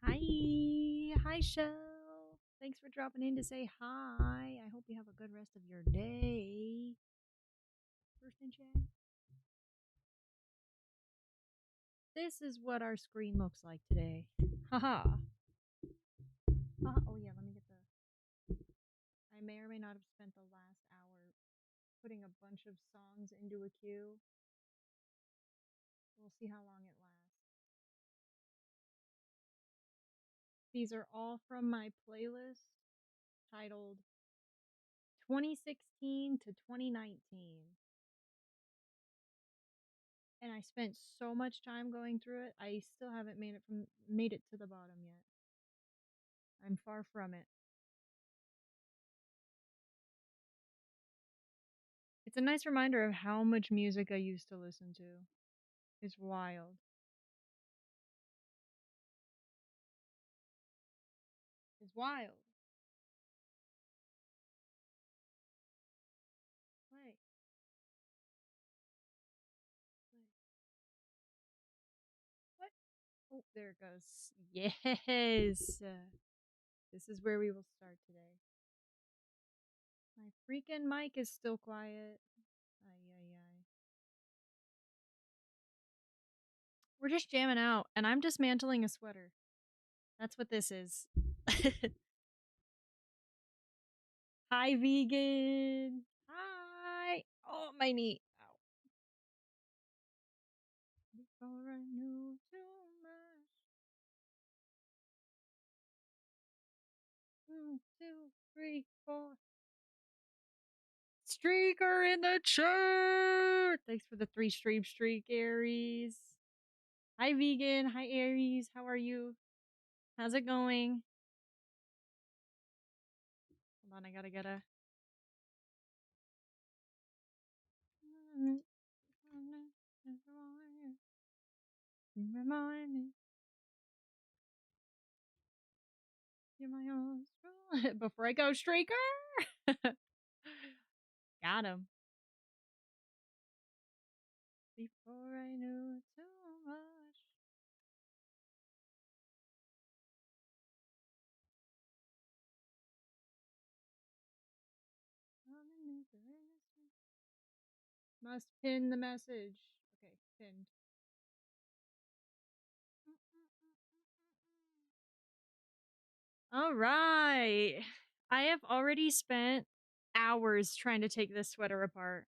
Hi. Hi, Shell. Thanks for dropping in to say hi. I hope you have a good rest of your day. First in chat. This is what our screen looks like today. Haha. Oh, yeah, let me get the. I may or may not have spent the last hour putting a bunch of songs into a queue. We'll see how long it lasts. These are all from my playlist titled 2016 to 2019. And I spent so much time going through it. I still haven't made it to the bottom yet. I'm far from it. It's a nice reminder of how much music I used to listen to. It's wild. It's wild. Play. Play. What? Oh, there it goes. Yes. This is where we will start today. My freaking mic is still quiet. Ay, ay, ay. We're just jamming out, and I'm dismantling a sweater. That's what this is. Hi, vegan. Hi. Oh, my knee. Ow. Before I knew too much. 1, 2, 3, 4. Streaker in the chat. Thanks for the 3 stream streak, Aries. Hi, vegan. Hi, Aries. How are you? How's it going? Hold on, I gotta get a. You remind me. You're my own. Before I go, Streaker. Got him. Before I knew too much. Must pin the message. Okay, pinned. All right. I have already spent hours trying to take this sweater apart.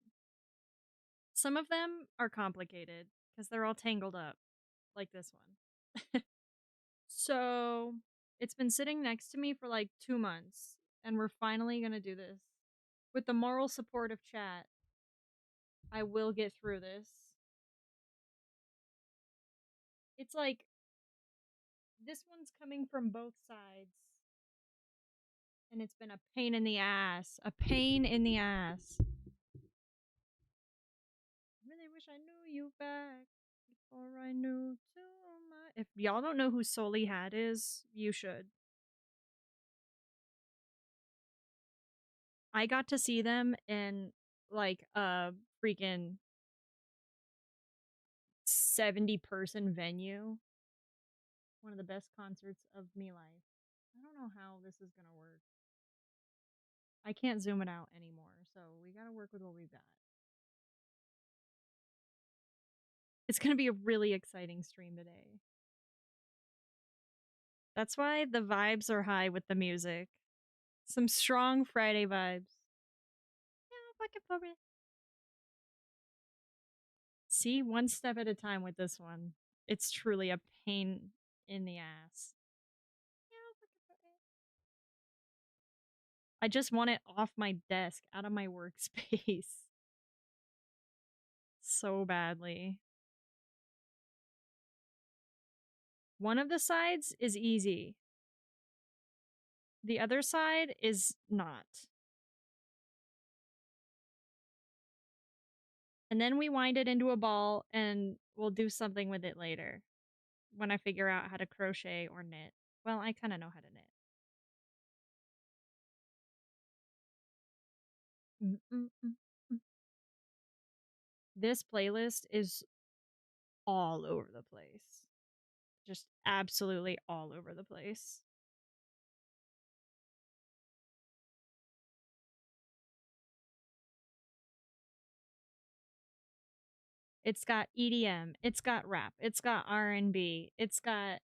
Some of them are complicated because they're all tangled up, like this one. So it's been sitting next to me for like 2 months, and we're finally going to do this. With the moral support of chat, I will get through this. It's like this one's coming from both sides, and it's been a pain in the ass. A pain in the ass. I really wish I knew you back before I knew too much. If y'all don't know who Soli Hat is, you should. I got to see them in like a freaking 70-person venue. One of the best concerts of me life. I don't know how this is gonna work. I can't zoom it out anymore, so we gotta work with what we've got. It's gonna be a really exciting stream today. That's why the vibes are high with the music. Some strong Friday vibes. Yeah, fucking for it. See, one step at a time with this one. It's truly a pain in the ass. Yeah, fucking for it. I just want it off my desk, out of my workspace. So badly. One of the sides is easy. The other side is not. And then we wind it into a ball and we'll do something with it later when I figure out how to crochet or knit. Well, I kind of know how to knit. Mm-mm-mm-mm. This playlist is all over the place. Just absolutely all over the place. It's got EDM, it's got rap, it's got R&B, it's got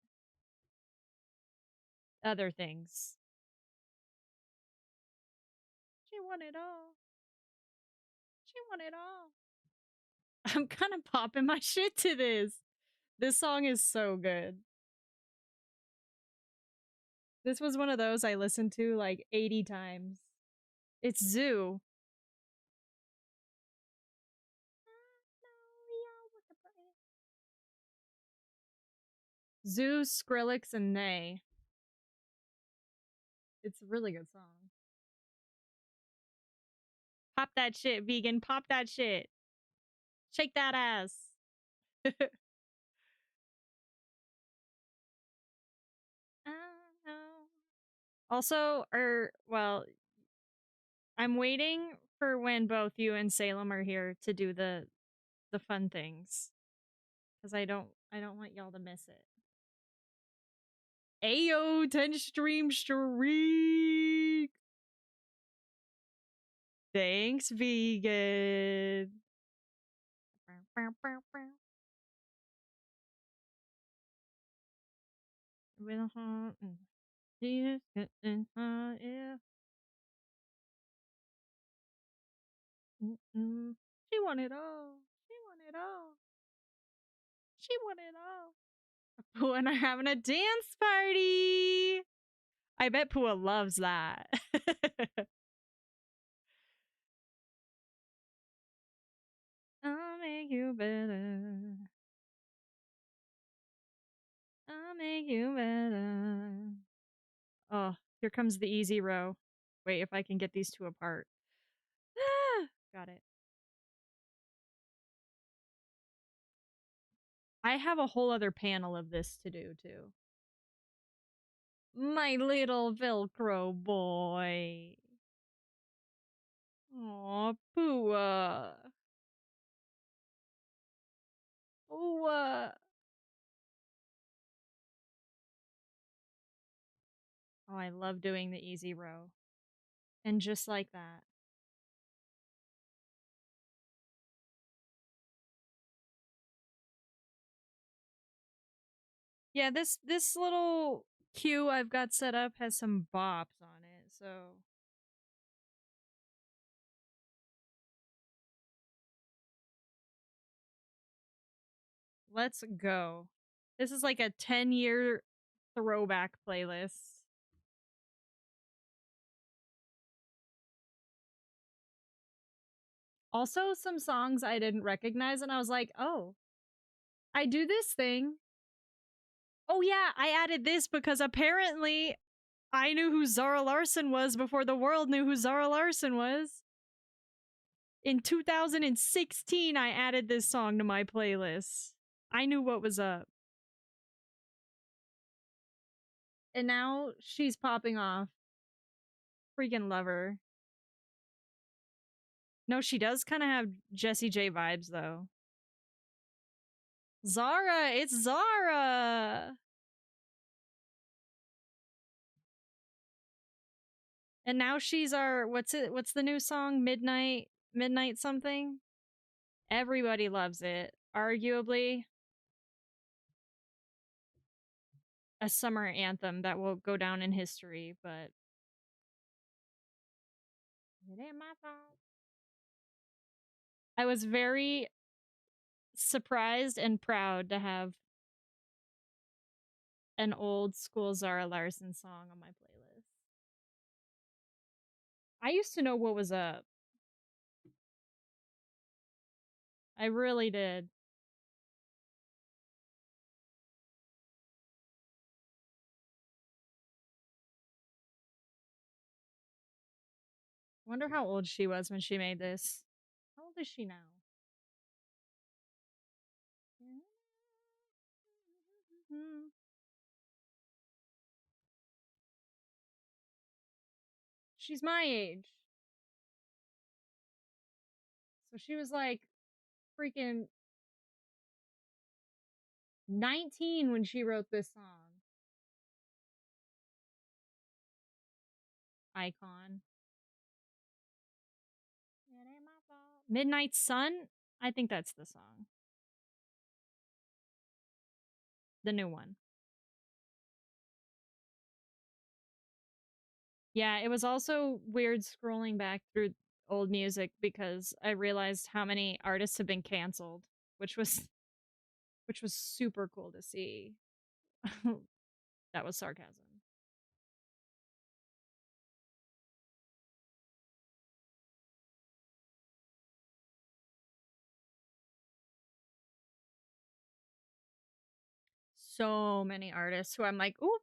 other things. She want it all. She want it all. I'm kind of popping my shit to this. This song is so good. This was one of those I listened to like 80 times. It's Zoo. Zoo, Skrillex, and Nay. It's a really good song. Pop that shit, vegan. Pop that shit. Shake that ass. Also, well, I'm waiting for when both you and Salem are here to do the fun things because I don't want y'all to miss it. Ayo, 10 stream streak. Thanks, vegan. With a heart and tears getting hot, yeah. Mm-mm. She want it all. She want it all. She want it all. Pooh and I are having a dance party. I bet Pua loves that. I'll make you better. I'll make you better. Oh, here comes the easy row. Wait, if I can get these two apart. Got it. I have a whole other panel of this to do, too. My little Velcro boy. Aw, Pua. Pua. Oh, I love doing the easy row. And just like that. Yeah, this little queue I've got set up has some bops on it, so let's go. This is like a 10-year throwback playlist. Also, some songs I didn't recognize, and I was like, oh, I do this thing. Oh, yeah, I added this because apparently I knew who Zara Larson was before the world knew who Zara Larson was. In 2016, I added this song to my playlist. I knew what was up. And now she's popping off. Freaking love her. No, she does kind of have Jessie J vibes, though. Zara! It's Zara! And now she's our, what's it? What's the new song? Midnight something? Everybody loves it. Arguably a summer anthem that will go down in history, but it ain't my fault. I was very surprised and proud to have an old school Zara Larson song on my playlist. I used to know what was up. I really did. Wonder how old she was when she made this. How old is she now? She's my age. So she was like freaking 19 when she wrote this song. Icon. It ain't my fault. Midnight Sun? I think that's the song. The new one. Yeah, it was also weird scrolling back through old music because I realized how many artists have been canceled, which was which was super cool to see. That was sarcasm. So many artists who I'm like, "Ooh,"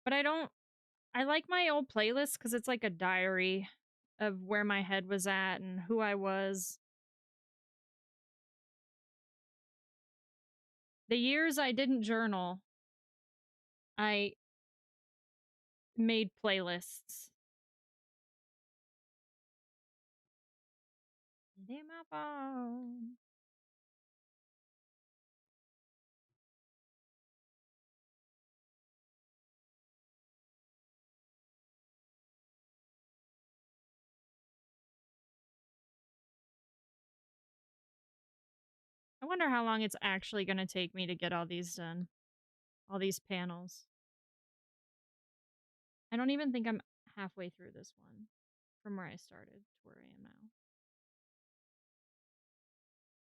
but I like my old playlist cuz it's like a diary of where my head was at and who I was. The years I didn't journal, I made playlists. It ain't my fault. I wonder how long it's actually going to take me to get all these done. All these panels. I don't even think I'm halfway through this one from where I started to where I am now.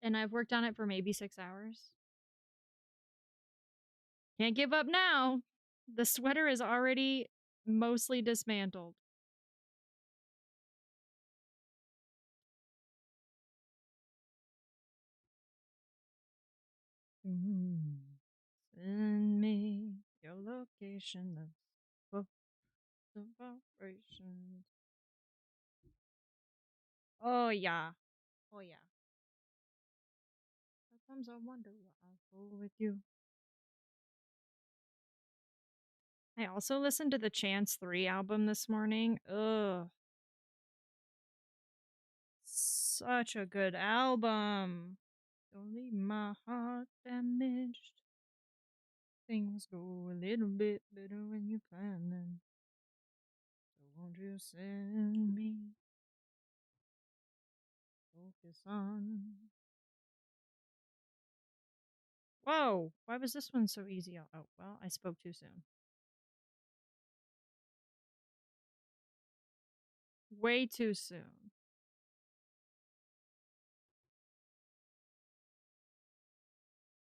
And I've worked on it for maybe 6 hours. Can't give up now. The sweater is already mostly dismantled. Send me your location. The vibrations. Oh yeah. Oh yeah. Sometimes I wonder what I'll go with you. I also listened to the Chance 3 album this morning. Ugh. Such a good album. Don't leave my heart damaged. Things go a little bit better when you plan them. So won't you send me focus on? Whoa! Why was this one so easy? Oh, well, I spoke too soon. Way too soon.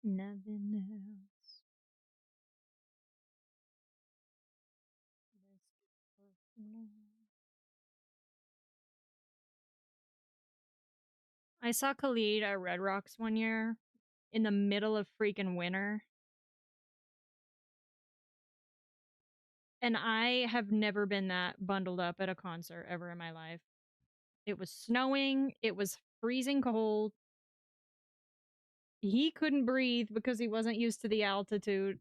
Nothing else. Let's get personal. I saw Khalid at Red Rocks one year in the middle of freaking winter. And I have never been that bundled up at a concert ever in my life. It was snowing, it was freezing cold. He couldn't breathe because he wasn't used to the altitude,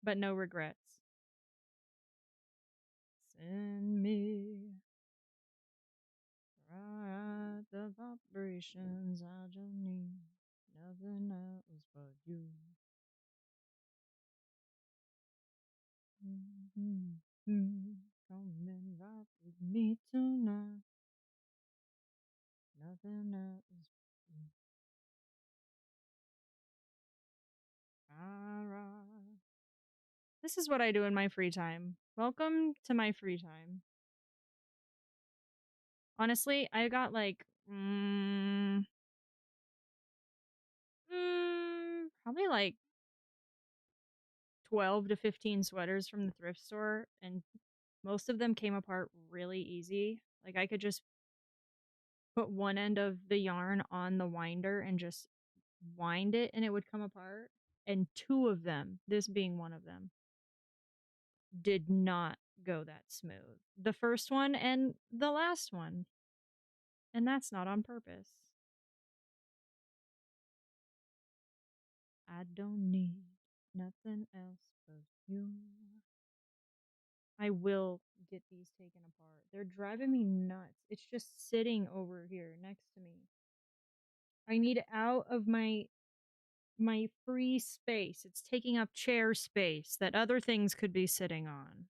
but no regrets. Send me right the vibrations I just need. Nothing else but you. Come and rock with me tonight. Nothing else but you. Alright. This is what I do in my free time. Welcome to my free time. Honestly, I got like probably like 12 to 15 sweaters from the thrift store, and most of them came apart really easy. Like I could just put one end of the yarn on the winder and just wind it and it would come apart. And two of them, this being one of them, did not go that smooth. The first one and the last one. And that's not on purpose. I don't need nothing else but you. I will get these taken apart. They're driving me nuts. It's just sitting over here next to me. I need out of my my free space. It's taking up chair space that other things could be sitting on.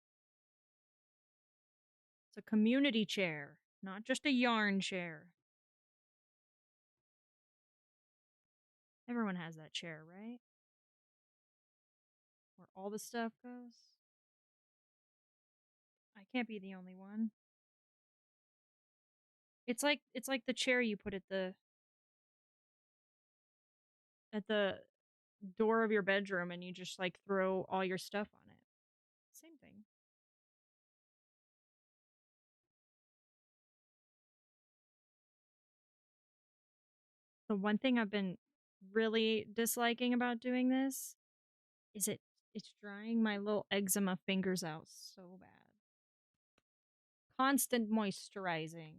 It's a community chair, not just a yarn chair. Everyone has that chair, right? Where all the stuff goes. I can't be the only one. It's like the chair you put at the door of your bedroom and you just like throw all your stuff on it. Same thing. The one thing I've been really disliking about doing this is it's drying my little eczema fingers out so bad. Constant moisturizing.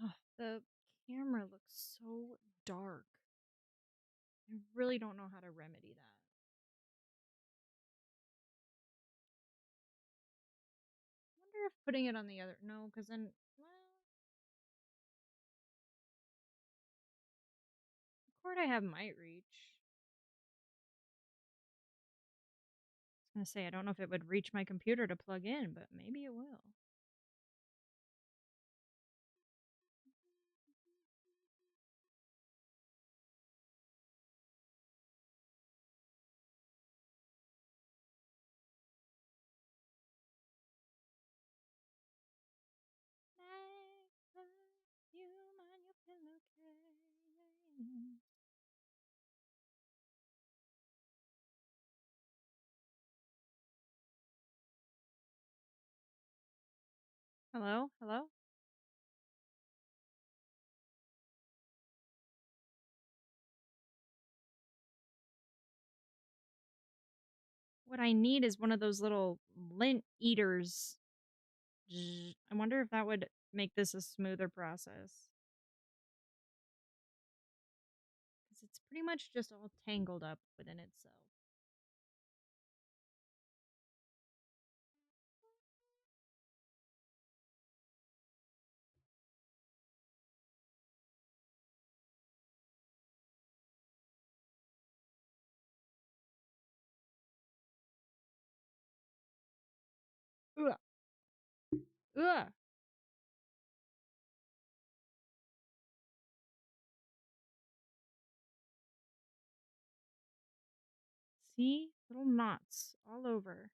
Ugh, the camera looks so dark. I really don't know how to remedy that. I wonder if putting it on the other no, because then well, the cord I have might reach. I was gonna say I don't know if it would reach my computer to plug in, but maybe it will. Like perfume on your pillowcase. Hello? Hello? What I need is one of those little lint eaters. I wonder if that would make this a smoother process. Because it's pretty much just all tangled up within itself. Ugh. Ugh. See? Little knots all over.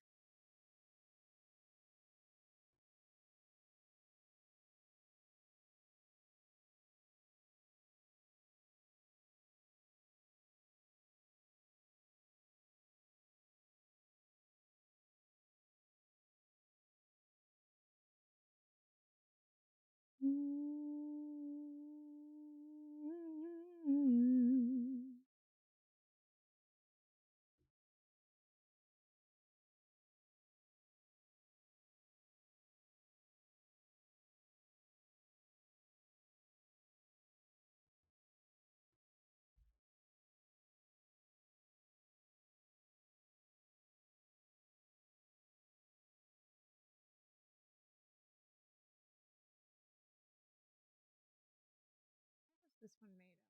What's this one made out of?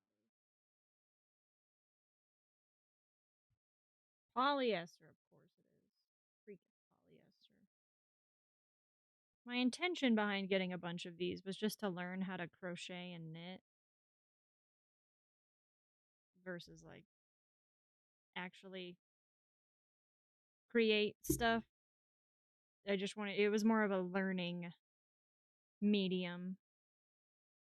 Polyester, of course it is. Freaking polyester. My intention behind getting a bunch of these was just to learn how to crochet and knit versus like actually create stuff. I just wanted it was more of a learning medium.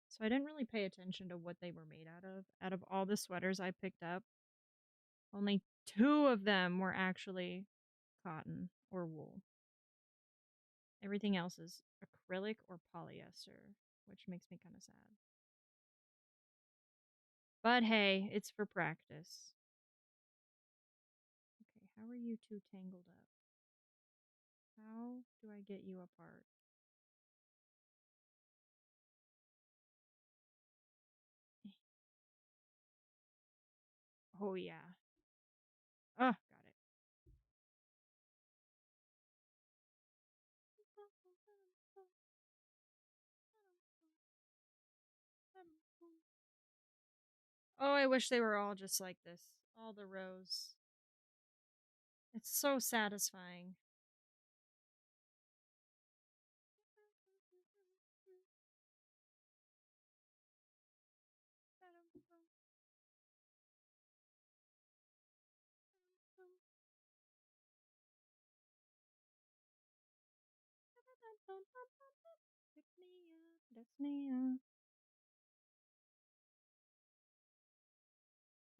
So I didn't really pay attention to what they were made out of. Out of all the sweaters I picked up, only 2 of them were actually cotton or wool. Everything else is acrylic or polyester, which makes me kind of sad. But hey, it's for practice. Okay, how are you two tangled up? How do I get you apart? Oh, yeah. Oh, got it. Oh, I wish they were all just like this. All the rows. It's so satisfying. Pick me up, lift me up.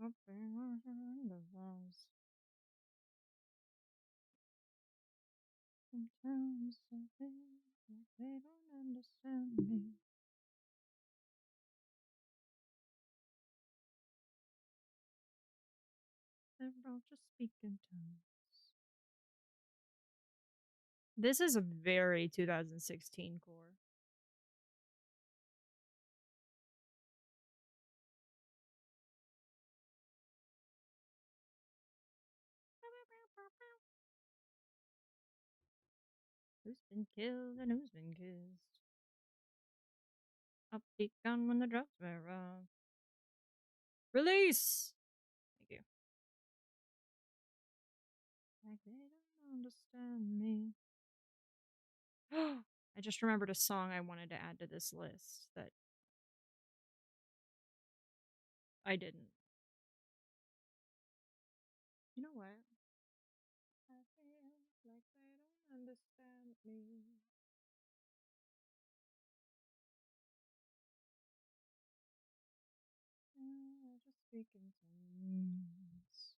Up in the walls. Sometimes I feel like they don't understand me. They're all just speaking tongues. This is a very 2016 core. Who's been killed and who's been kissed? Upbeat gun when the drugs wear off. Release! Thank you. Like they don't understand me. I just remembered a song I wanted to add to this list that I didn't. You know what? I feel like they don't understand me. Just speaking tongues.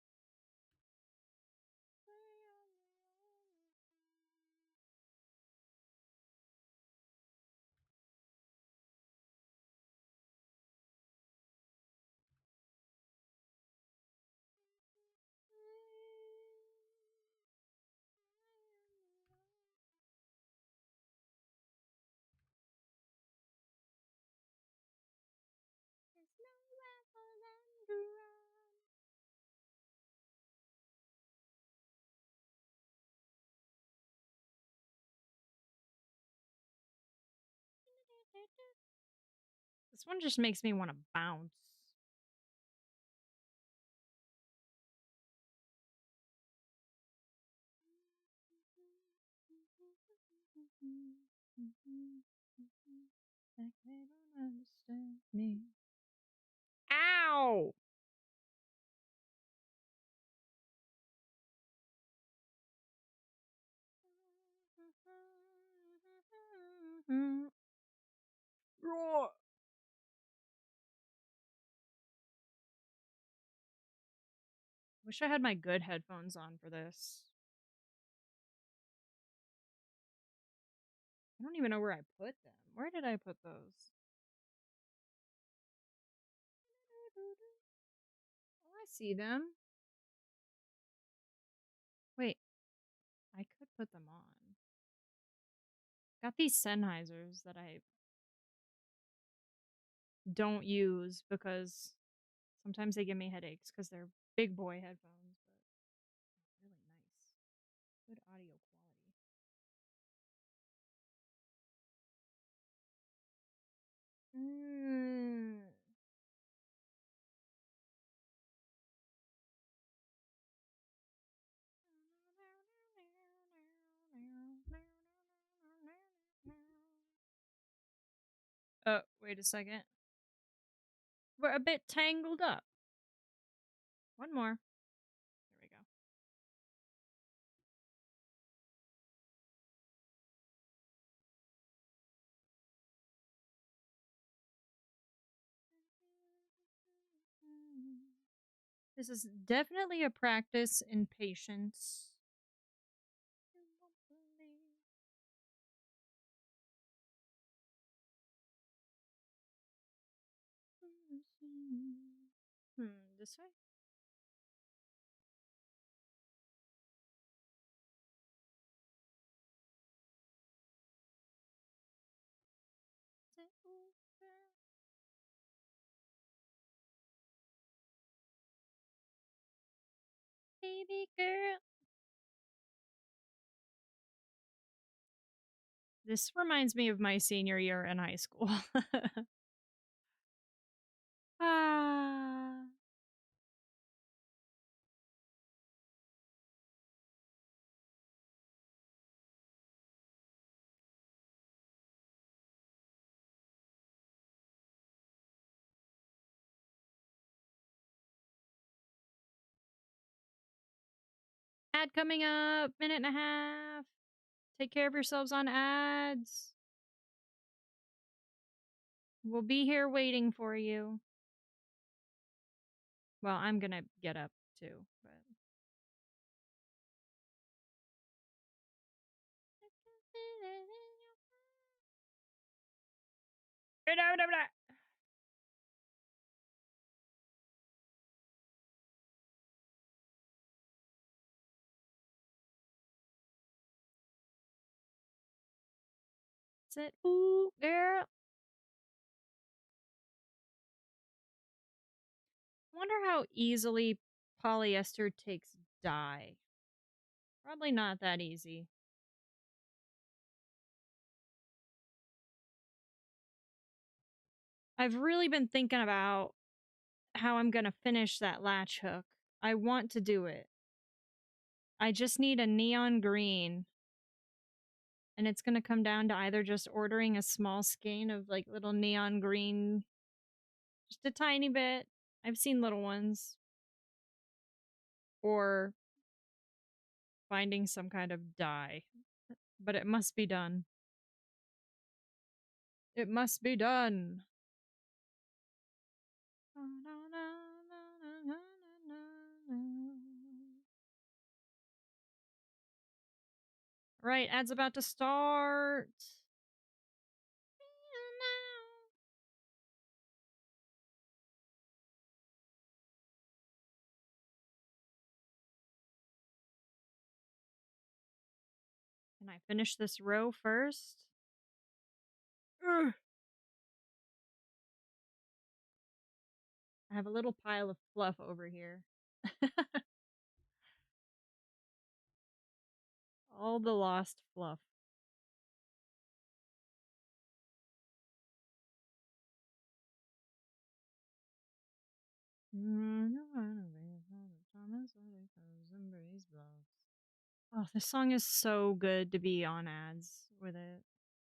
There's nowhere for them to run. This one just makes me want to bounce. Like they don't understand me. Ow! Roar. Wish I had my good headphones on for this. I don't even know where I put them. Where did I put those? Oh, I see them. Wait, I could put them on. Got these Sennheisers that I don't use because sometimes they give me headaches because they're big boy headphones, but really nice. Good audio quality. Mm. Wait a second. We're a bit tangled up. One more. There we go. This is definitely a practice in patience. This way? This reminds me of my senior year in high school. Ah. Ad coming up, minute and a half. Take care of yourselves on ads. We'll be here waiting for you. Well, I'm gonna get up too, but Sit. Ooh, girl. Wonder how easily polyester takes dye. Probably not that easy. I've really been thinking about how I'm gonna finish that latch hook. I want to do it. I just need a neon green, and it's gonna come down to either just ordering a small skein of like little neon green, just a tiny bit. I've seen little ones, or finding some kind of dye. But it must be done. It must be done. Right, ad's about to start. Can I finish this row first? Ugh. I have a little pile of fluff over here. All the lost fluff. Oh, this song is so good to be on ads with it.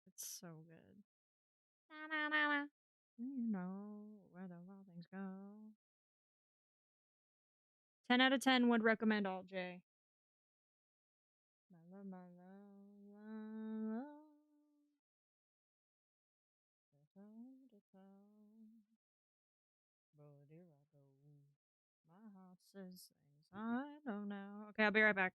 It's so good. Na-na-na-na. You know where the wild things go. 10 out of 10 would recommend Alt J. My love, my love, my love. There's no one to tell. But here I go. My heart says things I don't know. Okay, I'll be right back.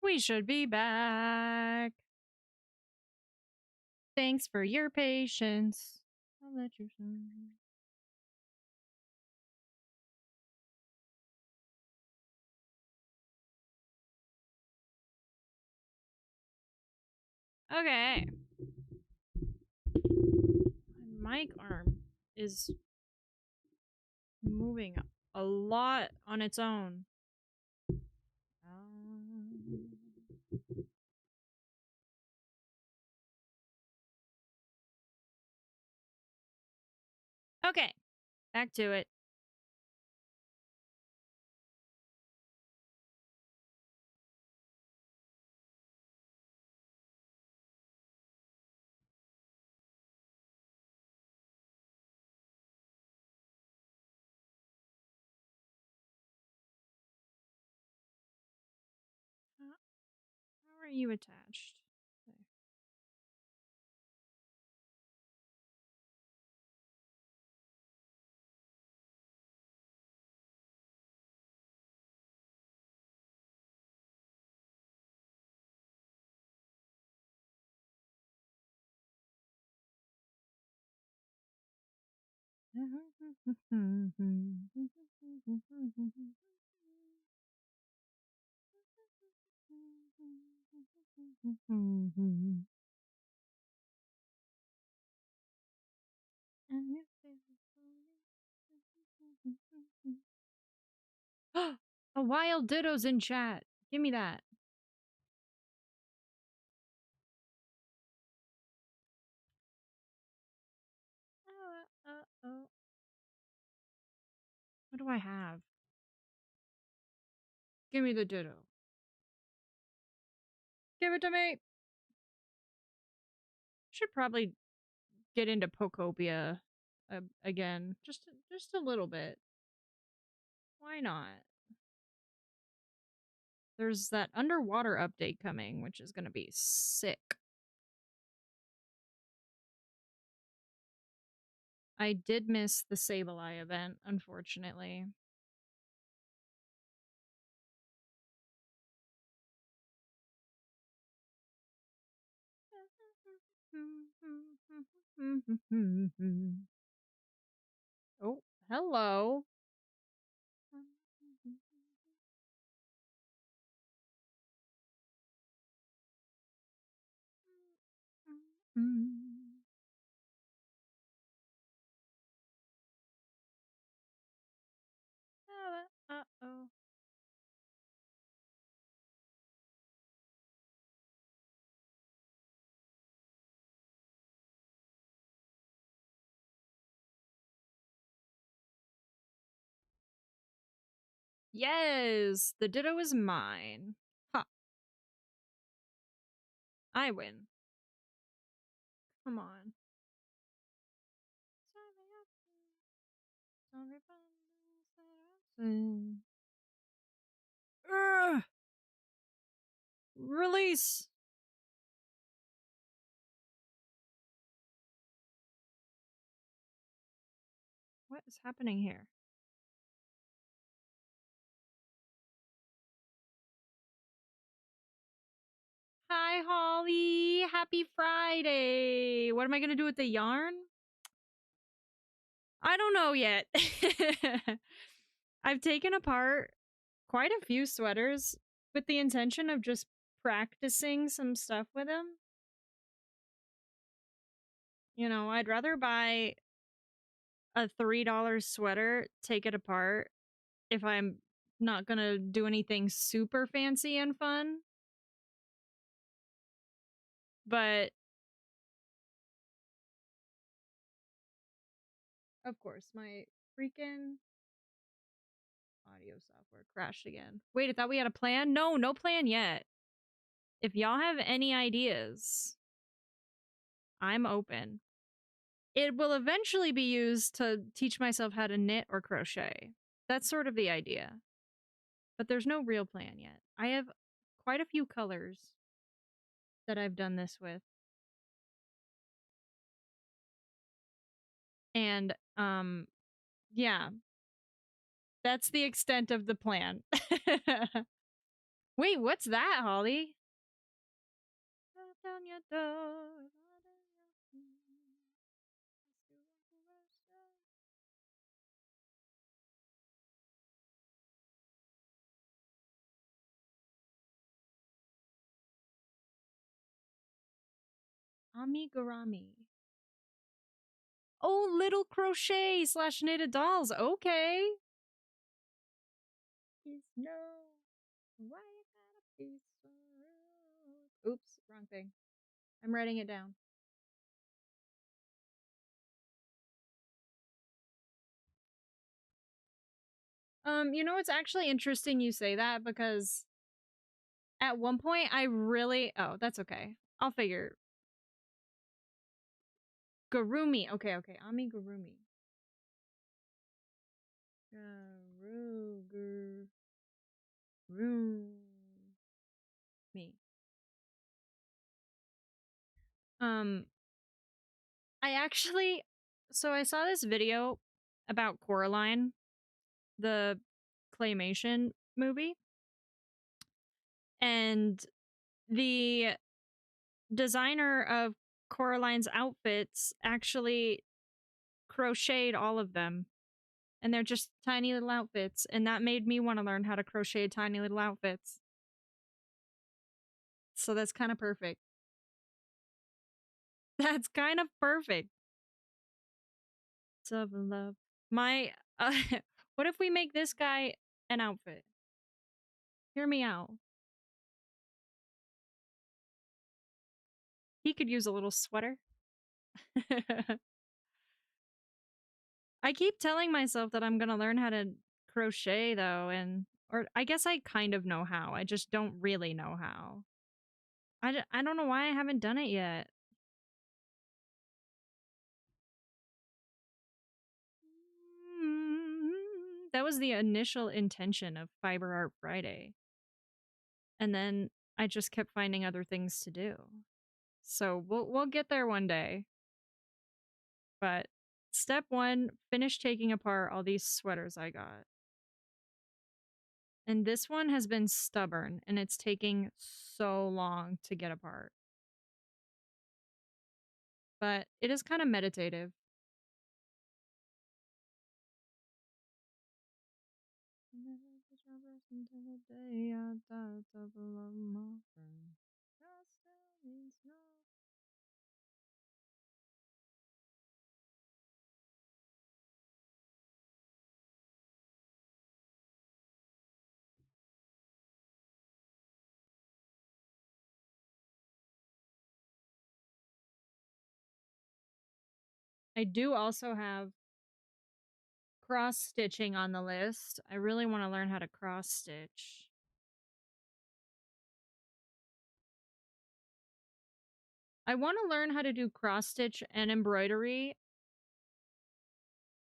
We should be back. Thanks for your patience. I'll let you. Okay. My mic arm is moving a lot on its own. Um, okay, back to it. How are you attached? A wild ditto's in chat. Give me that. Oh. What do I have? Give me the ditto. Give it to me. Should probably get into Pokopia again. Just a little bit. Why not? There's that underwater update coming, which is going to be sick. I did miss the Sableye event, unfortunately. Oh, hello. Uh-oh. Yes, the ditto is mine. Ha, I win. Come on. Ugh. Release. What is happening here? Hi, Holly. Happy Friday. What am I going to do with the yarn? I don't know yet. I've taken apart quite a few sweaters with the intention of just practicing some stuff with them. You know, I'd rather buy a $3 sweater, take it apart if I'm not going to do anything super fancy and fun. But of course, my freaking audio software crashed again. Wait, I thought we had a plan? No, no plan yet. If y'all have any ideas, I'm open. It will eventually be used to teach myself how to knit or crochet. That's sort of the idea. But there's no real plan yet. I have quite a few colors that I've done this with. And yeah. That's the extent of the plan. Wait, what's that, Holly? Knock down your door. Amigurumi. Oh, little crochet slash knitted dolls. Okay. Is no. Why you gotta be so rude? Oops, wrong thing. I'm writing it down. It's actually interesting you say that because at one point I really oh, that's okay. I'll figure. Gurumi. Okay, okay. Amigurumi. Gurumi. Um, I actually so I saw this video about Coraline, the claymation movie, and the designer of Coraline's outfits actually crocheted all of them. And they're just tiny little outfits. And that made me want to learn how to crochet tiny little outfits. So that's kind of perfect. That's kind of perfect. Tough love. My, what if we make this guy an outfit? Hear me out. He could use a little sweater. I keep telling myself that I'm gonna learn how to crochet though, or I guess I kind of know how. I just don't really know how. I don't know why I haven't done it yet. That was the initial intention of Fiber Art Friday. And then I just kept finding other things to do. So we'll get there one day. But step 1, finish taking apart all these sweaters I got. And this one has been stubborn and it's taking so long to get apart. But it is kind of meditative. I do also have cross stitching on the list. I really want to learn how to cross stitch. I want to learn how to do cross stitch and embroidery.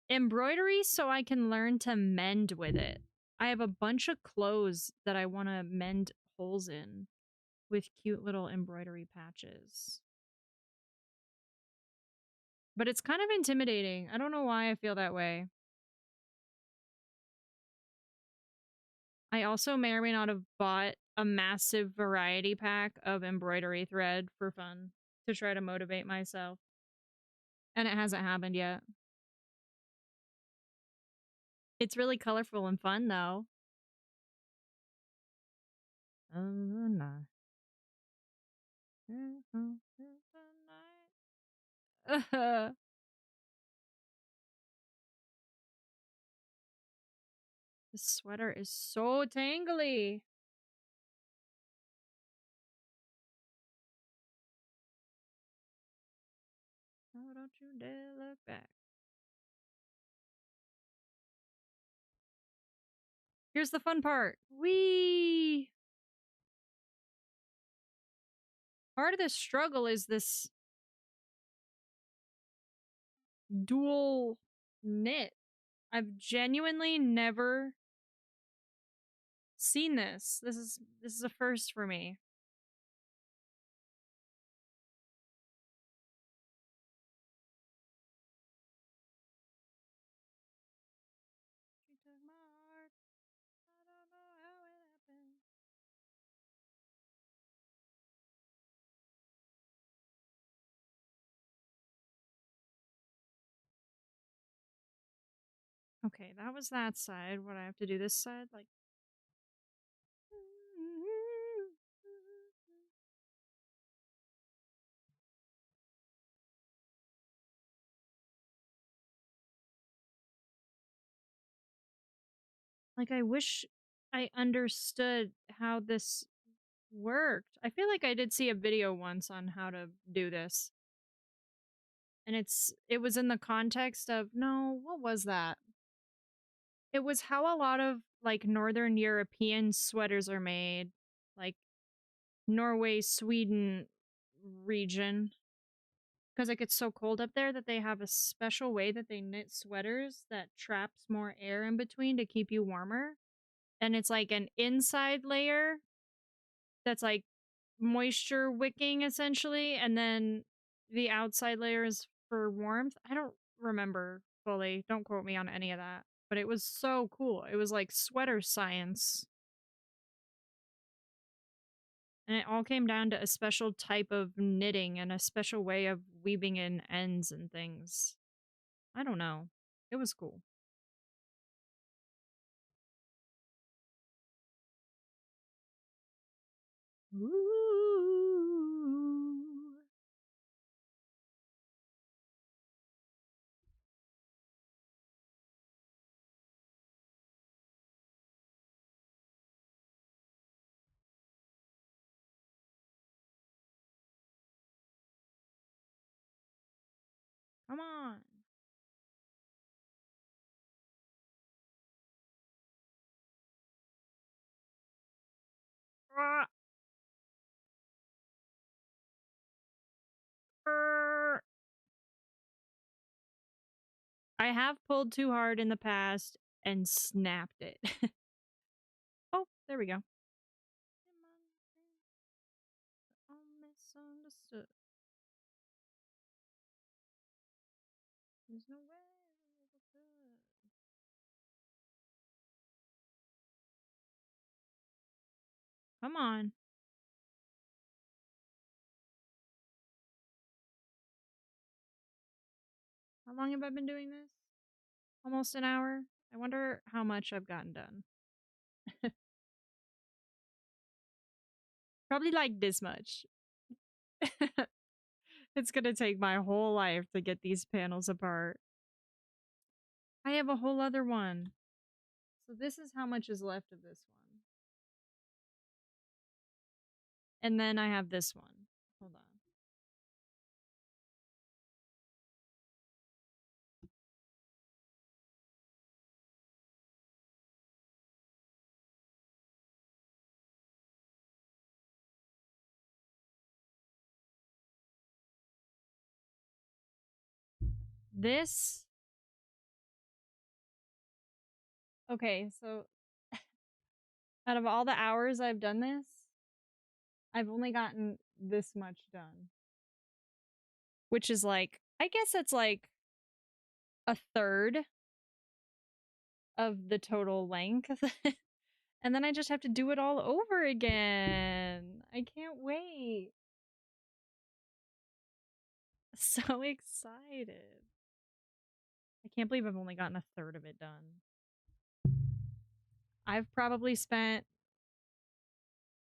Embroidery so I can learn to mend with it. I have a bunch of clothes that I want to mend holes in with cute little embroidery patches. But it's kind of intimidating. I don't know why I feel that way. I also may or may not have bought a massive variety pack of embroidery thread for fun to try to motivate myself. And it hasn't happened yet. It's really colorful and fun though. The sweater is so tangly. Oh, don't you dare look back. Here's the fun part. Whee! Part of the struggle is this dual knit. I've genuinely never seen this. This is a first for me. She took my heart. I don't know how it happened. Okay, that was that side. What I have to do this side? Like, I wish I understood how this worked. I feel like I did see a video once on how to do this. And it was in the context of no, what was that? It was how a lot of like northern European sweaters are made, like Norway, Sweden region, because it gets so cold up there that they have a special way that they knit sweaters that traps more air in between to keep you warmer. And it's like an inside layer that's like moisture wicking essentially, and then the outside layer is for warmth. I don't remember fully. Don't quote me on any of that. But it was so cool. It was like sweater science. And it all came down to a special type of knitting and a special way of weaving in ends and things. I don't know. It was cool. Ooh. Come on. Ah, er. I have pulled too hard in the past and snapped it. Oh, there we go. All misunderstood. There's no way we could. Come on. How long have I been doing this? Almost an hour. I wonder how much I've gotten done. Probably like this much. It's gonna take my whole life to get these panels apart. I have a whole other one. So this is how much is left of this one. And then I have this one. Hold on. This. Okay, so out of all the hours I've done this, I've only gotten this much done. Which is like, I guess it's like a third of the total length. And then I just have to do it all over again. I can't wait. So excited. I can't believe I've only gotten a third of it done. I've probably spent.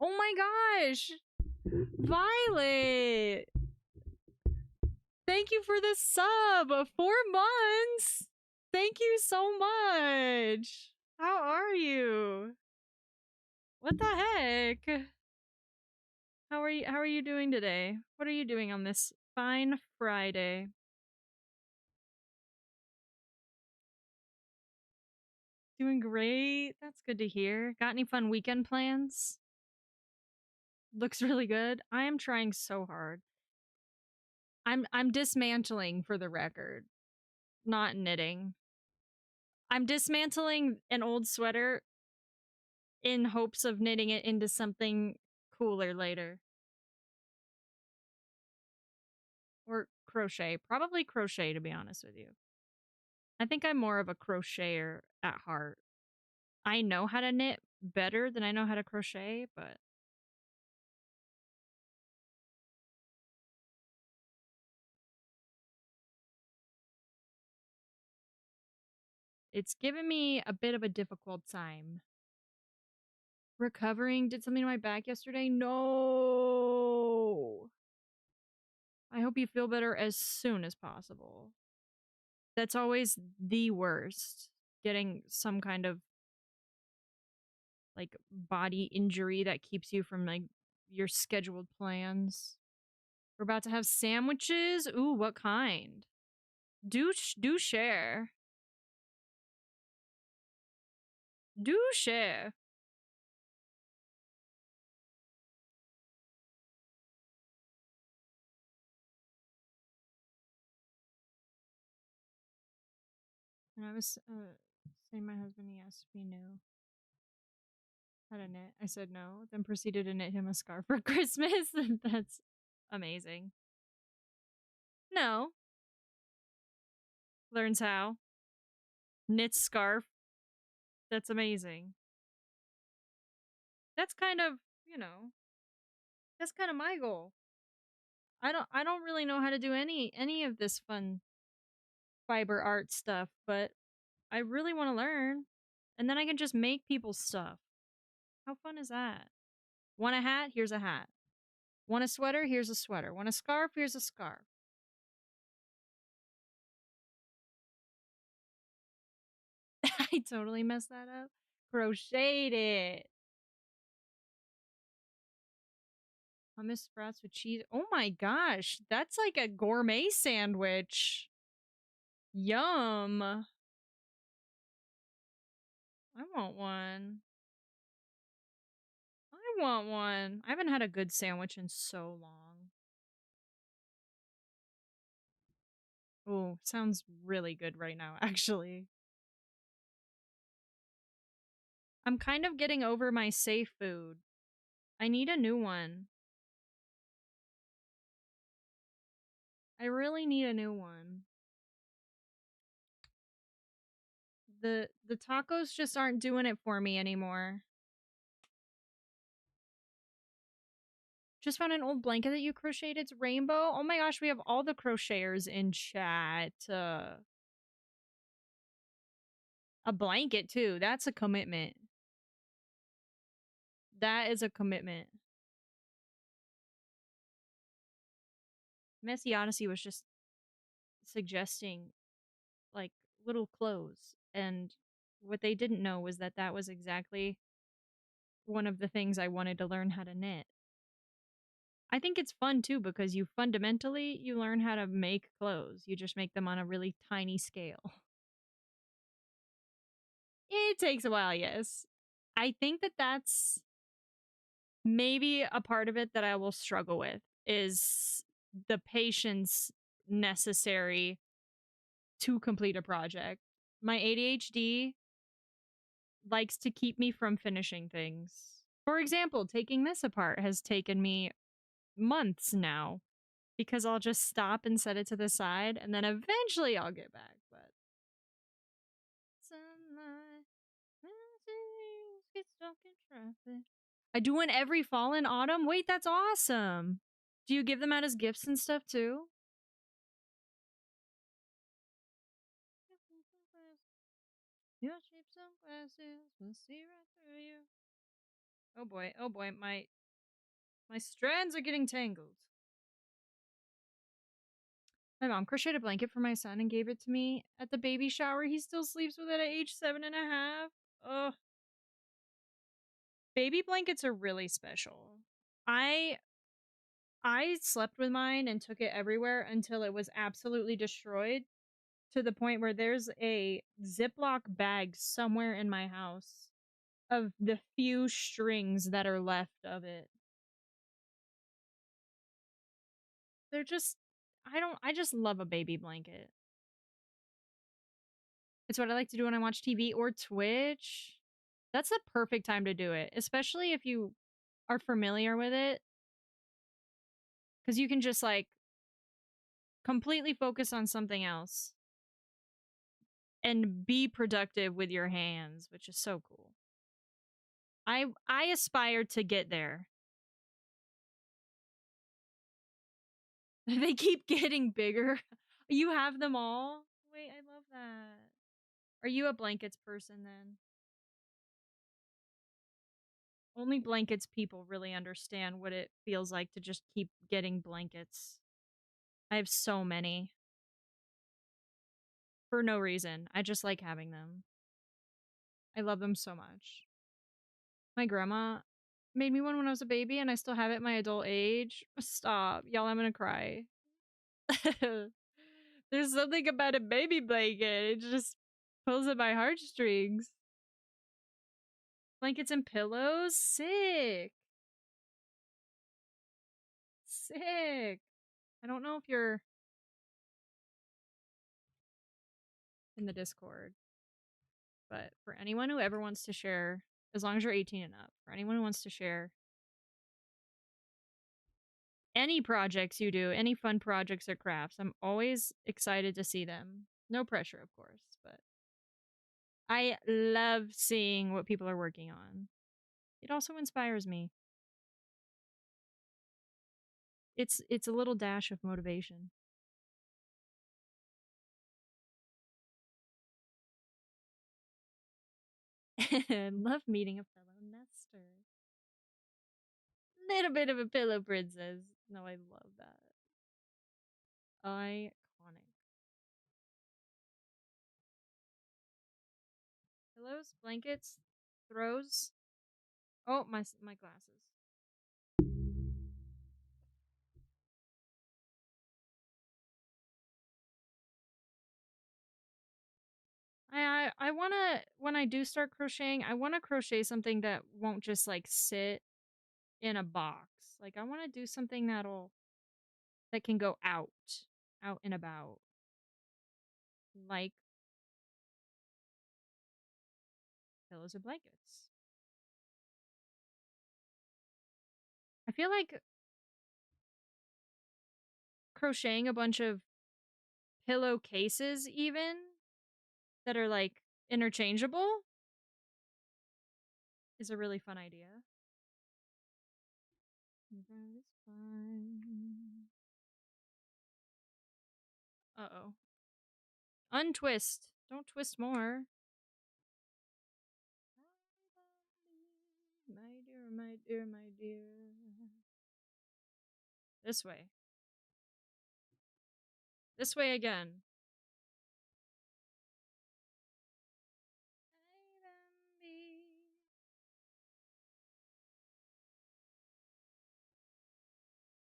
Oh my gosh! Violet! Thank you for the sub! 4 months! Thank you so much! How are you? What the heck? How are you doing today? What are you doing on this fine Friday? Doing great. That's good to hear. Got any fun weekend plans? Looks really good. I am trying so hard. I'm dismantling for the record, not knitting. I'm dismantling an old sweater in hopes of knitting it into something cooler later. Or crochet. Probably crochet, to be honest with you. I think I'm more of a crocheter at heart. I know how to knit better than I know how to crochet, but It's given me a bit of a difficult time. Recovering did something to my back yesterday. No. I hope you feel better as soon as possible. That's always the worst. Getting some kind of like body injury that keeps you from like your scheduled plans. We're about to have sandwiches. Ooh, what kind? Do share. Do share. And I was saying my husband, he asked if he knew how to knit. I said no, then proceeded to knit him a scarf for Christmas. That's amazing. No, learns how. Knits scarf. That's amazing. That's kind of, you know, that's kind of my goal. I don't really know how to do any of this fun fiber art stuff, but I really want to learn. And then I can just make people stuff. How fun is that? Want a hat? Here's a hat. Want a sweater? Here's a sweater. Want a scarf? Here's a scarf. I totally messed that up. Crocheted it. Hummus sprouts with cheese. Oh my gosh. That's like a gourmet sandwich. Yum. I want one. I want one. I haven't had a good sandwich in so long. Oh, sounds really good right now, actually. I'm kind of getting over my safe food. I need a new one. I really need a new one. The tacos just aren't doing it for me anymore. Just found an old blanket that you crocheted. It's rainbow. Oh my gosh, we have all the crocheters in chat. A blanket too. That's a commitment. That is a commitment. Messy Odyssey was just suggesting like little clothes, and what they didn't know was that that was exactly one of the things I wanted to learn how to knit. I think it's fun too because you learn how to make clothes. You just make them on a really tiny scale. It takes a while, yes. I think that that's maybe a part of it that I will struggle with is the patience necessary to complete a project. My ADHD likes to keep me from finishing things. For example, taking this apart has taken me months now because I'll just stop and set it to the side and then eventually I'll get back. But sunlight, get stuck in traffic. I do one every fall and autumn. Wait, that's awesome. Do you give them out as gifts and stuff too? Your cheap sunglasses will see right through you. Oh boy, my strands are getting tangled. My mom crocheted a blanket for my son and gave it to me at the baby shower. He still sleeps with it at age 7.5. Ugh. Baby blankets are really special. I I slept with mine and took it everywhere until it was absolutely destroyed to the point where there's a Ziploc bag somewhere in my house of the few strings that are left of it. They're just I just love a baby blanket. It's what I like to do when I watch TV or Twitch. That's the perfect time to do it, especially if you are familiar with it, because you can just like completely focus on something else and be productive with your hands, which is so cool. I aspire to get there. They keep getting bigger. You have them all? Wait, I love that. Are you a blankets person then? Only blankets people really understand what it feels like to just keep getting blankets. I have so many for no reason. I just like having them. I love them so much. My grandma made me one when I was a baby and I still have it my adult age. Stop. Y'all, I'm gonna cry. There's something about a baby blanket. It just pulls at my heartstrings. Blankets and pillows? Sick. Sick. I don't know if you're in the Discord, but for anyone who ever wants to share, as long as you're 18 and up, for anyone who wants to share any projects you do, any fun projects or crafts, I'm always excited to see them. No pressure, of course, but I love seeing what people are working on. It also inspires me. It's a little dash of motivation. Love meeting a fellow nester. Little bit of a pillow princess. No, I love that. Iconic. Pillows, blankets, throws. Oh, my glasses. I wanna when I do start crocheting, I wanna crochet something that won't just like sit in a box. Like I wanna do something that can go out and about. Like pillows or blankets. I feel like crocheting a bunch of pillowcases even that are like interchangeable is a really fun idea. That is fun. Uh-oh. Untwist. Don't twist more. My dear, my dear, my dear. This way. This way again.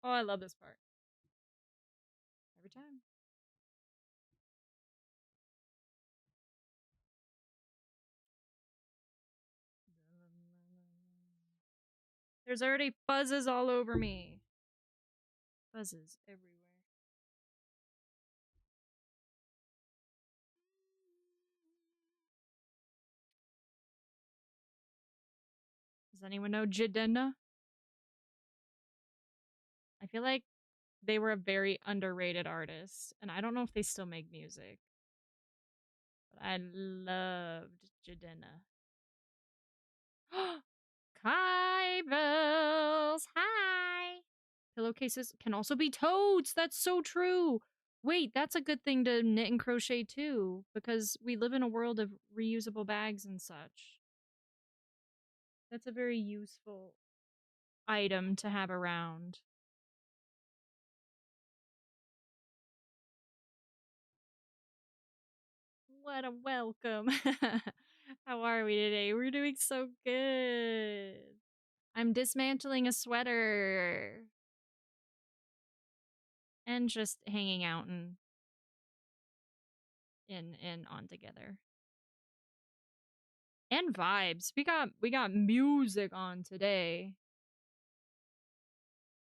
Oh, I love this part. Every time. There's already buzzes all over me. Buzzes everywhere. Does anyone know Jidenna? I feel like they were a very underrated artist, and I don't know if they still make music, but I loved Jidenna. Kybels, hi! Pillowcases can also be totes. That's so true. Wait, that's a good thing to knit and crochet too, because we live in a world of reusable bags and such. That's a very useful item to have around. What a welcome. How are we today? We're doing so good. I'm dismantling a sweater and just hanging out and in on together. And vibes. We got music on today.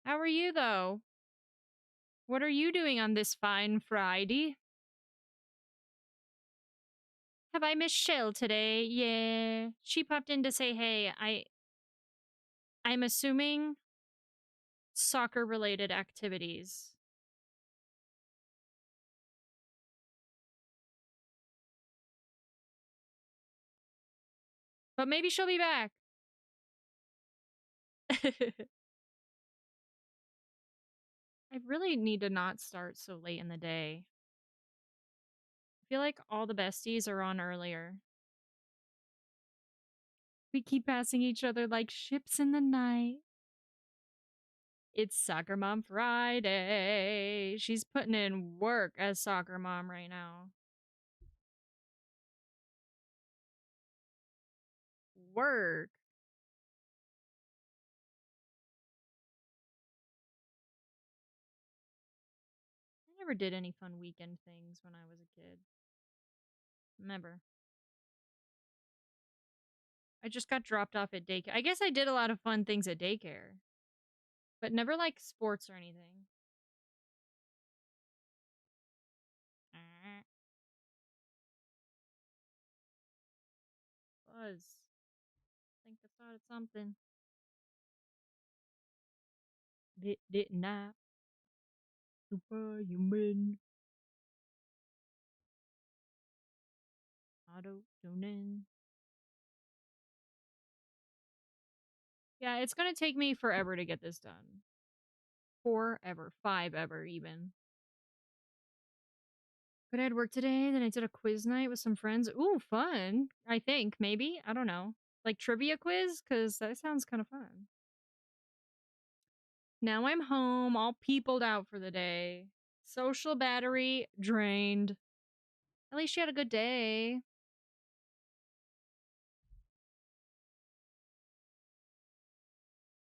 How are you though? What are you doing on this fine Friday? Have I missed Shell today? Yeah. She popped in to say hey. I'm assuming soccer related activities. But maybe she'll be back. I really need to not start so late in the day. feel like all the besties are on earlier. We keep passing each other like ships in the night. It's Soccer Mom Friday. She's putting in work as soccer mom right now. Work. I never did any fun weekend things when I was a kid. Remember. I just got dropped off at daycare. I guess I did a lot of fun things at daycare, but never like sports or anything. Buzz. Think I thought of something. Didn't I? Superhuman. Auto tune in. Yeah, it's gonna take me forever to get this done. Forever. 5 ever, even. But I had work today, then I did a quiz night with some friends. Ooh, fun. I think, maybe. I don't know. Like trivia quiz? Because that sounds kind of fun. Now I'm home, all peopled out for the day. Social battery drained. At least you had a good day.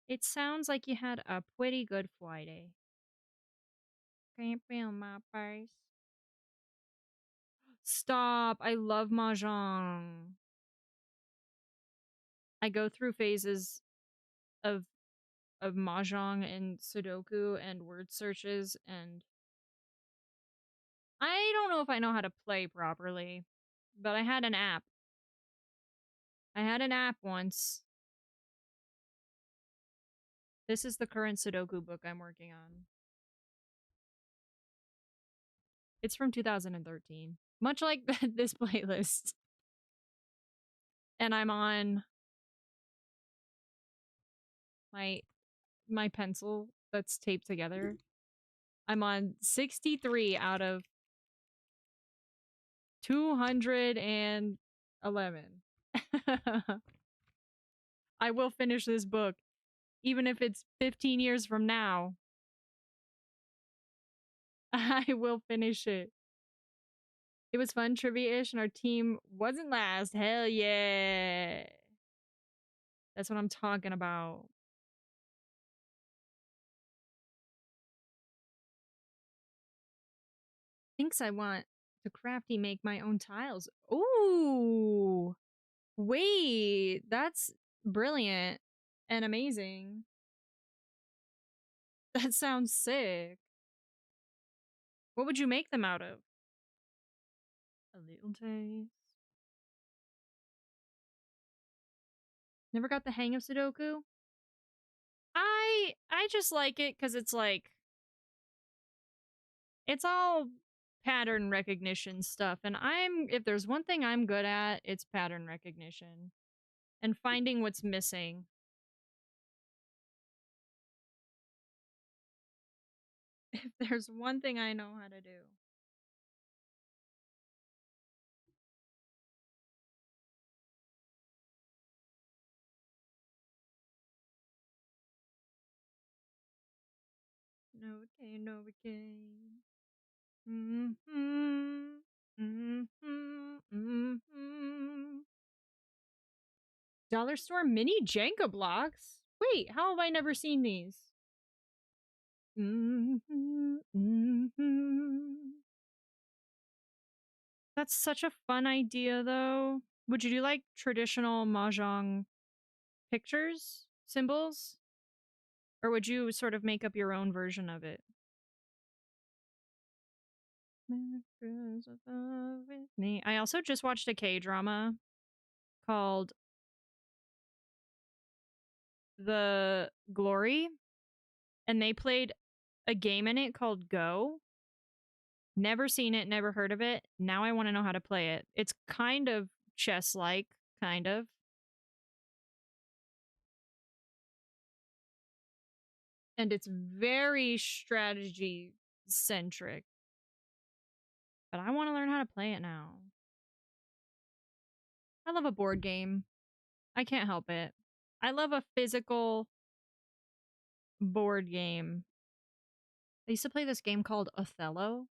It sounds like you had a pretty good Friday. Can't feel my face. Stop. I love Mahjong. I go through phases of Mahjong and Sudoku and word searches, and I don't know if I know how to play properly, but I had an app. I had an app once. This is the current Sudoku book I'm working on. It's from 2013, much like this playlist. And I'm on my pencil that's taped together. I'm on 63 out of 211. I will finish this book, even if it's 15 years from now. I will finish it. It was fun, trivia-ish, and our team wasn't last. Hell yeah. That's what I'm talking about. Thinks I want to crafty make my own tiles. Ooh. Wait, that's brilliant and amazing. That sounds sick. What would you make them out of? A little taste. Never got the hang of Sudoku? I just like it because it's like it's all pattern recognition stuff, and if there's one thing I'm good at, it's pattern recognition and finding what's missing. If there's one thing I know how to do. Novocaine, Novocaine. Mm-hmm. Mm-hmm. Mm-hmm. Dollar store mini Jenga blocks? Wait, how have I never seen these? Mm-hmm. Mm-hmm. That's such a fun idea, though. Would you do like traditional mahjong pictures, symbols? Or would you sort of make up your own version of it? I also just watched a K drama called The Glory, and they played a game in it called Go. Never seen it, never heard of it. Now I want to know how to play it. It's kind of chess like, kind of. And it's very strategy centric. but I want to learn how to play it now. I love a board game. I can't help it. I love a physical board game. I used to play this game called Othello,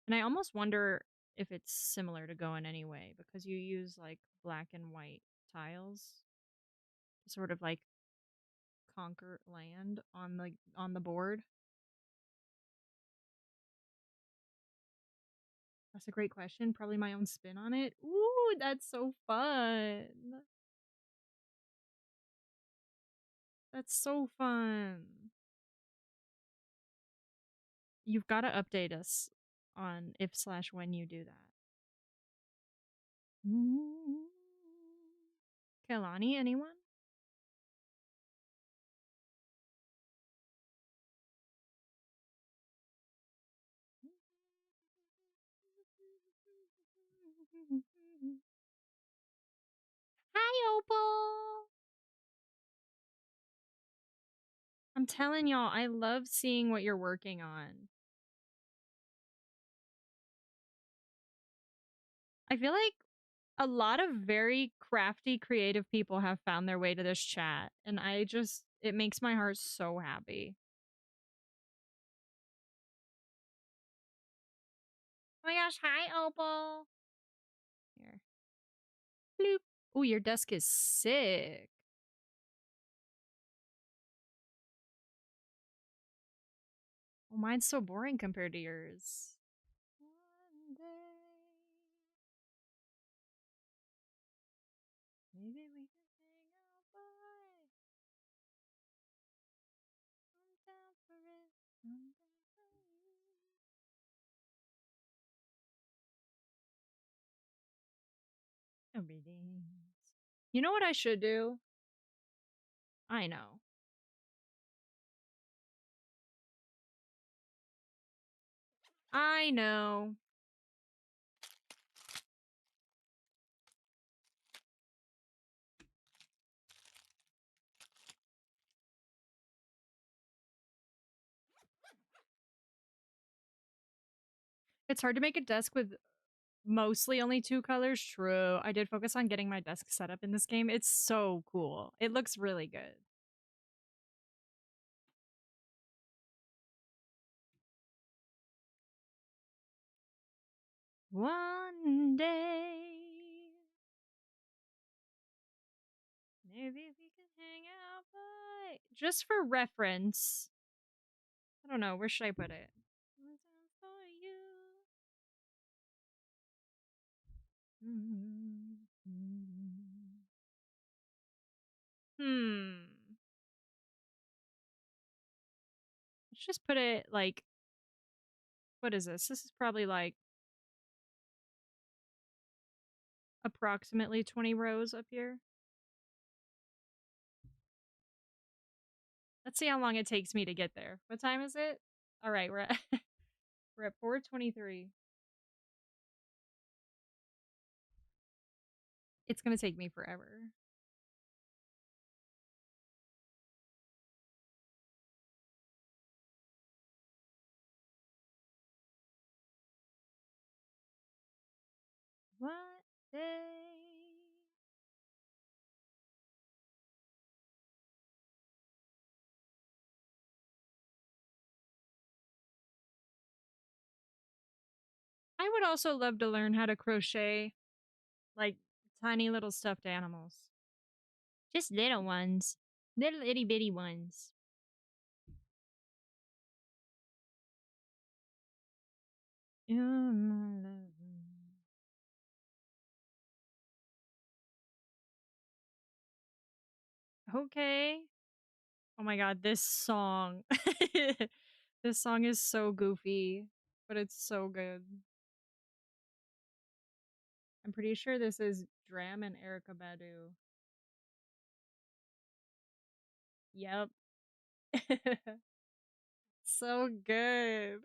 and I almost wonder if it's similar to Go in Any Way because you use like black and white tiles to sort of like conquer land on the board. That's a great question. Probably my own spin on it. Ooh, that's so fun. That's so fun. You've got to update us on if slash when you do that. Ooh. Kelani, anyone? Hi, Opal. I'm telling y'all, I love seeing what you're working on. I feel like a lot of very crafty, creative people have found their way to this chat, and it makes my heart so happy. Oh my gosh, hi, Opal. Here. Bloop. Oh, your desk is sick. Oh, mine's so boring compared to yours. One day, maybe we can hang out by I'm down for it. I'm down for you. Everything. You know what I should do? I know. I know. It's hard to make a desk with mostly only two colors. True. I did focus on getting my desk set up in this game. It's so cool. It looks really good. One day, maybe we can hang out by. Just for reference, I don't know. Where should I put it? For you. Hmm. Let's just put it like, what is this? This is probably like approximately 20 rows up here. Let's see how long it takes me to get there. What time is it? All right, we're at we're at 4:23. It's gonna take me forever. What day? I would also love to learn how to crochet like tiny little stuffed animals. Just little ones. Little itty bitty ones. You're my love. Okay. Oh my god, this song. This song is so goofy, but it's so good. I'm pretty sure this is Dram and Erica Badu. Yep. So good.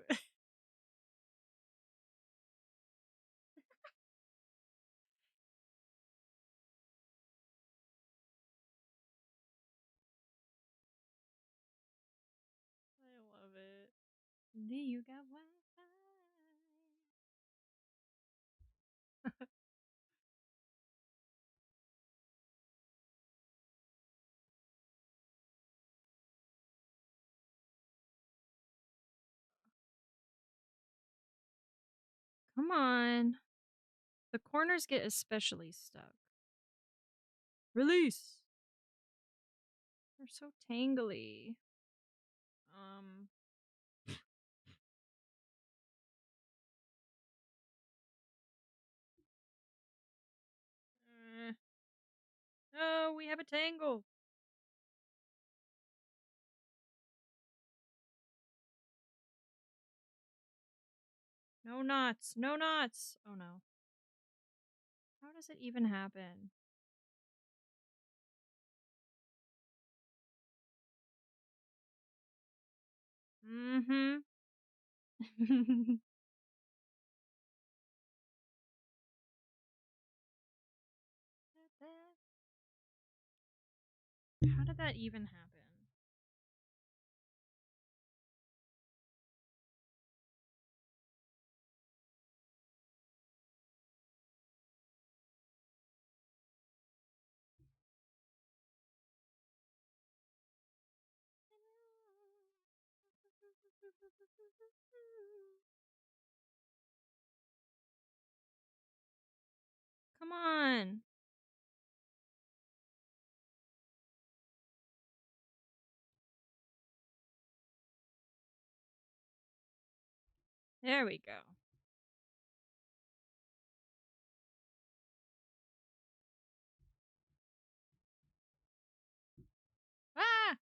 I love it. Do you got Wi-Fi? Come on. The corners get especially stuck. Release. They're so tangly. Um, eh. Oh, we have a tangle. No knots. No knots. Oh no. How does it even happen? Mm-hmm. How did that even happen? Come on. There we go. Ah!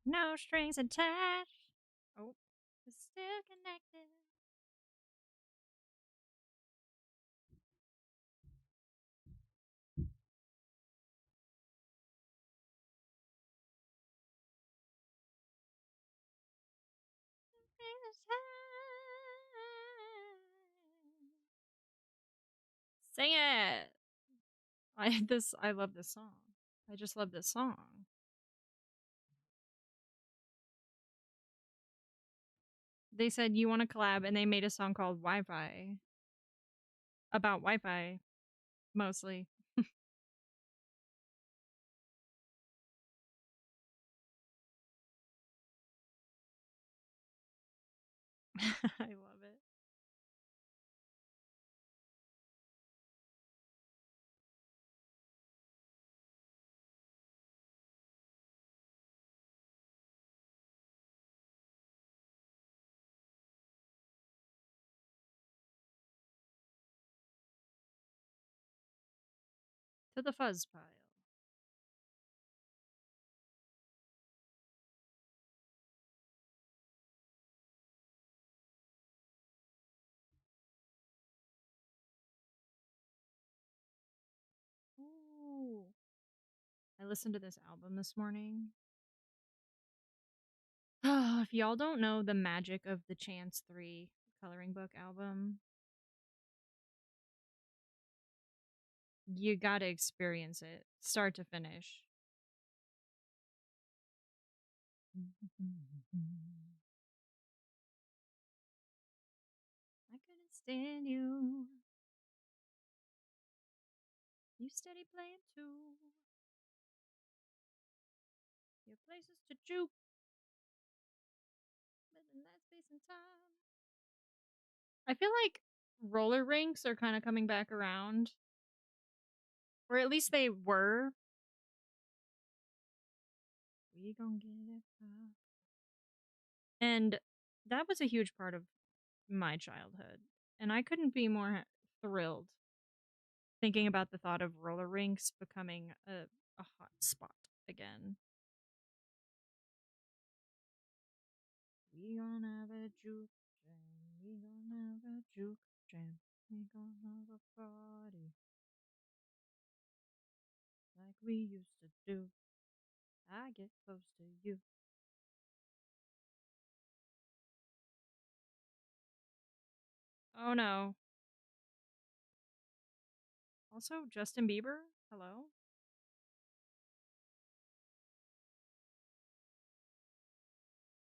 No strings attached. Oh, it's still connected. Sing it. I love this song. I just love this song. They said you want to collab and they made a song called Wi-Fi about Wi-Fi mostly. I love it. To the fuzz pile. Ooh. I listened to this album this morning. Oh, if y'all don't know the magic of the Chance 3 coloring book album, you gotta experience it start to finish. I couldn't stand you. You steady playing too. Your places to juke, but in that space and time. I feel like roller rinks are kind of coming back around, or at least they were. We gon' get it back. And that was a huge part of my childhood. And I couldn't be more thrilled thinking about the thought of roller rinks becoming a hot spot again. We gonna have a juke jam. We gonna have a juke jam. We gonna have a party like we used to do. I get close to you. Oh no. Also, Justin Bieber. Hello?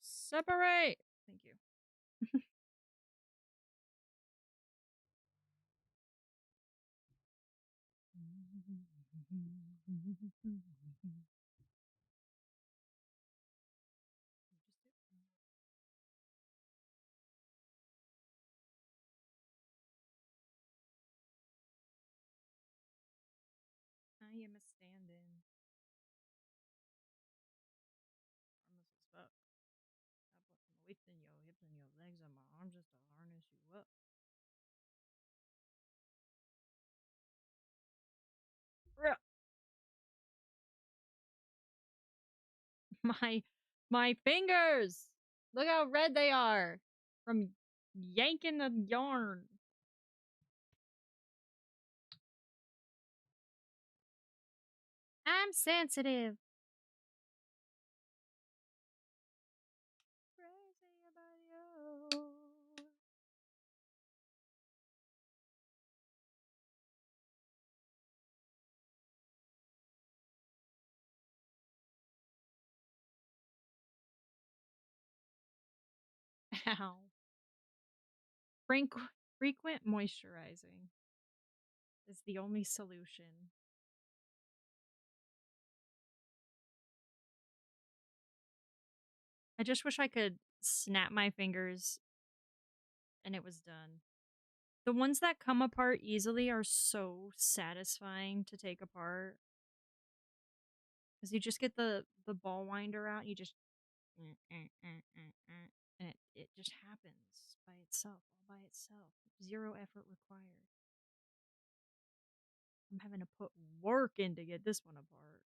Separate! Thank you. I am a stand-in. Armless as fuck. I put some weight in your hips and your legs and my arms just to harness you up. Bruh. My my fingers! Look how red they are from yanking the yarn. I'm sensitive. Crazy about you. Ow. Frequent moisturizing is the only solution. I just wish I could snap my fingers and it was done. The ones that come apart easily are so satisfying to take apart because you just get the ball winder out. You just and it just happens by itself, all by itself. Zero effort required. I'm having to put work in to get this one apart.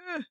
Ugh.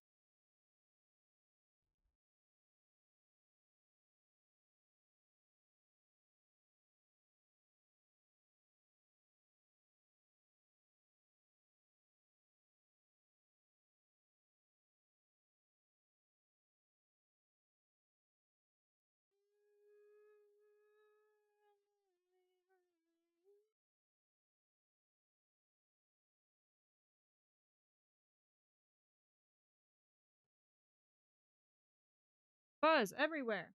Fuzz everywhere.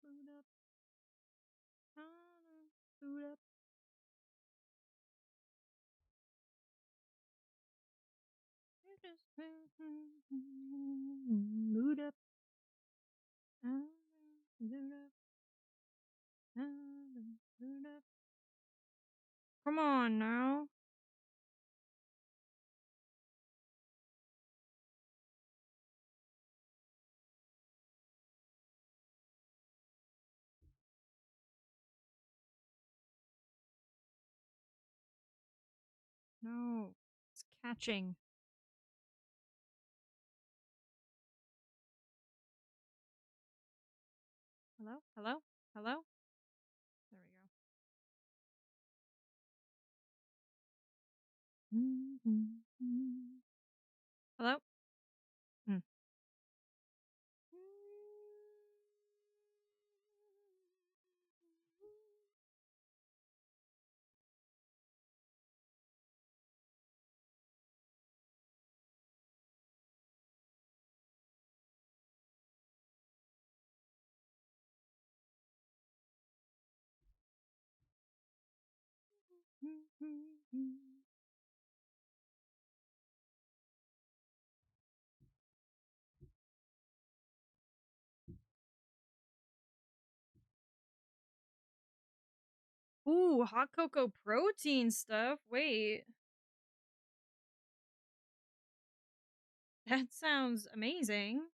Boot up, boot up. Boot up, boot up, boot up. Come on now. No, it's catching. Hello? Hello? Hello? There we go. Hello? Mm. Ooh, hot cocoa protein stuff. Wait, that sounds amazing.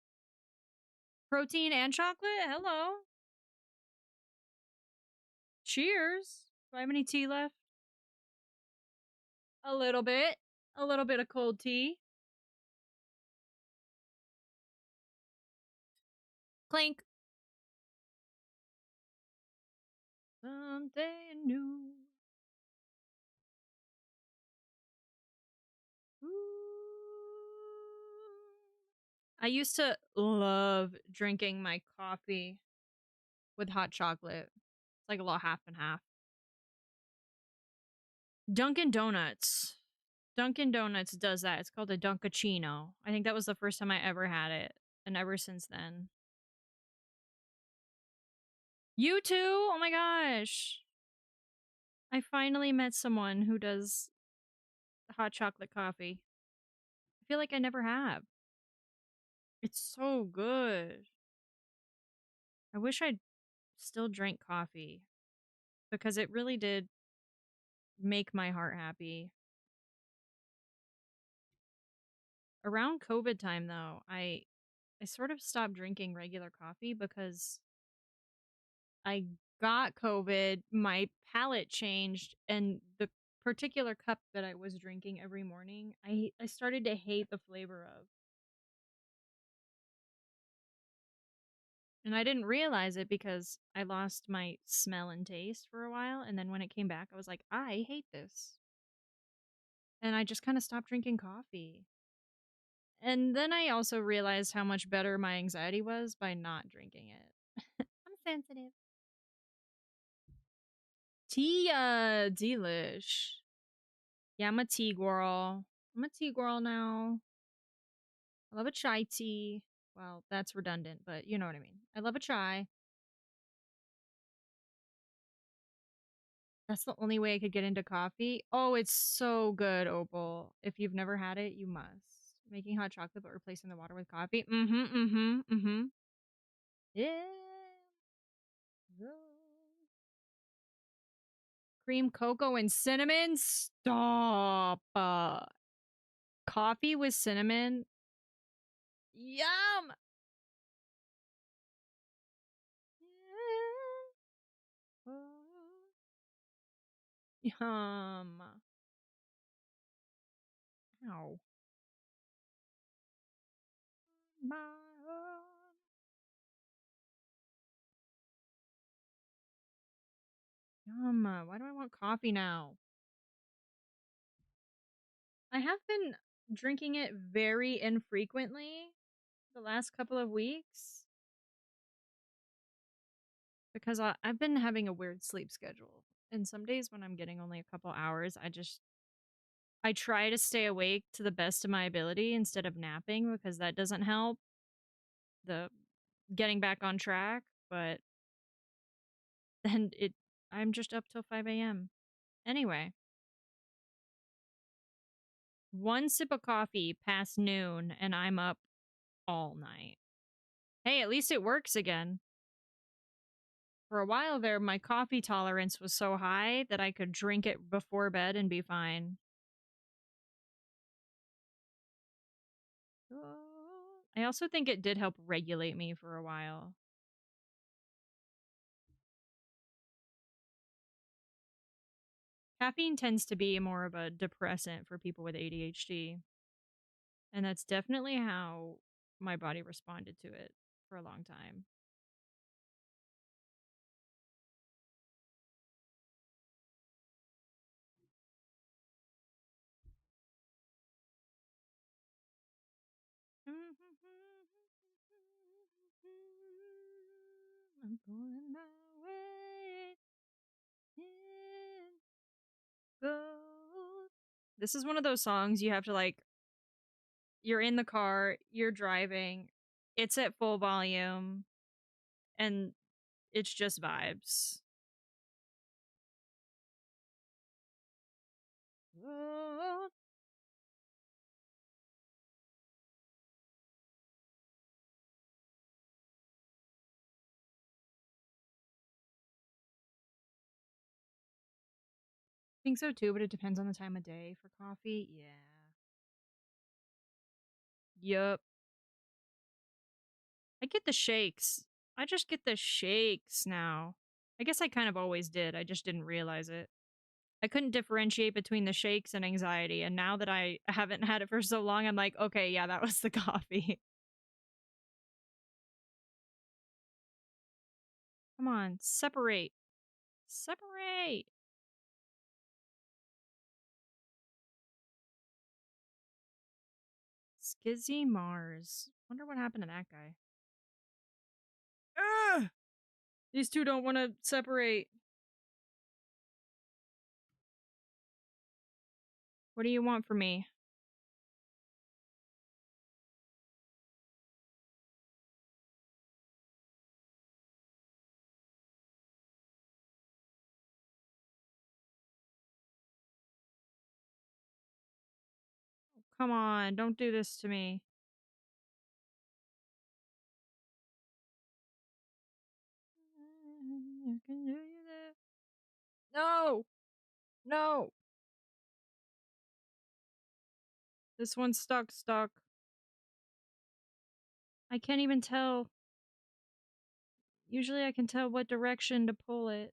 Protein and chocolate? Hello. Cheers. Do I have any tea left? A little bit. A little bit of cold tea. Clink. Something new. I used to love drinking my coffee with hot chocolate. It's like a little half and half. Dunkin' Donuts. Dunkin' Donuts does that. It's called a Dunkachino. I think that was the first time I ever had it. And ever since then. You too? Oh my gosh. I finally met someone who does hot chocolate coffee. I feel like I never have. It's so good. I wish I still drank coffee because it really did make my heart happy. Around COVID time though, I sort of stopped drinking regular coffee because I got COVID, my palate changed, and the particular cup that I was drinking every morning, I started to hate the flavor of. And I didn't realize it because I lost my smell and taste for a while, and then when it came back, I was like, "I hate this." And I just kind of stopped drinking coffee. And then I also realized how much better my anxiety was by not drinking it. I'm sensitive. Tea, delish. Yeah, I'm a tea girl. I'm a tea girl now. I love a chai tea. Well, that's redundant, but you know what I mean. I love a chai. That's the only way I could get into coffee. Oh, it's so good, Opal. If you've never had it, you must. Making hot chocolate but replacing the water with coffee. Mm-hmm, mm-hmm, mm-hmm. Yeah. Cream cocoa and cinnamon? Stop. Coffee with cinnamon? Yum! Yum. Ow. My own. Yum. Why do I want coffee now? I have been drinking it very infrequently the last couple of weeks because I've been having a weird sleep schedule. And some days when I'm getting only a couple hours, I try to stay awake to the best of my ability instead of napping because that doesn't help the getting back on track, but then I'm just up till 5 a.m. Anyway, one sip of coffee past noon and I'm up all night. Hey, at least it works again. For a while there, my coffee tolerance was so high that I could drink it before bed and be fine. I also think it did help regulate me for a while. Caffeine tends to be more of a depressant for people with ADHD, and that's definitely how my body responded to it for a long time. I'm pulling my weight in gold. This is one of those songs you have to like, you're in the car, you're driving, it's at full volume, and it's just vibes. I think so too, but it depends on the time of day for coffee. Yeah. Yup. I get the shakes. I just get the shakes now. I guess I kind of always did. I just didn't realize it. I couldn't differentiate between the shakes and anxiety. And now that I haven't had it for so long, I'm like, okay, yeah, that was the coffee. Come on, separate. Separate. Skizzy Mars. Wonder what happened to that guy. Ugh! These two don't want to separate. What do you want from me? Come on, don't do this to me. No! No! This one's stuck. I can't even tell. Usually I can tell what direction to pull it.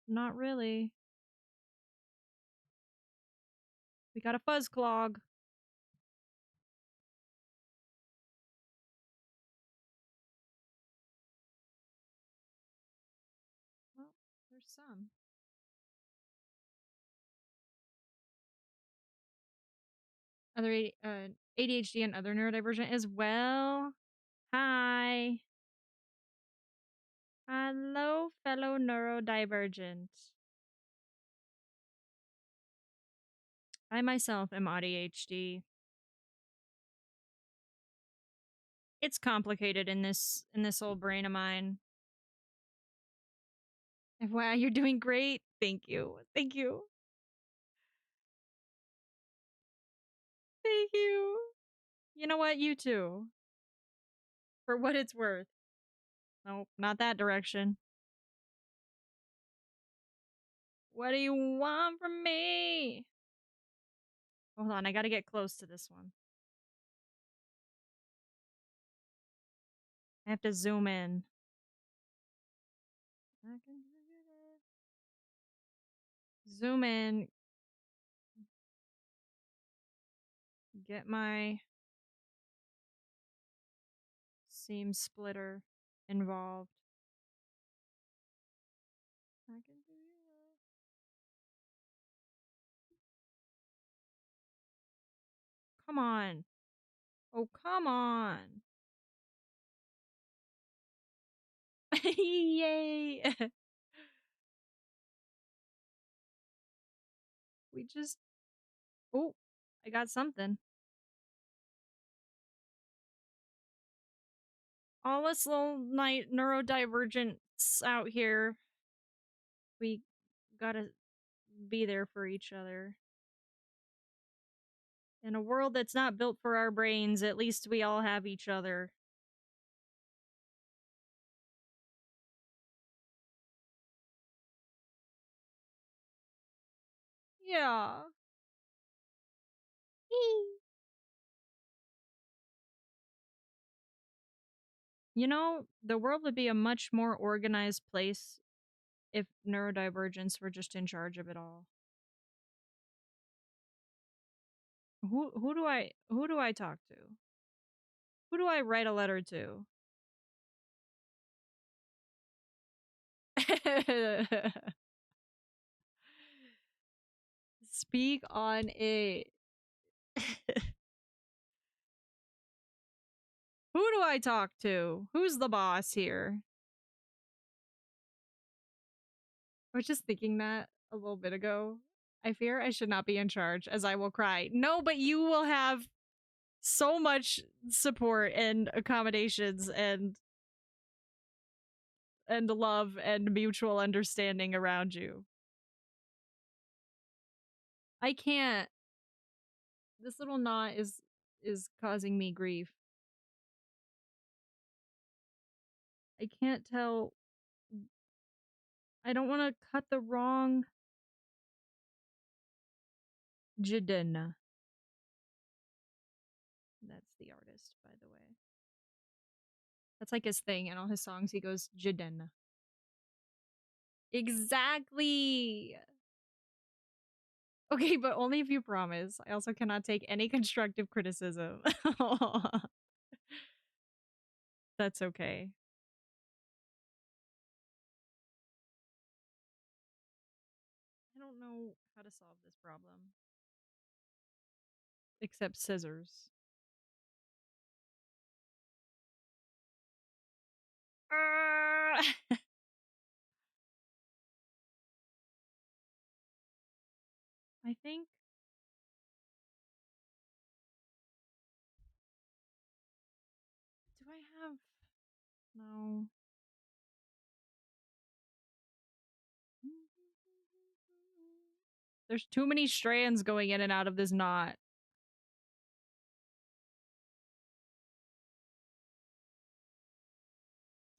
Not really. We got a fuzz clog. Well, there's some. Other ADHD and other neurodivergent as well. Hi. Hello, fellow neurodivergent. I myself am ADHD. It's complicated in this old brain of mine. Wow, you're doing great. Thank you. Thank you. Thank you. You know what? You too. For what it's worth. Nope, not that direction. What do you want from me? Hold on, I gotta get close to this one. I have to zoom in. I can do that. Zoom in. Get my seam splitter involved. I can do that. Come on. Oh, come on. Yay. We just. Oh, I got something. All us little night neurodivergents out here. We gotta be there for each other. In a world that's not built for our brains, at least we all have each other. Yeah. You know, the world would be a much more organized place if neurodivergence were just in charge of it all. Who do I talk to? Who do I write a letter to? Speak on it. Who do I talk to? Who's the boss here? I was just thinking that a little bit ago. I fear I should not be in charge, as I will cry. No, but you will have so much support and accommodations and love and mutual understanding around you. I can't. This little knot is causing me grief. I can't tell. I don't want to cut the wrong Jiden. That's the artist, by the way. That's like his thing. In all his songs, he goes Jiden. Exactly. Okay, but only if you promise. I also cannot take any constructive criticism. That's okay. to solve this problem. Except scissors. Ah! I think do I have no. There's too many strands going in and out of this knot.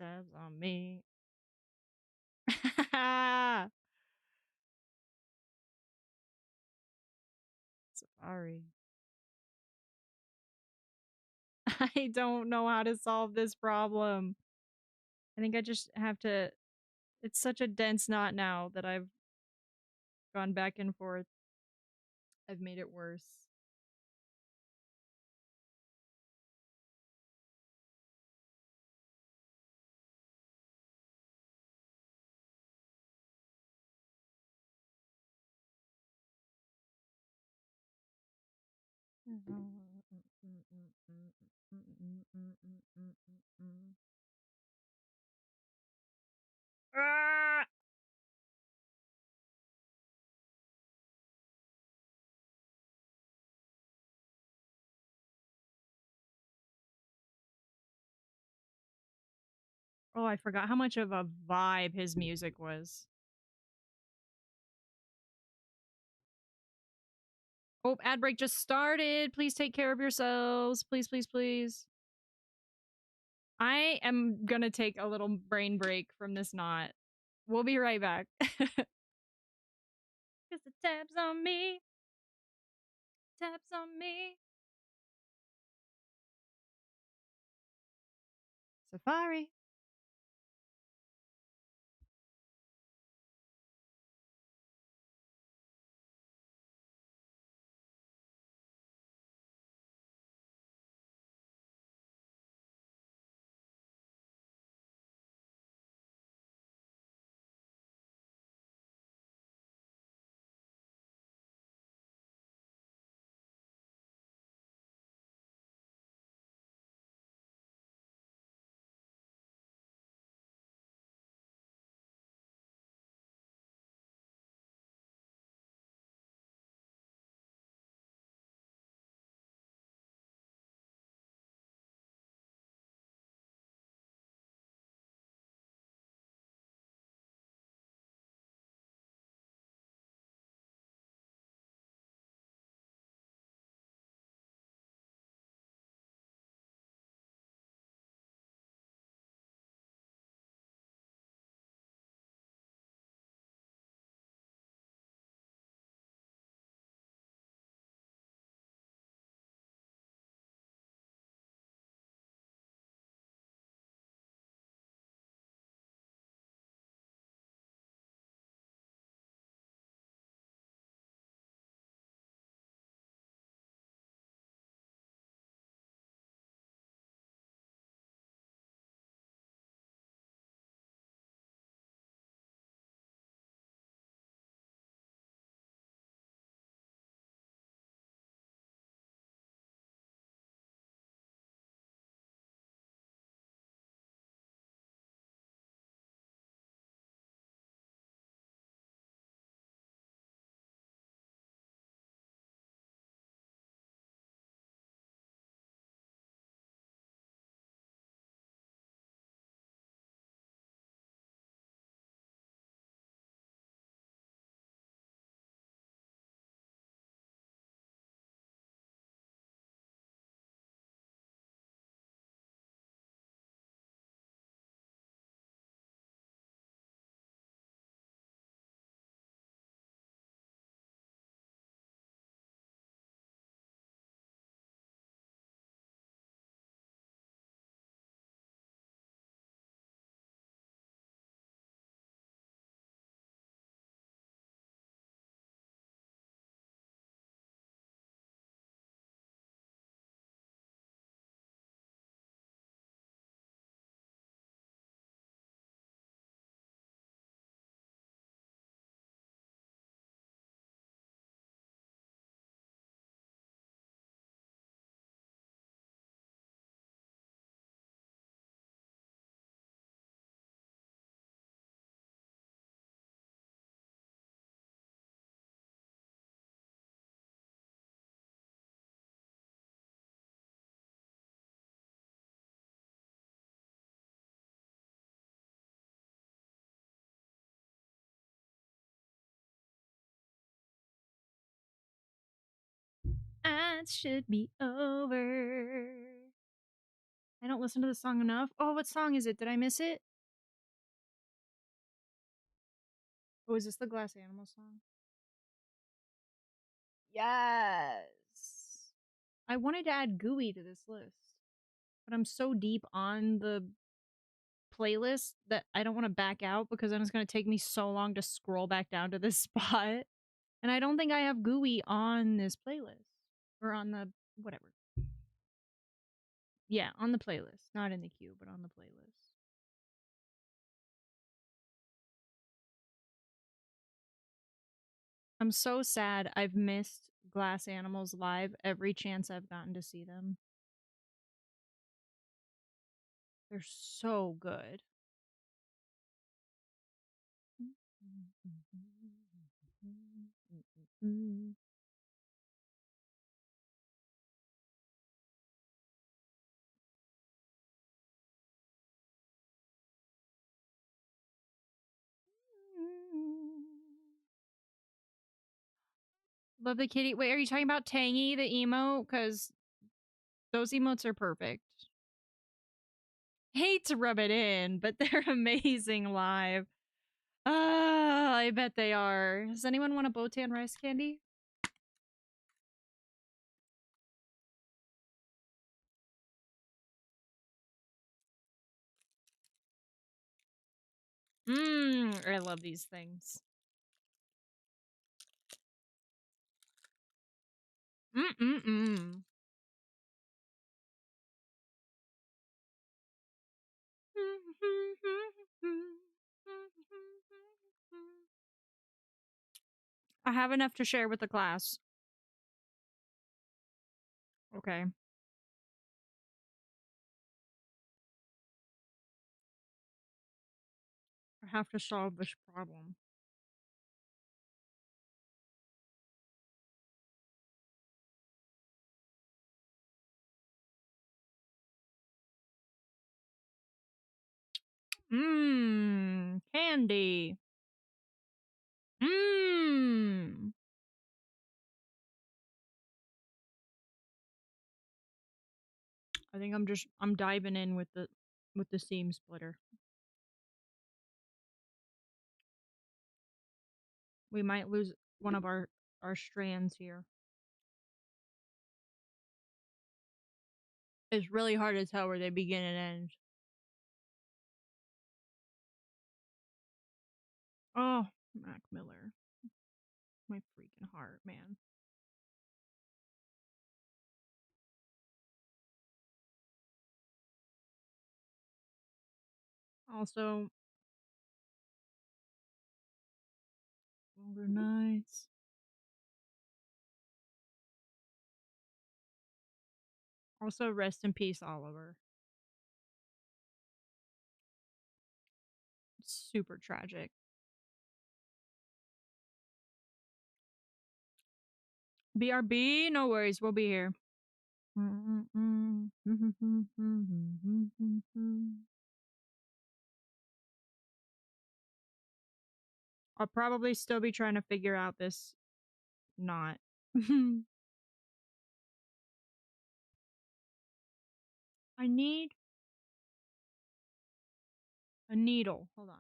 That's on me. Safari. I don't know how to solve this problem. I think I just have to. It's such a dense knot now that I've gone back and forth. I've made it worse. Ah! Oh, I forgot how much of a vibe his music was. Oh, ad break just started. Please take care of yourselves. Please, please, please. I am gonna take a little brain break from this knot. We'll be right back. Cause the tab's on me. Tab's on me. Safari. nights should be over. I don't listen to the song enough. Oh, what song is it? Did I miss it? Oh, is this the Glass Animal song? Yes. I wanted to add Gooey to this list, but I'm so deep on the playlist that I don't want to back out because then it's going to take me so long to scroll back down to this spot. And I don't think I have Gooey on this playlist or on the whatever. Yeah, on the playlist, not in the queue, but on the playlist. I'm so sad I've missed Glass Animals live every chance I've gotten to see them. They're so good. Love the kitty. Wait, are you talking about Tangy, the emo? Because those emotes are perfect. Hate to rub it in, but they're amazing live. Ah, I bet they are. Does anyone want a Botan rice candy? I love these things. Mm-mm-mm. I have enough to share with the class. Okay. I have to solve this problem. Candy. Mmm. I think I'm diving in with the seam splitter. We might lose one of our strands here. It's really hard to tell where they begin and end. Oh, Mac Miller. My freaking heart, man. Also, longer nights. Also, rest in peace, Oliver. Super tragic. BRB, no worries, we'll be here. I'll probably still be trying to figure out this knot. I need a needle. Hold on.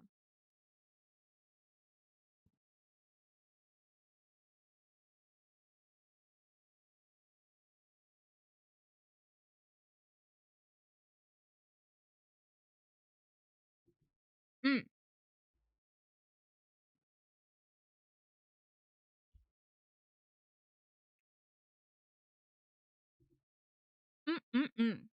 Mm. Mm, mm, mm.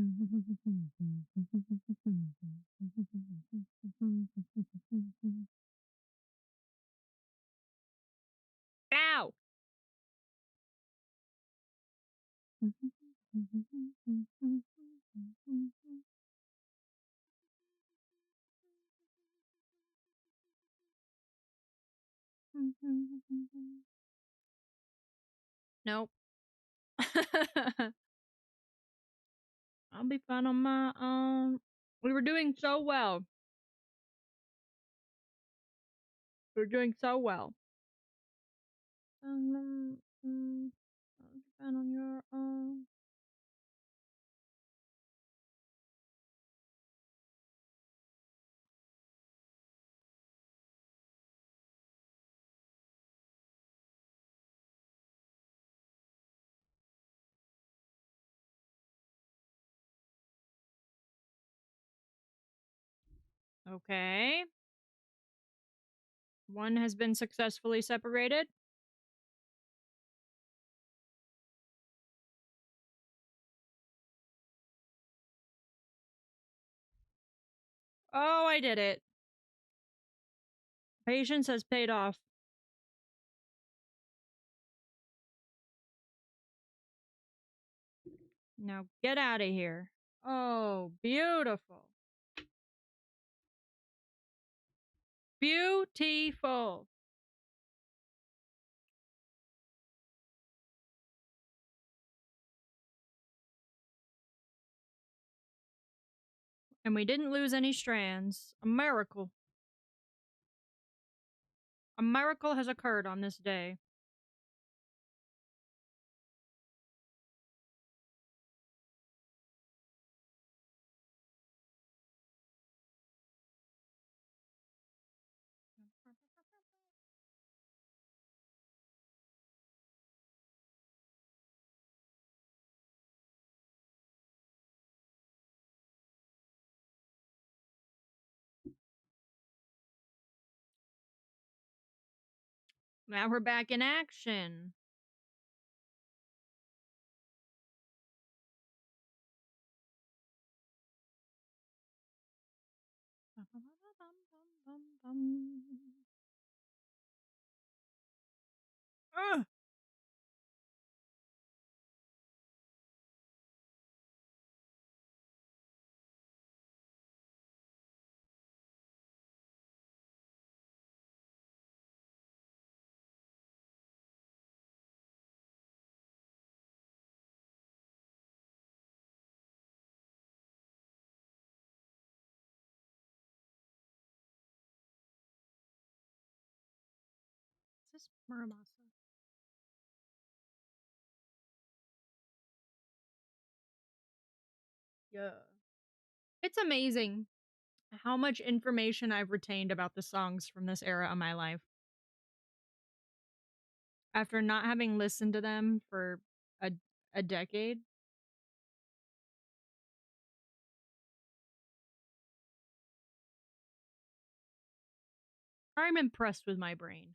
Mm, mm, mm, mm, mm, mm, mm. Ow! Nope. I'll be fine on my own. We were doing so well. We were doing so well. I'll be fine on your own. Okay. One has been successfully separated. Oh, I did it. Patience has paid off. Now get out of here. Oh, beautiful. Beautiful. And we didn't lose any strands. A miracle. A miracle has occurred on this day. Now we're back in action. Ugh. Is this Muramasa? Yeah. It's amazing how much information I've retained about the songs from this era of my life after not having listened to them for a a decade. I'm impressed with my brain.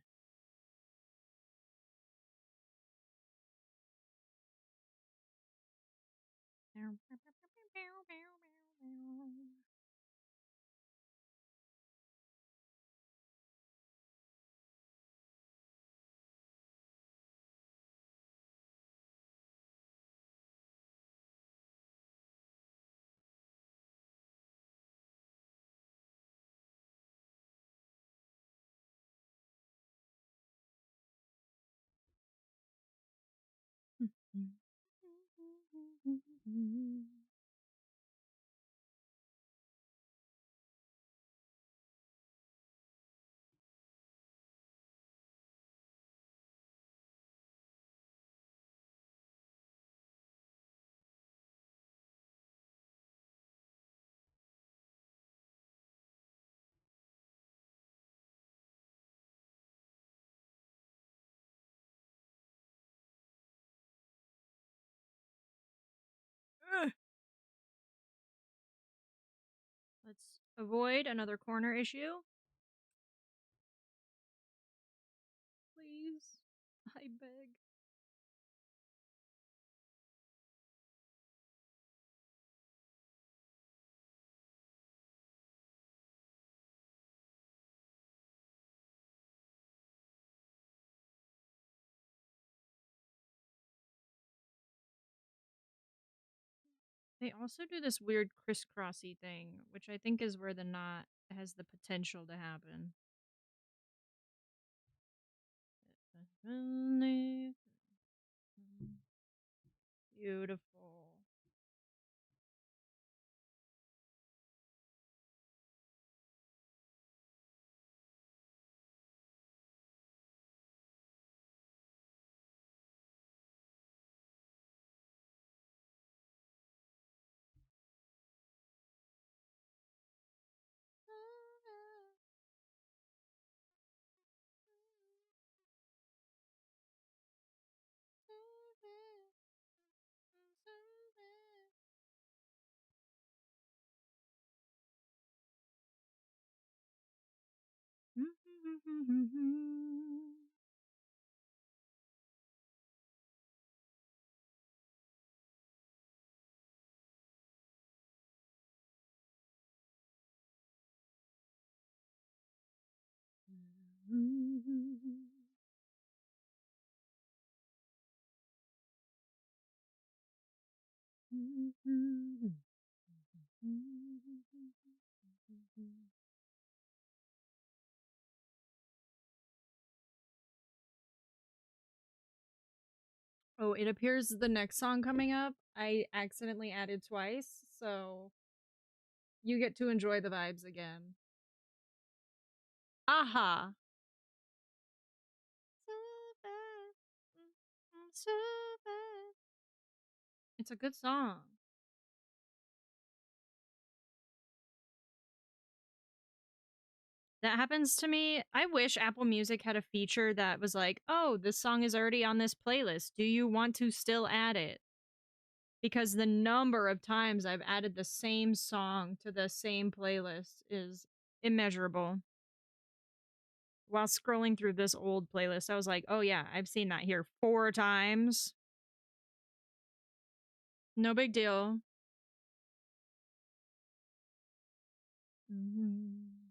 Ugh. Let's avoid another corner issue. Please. I beg. They also do this weird crisscrossy thing, which I think is where the knot has the potential to happen. Beautiful. Oh, it appears the next song coming up I accidentally added twice, so you get to enjoy the vibes again. Aha! So bad. So bad. It's a good song. That happens to me. I wish Apple Music had a feature that was like, "Oh, this song is already on this playlist. Do you want to still add it?" Because the number of times I've added the same song to the same playlist is immeasurable. While scrolling through this old playlist, I was like, "Oh yeah, I've seen that here 4 times." No big deal. Mhm.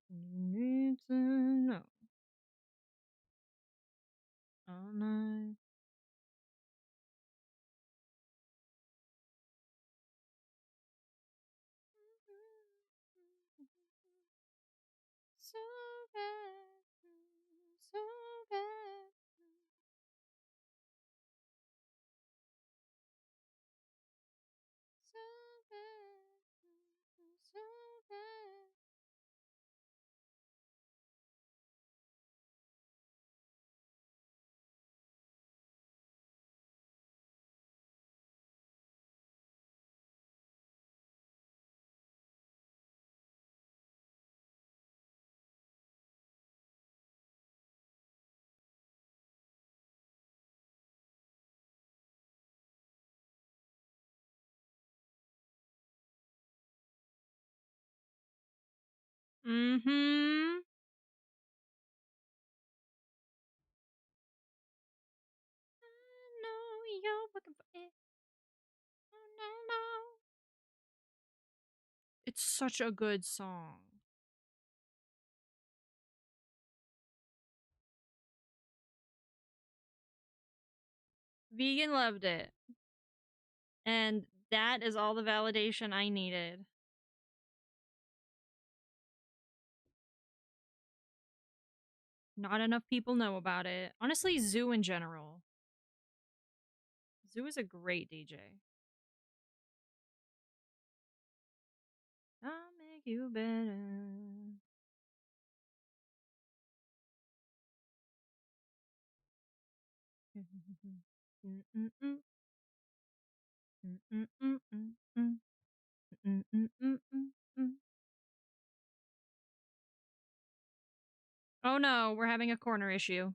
Need to know all night. So bad, so bad. So bad, so bad. Mhm. I know you're looking for it all night long. It's such a good song. Vegan loved it. And that is all the validation I needed. Not enough people know about it. Honestly, Zoo in general. Zoo is a great DJ. I'll make you better. Mm-mm-mm. Mm-mm-mm-mm-mm. Mm-mm-mm-mm-mm. Oh no, we're having a corner issue.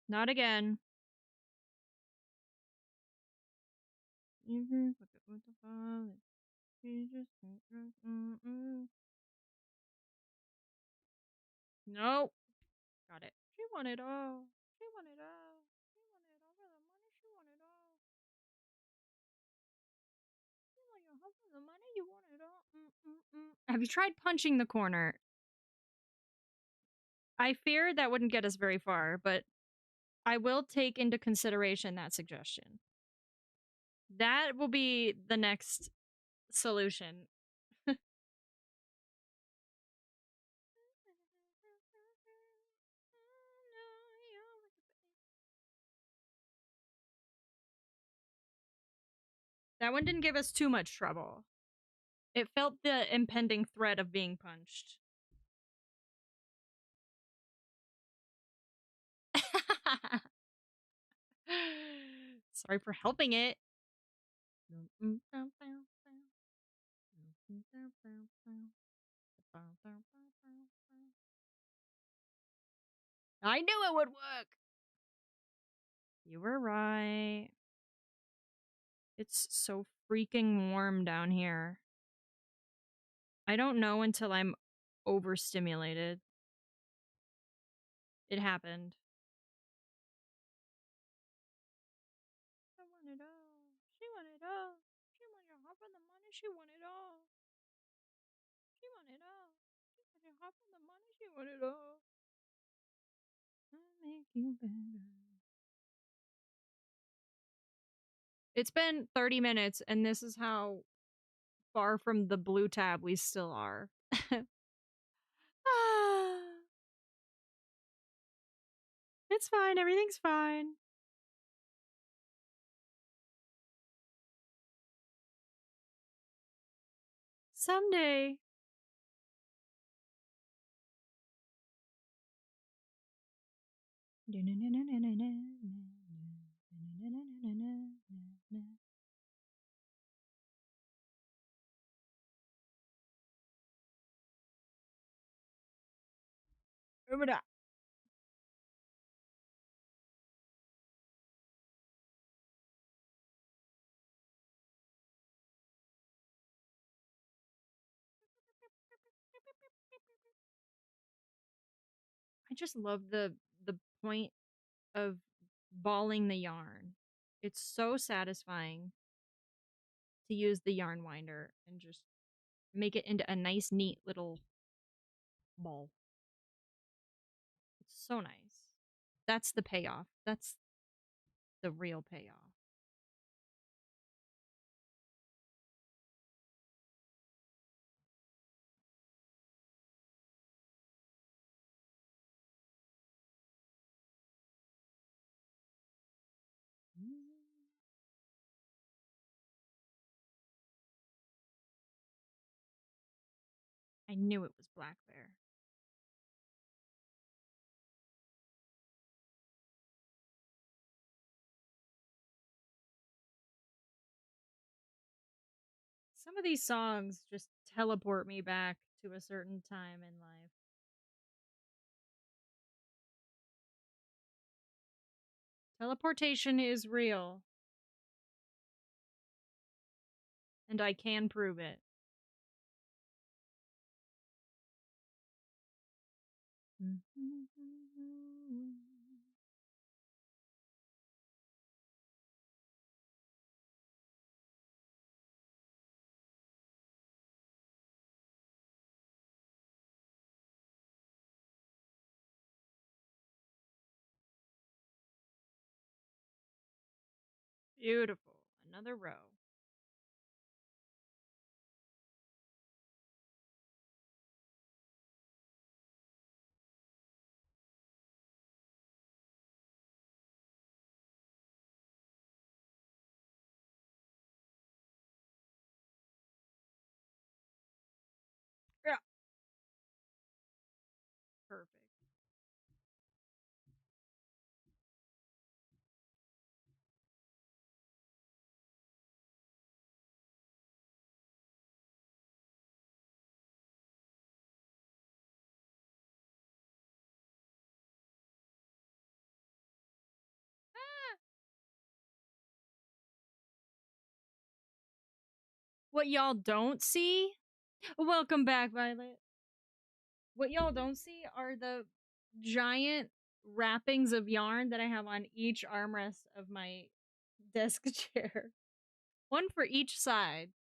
Not again. You fuck it with the pilot. You just Nope. Got it. She want it all. She want it all. She want it all for the money. She want it all. You want your husband the money. You want it all. Mm-mm-mm. Have you tried punching the corner? I fear that wouldn't get us very far, but I will take into consideration that suggestion. That will be the next solution. That one didn't give us too much trouble. It felt the impending threat of being punched. Sorry for helping it. I knew it would work. You were right. It's so freaking warm down here. I don't know until I'm overstimulated. It happened. I want it all. She want it all. She want your half of the money. She want it all. She want it all. She want your half of the money. She want it all. I'll make you better. It's been 30 minutes, and this is how far from the blue tab we still are. Ah, it's fine. Everything's fine. Someday. I just love the point of balling the yarn. It's so satisfying to use the yarn winder and just make it into a nice, neat little ball. It's so nice. That's the payoff. That's the real payoff. I knew it was Black Bear. Some of these songs just teleport me back to a certain time in life. Teleportation is real, and I can prove it. Beautiful. Another row. Yeah. Perfect. Ah! What y'all don't see? Welcome back, Violet. What y'all don't see are the giant wrappings of yarn that I have on each armrest of my desk chair. One for each side.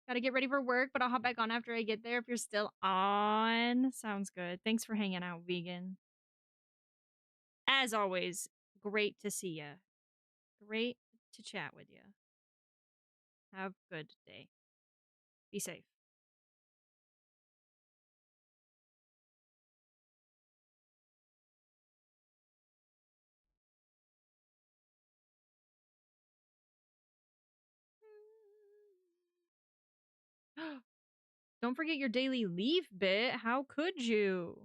Gotta get ready for work, but I'll hop back on after I get there if you're still on. Sounds good. Thanks for hanging out, vegan. As always, great to see ya. Great to chat with you. Have a good day. Be safe. Don't forget your daily leaf bit. How could you?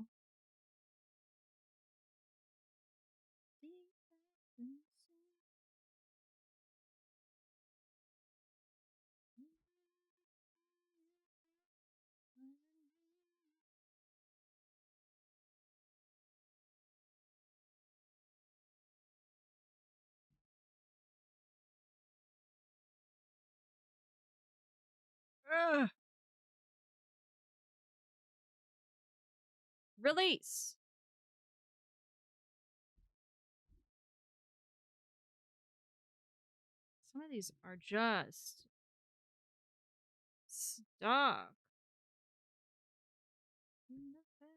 Ugh. Release. Some of these are just stuck. In the face.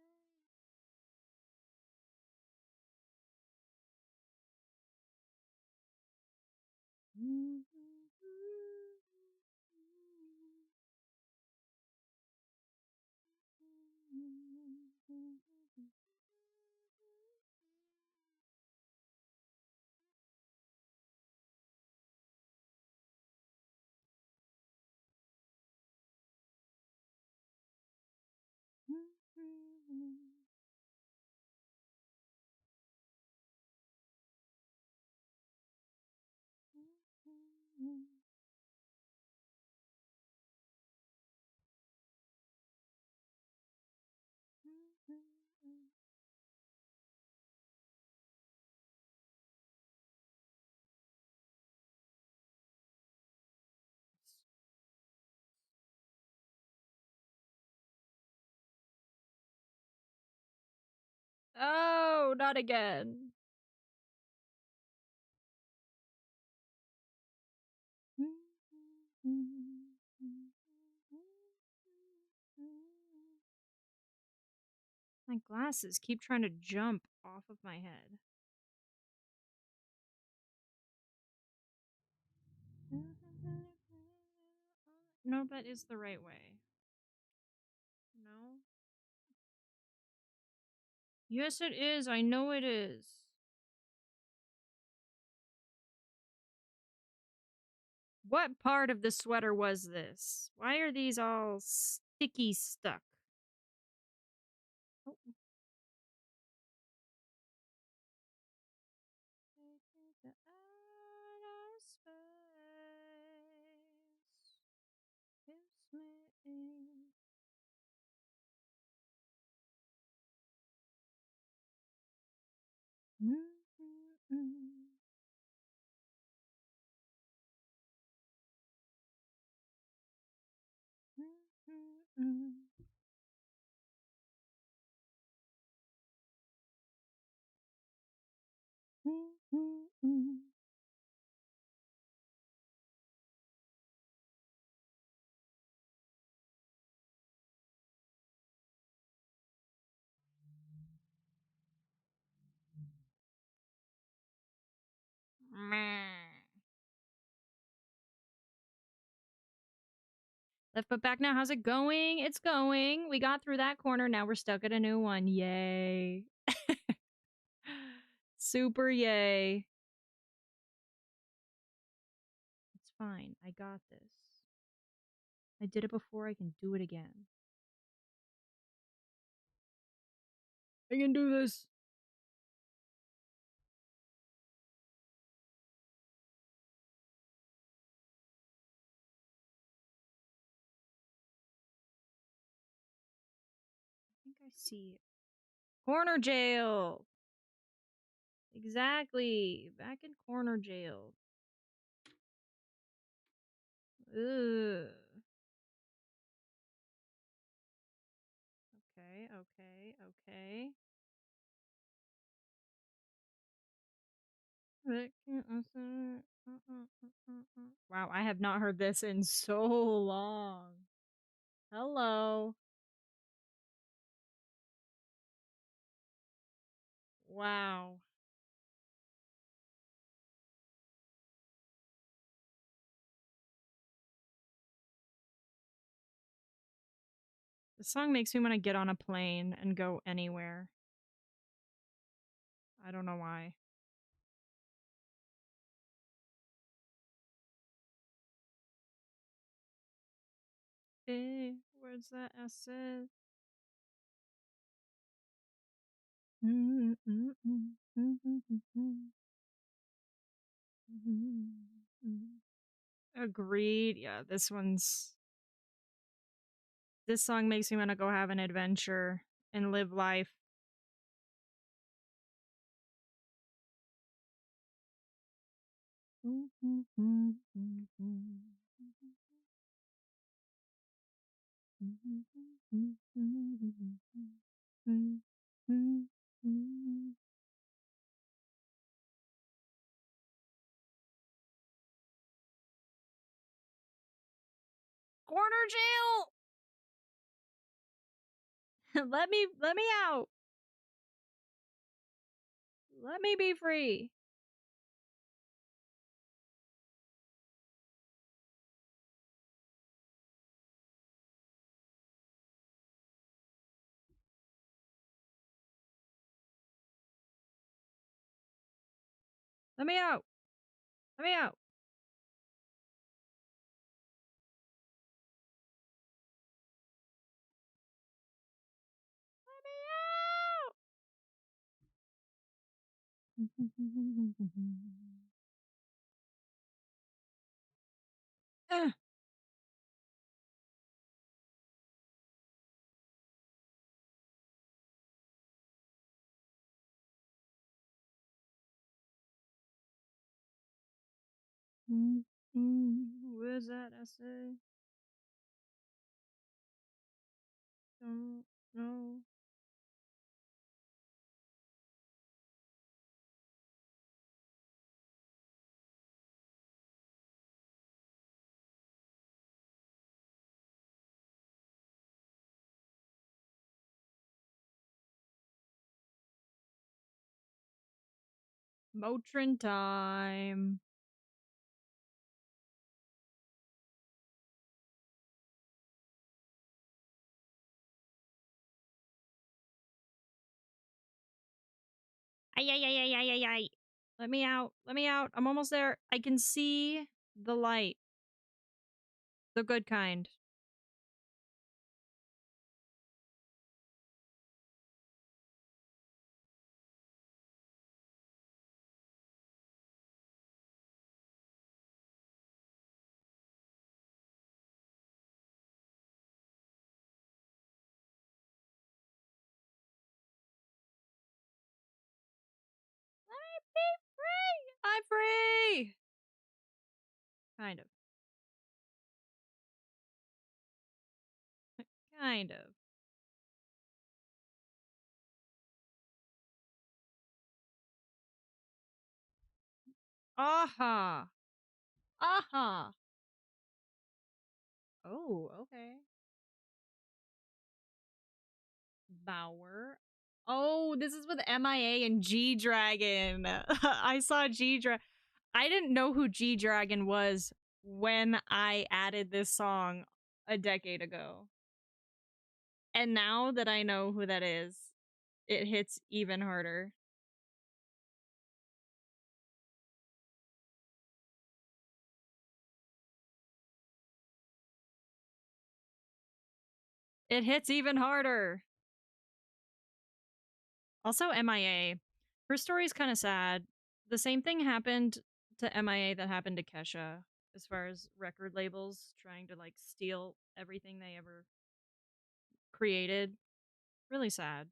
Oh, not again. My glasses keep trying to jump off of my head. No, that is the right way. No? Yes, it is. I know it is. What part of the sweater was this? Why are these all sticky stuck? Oh. Take it out of space. Kiss me. Meh. Left foot back now. How's it going? It's going. We got through that corner. Now we're stuck at a new one. Yay. Super yay. It's fine. I got this. I did it before. I can do it again. I can do this. I think I see it. Corner jail. Exactly. Back in corner jail. Ugh. Okay, okay, okay. Wow, I have not heard this in so long. Hello. Wow. This song makes me wanna get on a plane and go anywhere. I don't know why. Hey, where's that essay? Mm, mm, mm, mm, mm, mm, mm, mm. Agreed. Yeah, this song makes me wanna go have an adventure and live life. Corner jail! Let me out. Let me be free. Let me out. Let me out. Let me out. Ugh. Where's that essay? Don't know. Motrin time. Ay, ay, ay, ay, ay, ay, ay. Let me out. Let me out. I'm almost there. I can see the light. The good kind. Let me be free. I'm free. Kind of. Kind of. Aha. Aha. Oh, okay. Bauer. Oh, this is with MIA and G Dragon. I saw G Dragon. I didn't know who G Dragon was when I added this song a decade ago. And now that I know who that is, it hits even harder. It hits even harder. Also, MIA. Her story's kind of sad. The same thing happened to MIA that happened to Kesha, as far as record labels trying to like steal everything they ever created. Really sad.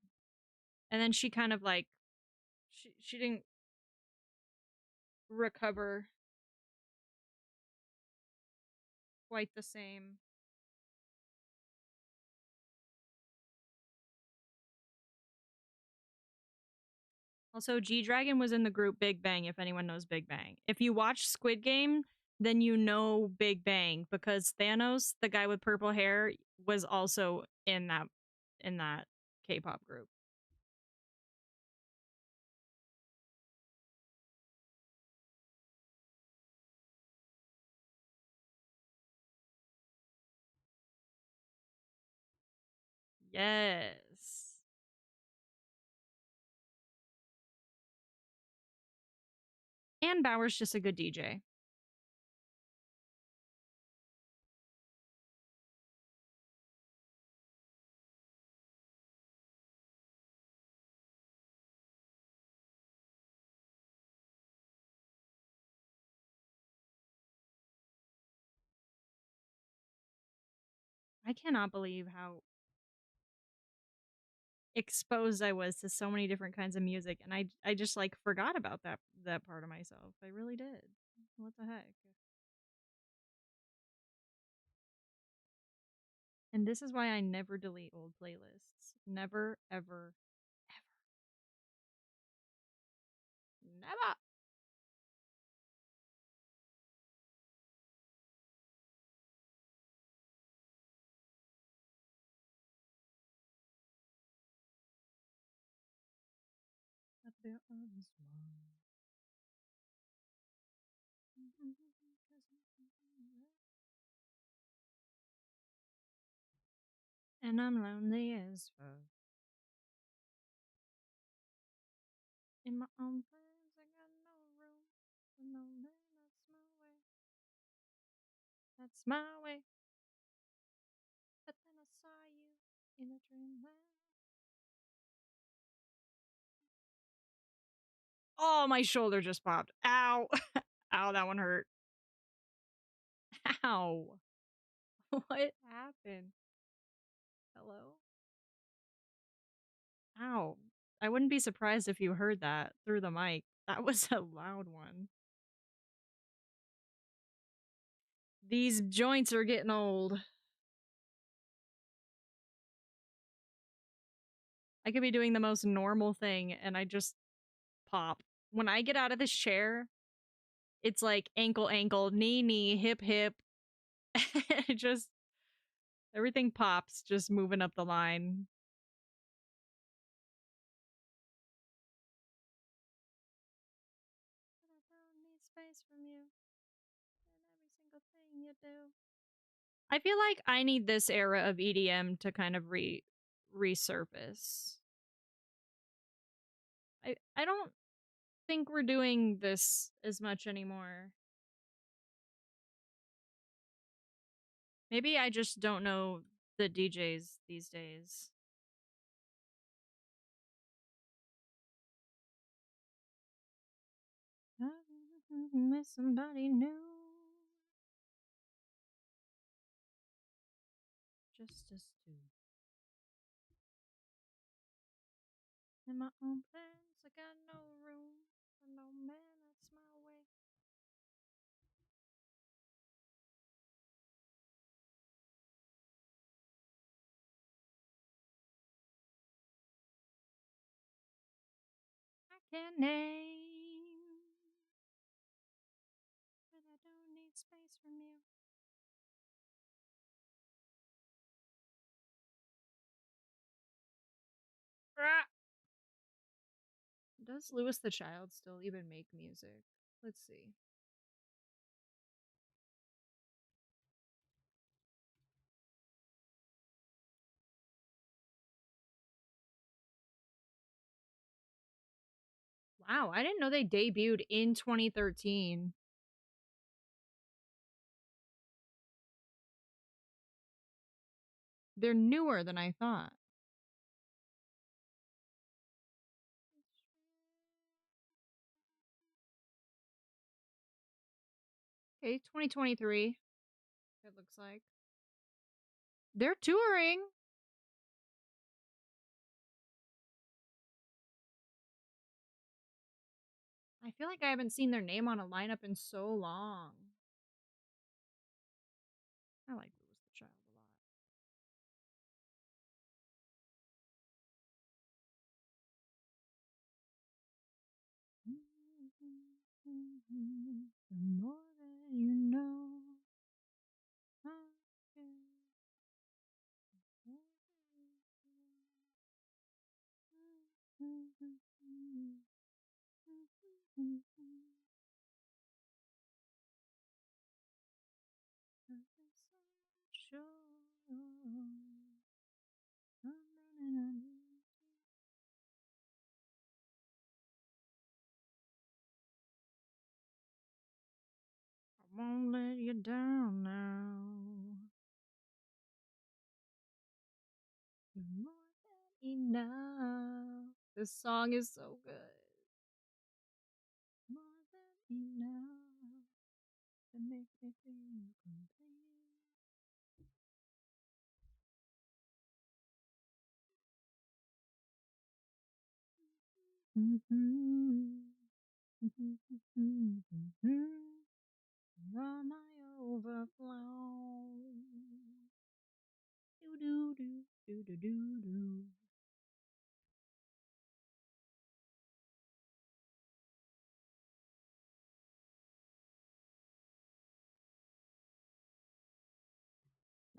And then she kind of like she didn't recover quite the same. Also, G Dragon was in the group Big Bang, if anyone knows Big Bang. If you watch Squid Game, then you know Big Bang because Thanos, the guy with purple hair, was also in that K-pop group. Yes. And Bauer's just a good DJ. I cannot believe how exposed I was to so many different kinds of music, and I just like forgot about that part of myself. I really did. What the heck? And this is why I never delete old playlists. Never, ever, never. But there is one. And I'm lonely as fuck. In my own place, I got no room for no man. That's my way. That's my way. But then I saw you in a dreamland. Oh, my shoulder just popped. Ow. Ow, that one hurt. Ow. What happened? Hello? Ow. I wouldn't be surprised if you heard that through the mic. That was a loud one. These joints are getting old. I could be doing the most normal thing and I just pop. When I get out of this chair, it's like ankle, ankle, knee, knee, hip, hip. It just, everything pops, just moving up the line. But I don't need space from you in every single thing you do. I feel like I need this era of EDM to kind of resurface. I don't think we're doing this as much anymore. Maybe I just don't know the DJs these days. With somebody new. Just us two. In my own plans, I got no room for no man. That's my way. I can't name, but I don't need space from you. Ah! Does Lewis the Child still even make music? Let's see. Wow, I didn't know they debuted in 2013. They're newer than I thought. Okay, 2023, it looks like. They're touring. I feel like I haven't seen their name on a lineup in so long. I like Lewis the Child a lot. The more that you know, I Won't let you down now. You're more than enough. This song is so good. More than enough to make me feel complete. Mm-hmm. Mm-hmm. You're my overflow. Do do do do do do do.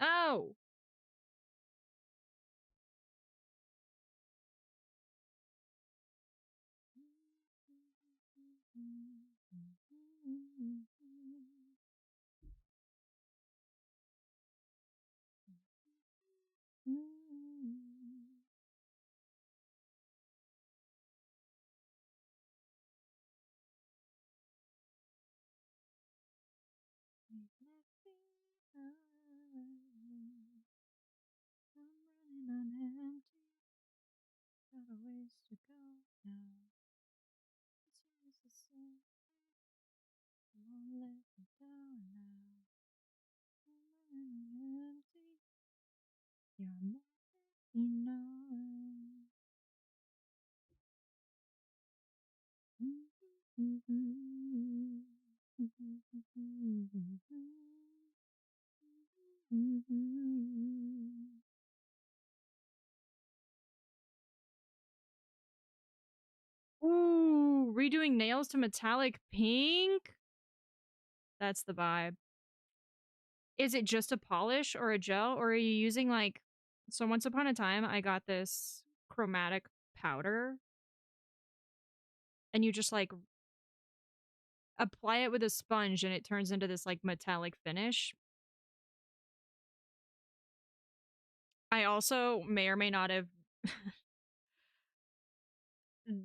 Oh, I'm running on empty. Got a ways to go now. This is the same. Won't let me down now. I'm running on empty. You're more than enough. Ooh, redoing nails to metallic pink? That's the vibe. Is it just a polish or a gel, or are you using like so once upon a time I got this chromatic powder and you just like apply it with a sponge and it turns into this like metallic finish. I also may or may not have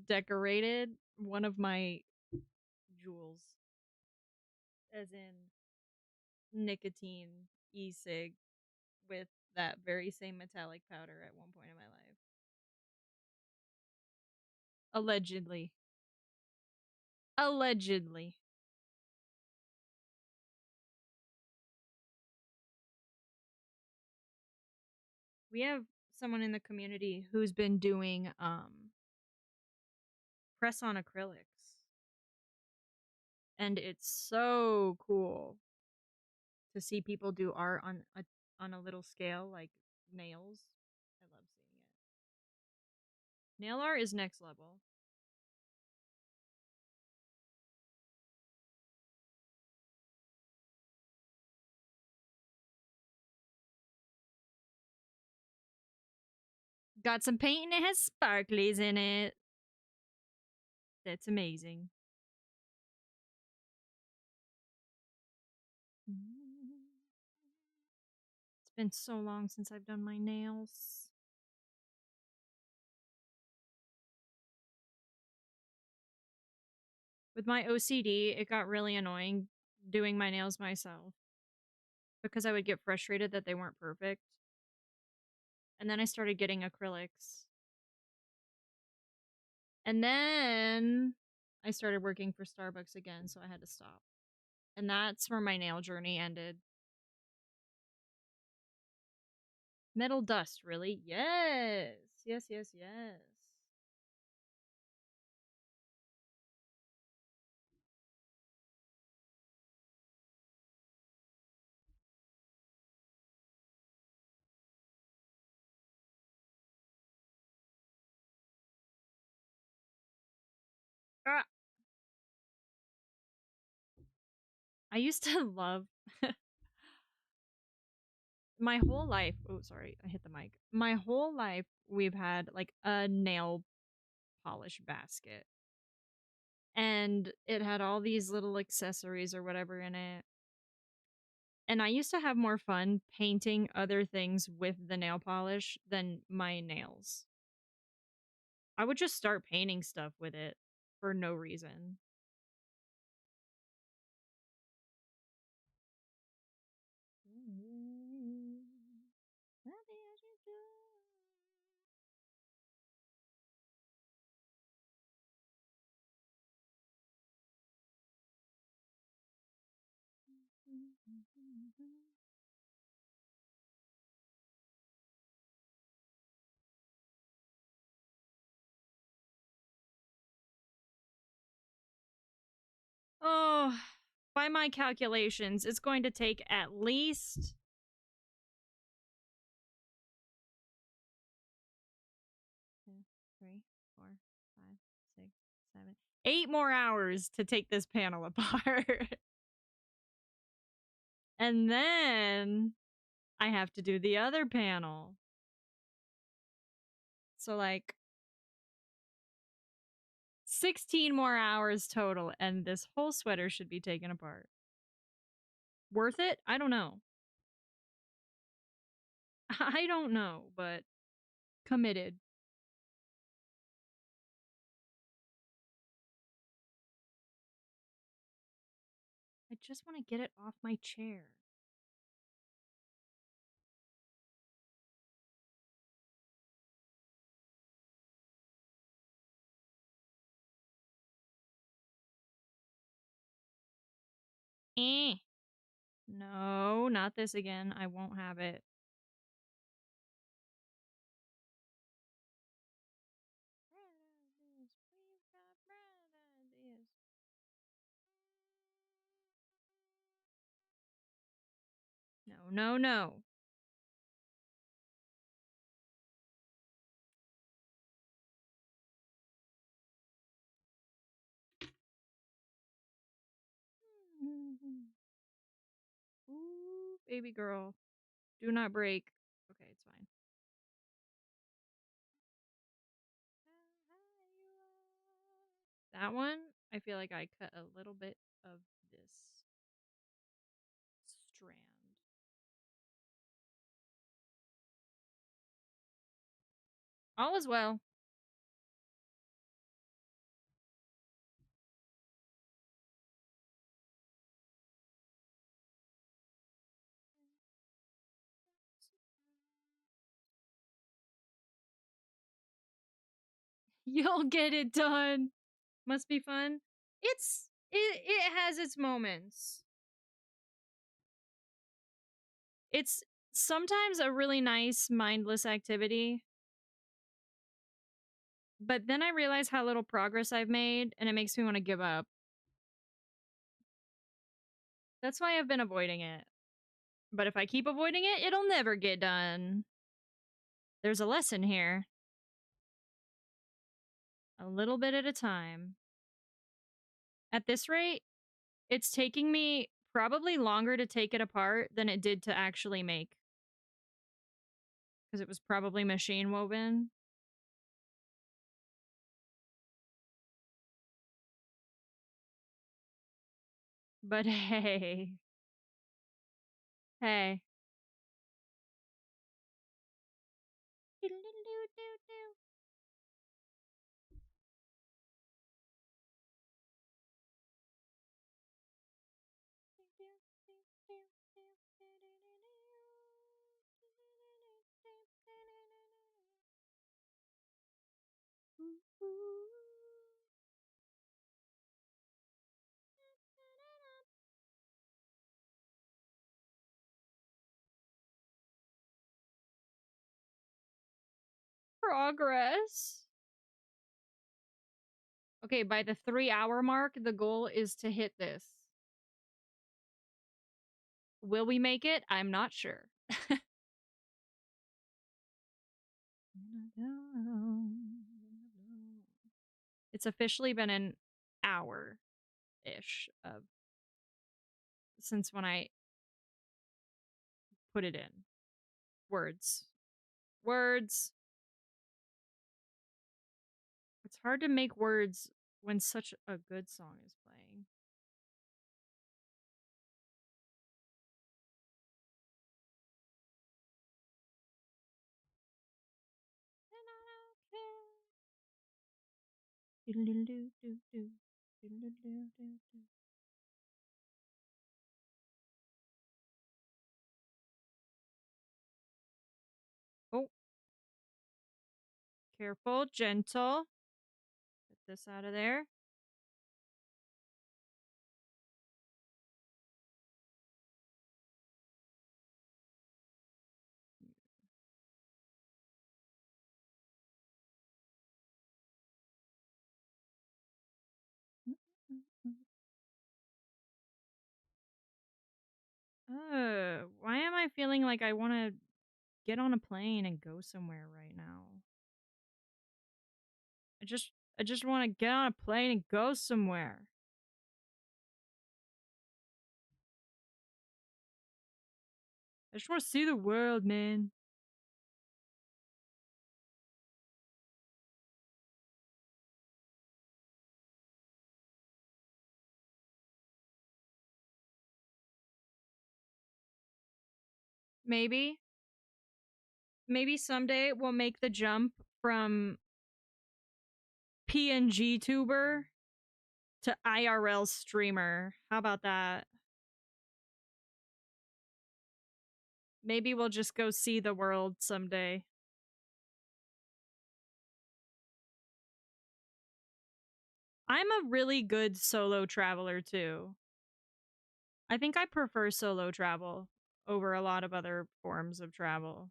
decorated one of my jewels as in nicotine e-cig with that very same metallic powder at one point in my life. Allegedly. Allegedly. We have someone in the community who's been doing press on acrylics and it's so cool to see people do art on a little scale like nails. I love seeing it. Nail art is next level. Got some paint and it has sparklies in it. That's amazing. It's been so long since I've done my nails. With my OCD, it got really annoying doing my nails myself because I would get frustrated that they weren't perfect. And then I started getting acrylics. And then I started working for Starbucks again, so I had to stop. And that's where my nail journey ended. Metal dust, really? Yes. Yes, yes, yes. Ah, I used to love my whole life. Oh, sorry, I hit the mic. My whole life, we've had like a nail polish basket. And it had all these little accessories or whatever in it. And I used to have more fun painting other things with the nail polish than my nails. I would just start painting stuff with it for no reason. Oh, by my calculations, it's going to take at least 8 more hours to take this panel apart. And then I have to do the other panel. So, like, 16 more hours total, and this whole sweater should be taken apart. Worth it? I don't know. I don't know, but committed. I just want to get it off my chair. Eh. No, not this again. I won't have it. No, no, no. Ooh, baby girl. Do not break. Okay, it's fine. That one, I feel like I cut a little bit of this strand. All is well. You'll get it done. Must be fun. It has its moments. It's sometimes a really nice mindless activity, but then I realize how little progress I've made and it makes me want to give up. That's why I've been avoiding it. But if I keep avoiding it, it'll never get done. There's a lesson here. A little bit at a time. At this rate, it's taking me probably longer to take it apart than it did to actually make. Because it was probably machine woven. But hey. Hey. Progress. Okay, by the 3-hour mark, the goal is to hit this. Will we make it? I'm not sure. It's officially been an hour-ish of since when I put it in. Words. Words. It's hard to make words when such a good song is playing. And I don't care. Doodle-doo-doo-doo. Doodle-doo-doo-doo. Oh, careful, gentle. Get this out of there. I feeling like I want to get on a plane and go somewhere right now? I just I just want to get on a plane and go somewhere. I just want to see the world, man. Maybe maybe someday we'll make the jump from PNG tuber to IRL streamer. How about that? Maybe we'll just go see the world someday. I'm a really good solo traveler too. I think I prefer solo travel over a lot of other forms of travel.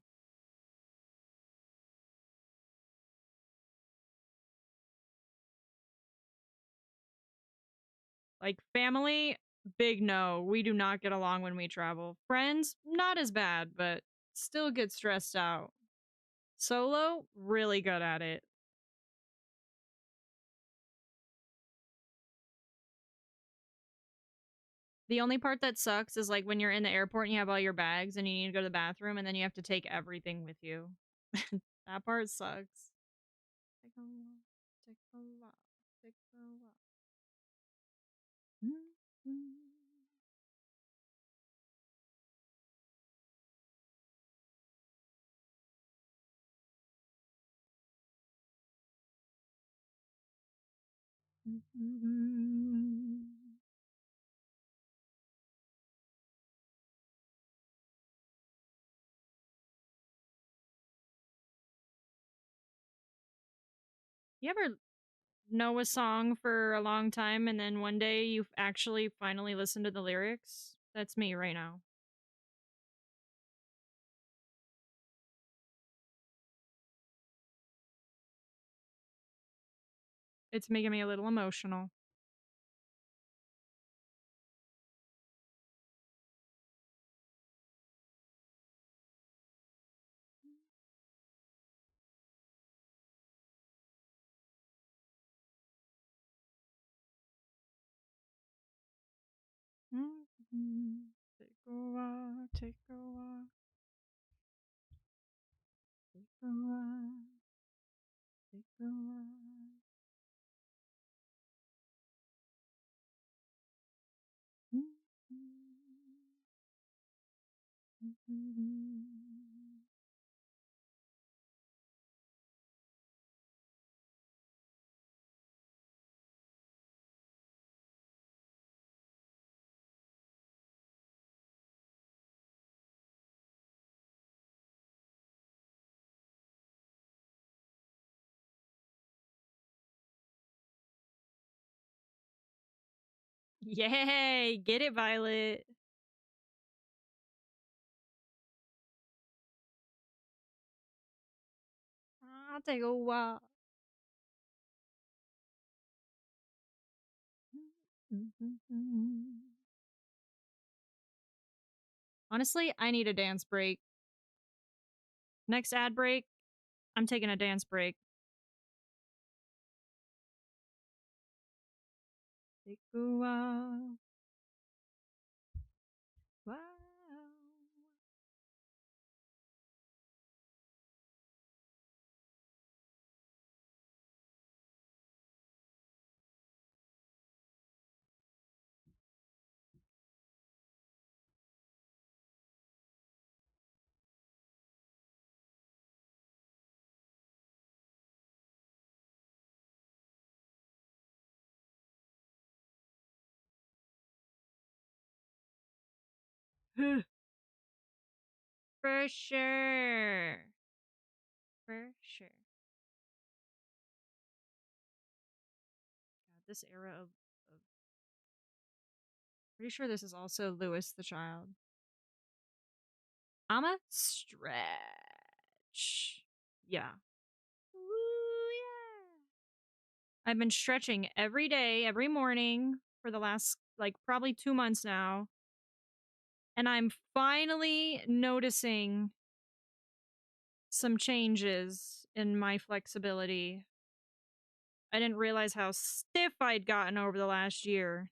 Like family, big no. We do not get along when we travel. Friends, not as bad, but still get stressed out. Solo, really good at it. The only part that sucks is like when you're in the airport and you have all your bags and you need to go to the bathroom and then you have to take everything with you. That part sucks. Take a walk, take a walk, take a walk. You ever know a song for a long time and then one day you actually finally listen to the lyrics? That's me right now. It's making me a little emotional. Take a walk, take a walk, take a walk, take a walk. Yay! Get it, Violet. I'll take a walk. Honestly, I need a dance break. Next ad break, I'm taking a dance break. Take a walk. Wow. For sure. For sure. God, this era of pretty sure this is also Lewis the Child. I'ma stretch. Yeah. Ooh, yeah. I've been stretching every day, every morning for the last like probably 2 months now. And I'm finally noticing some changes in my flexibility. I didn't realize how stiff I'd gotten over the last year.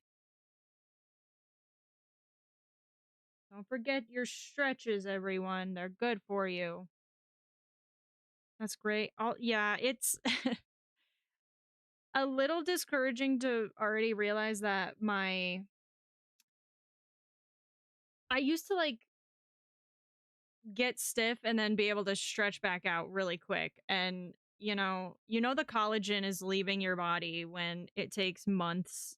Don't forget your stretches, everyone. They're good for you. That's great. Yeah, it's a little discouraging to already realize that I used to like get stiff and then be able to stretch back out really quick. And you know the collagen is leaving your body when it takes months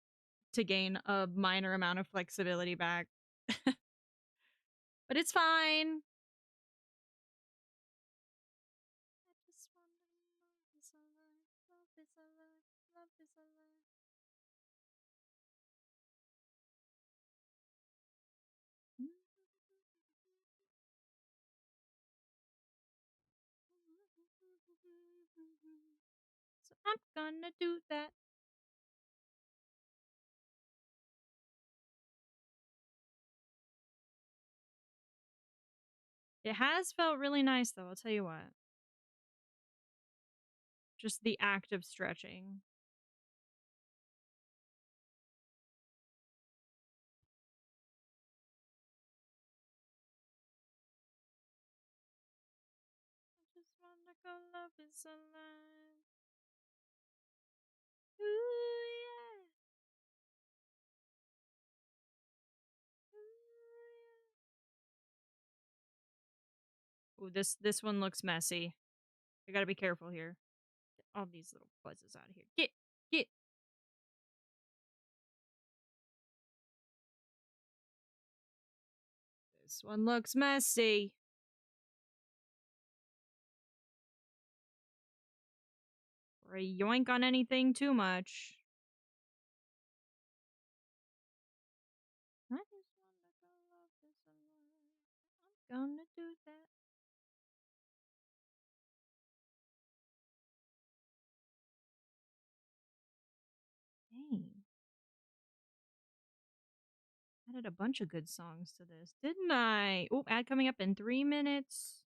to gain a minor amount of flexibility back. But it's fine. I just wanna love is alive, love is alive, love is alive. So I'm gonna do that. It has felt really nice though, I'll tell you what. Just the act of stretching. I just wanna go love is alive. Ooh yeah. Ooh yeah. Ooh, this one looks messy. I gotta be careful here. Get all these little buzzes out of here. Get. This one looks messy. Or a yoink on anything too much. I just wanna go love is alive. I'm gonna do that. Dang. Added a bunch of good songs to this, didn't I? Oh, ad coming up in 3 minutes.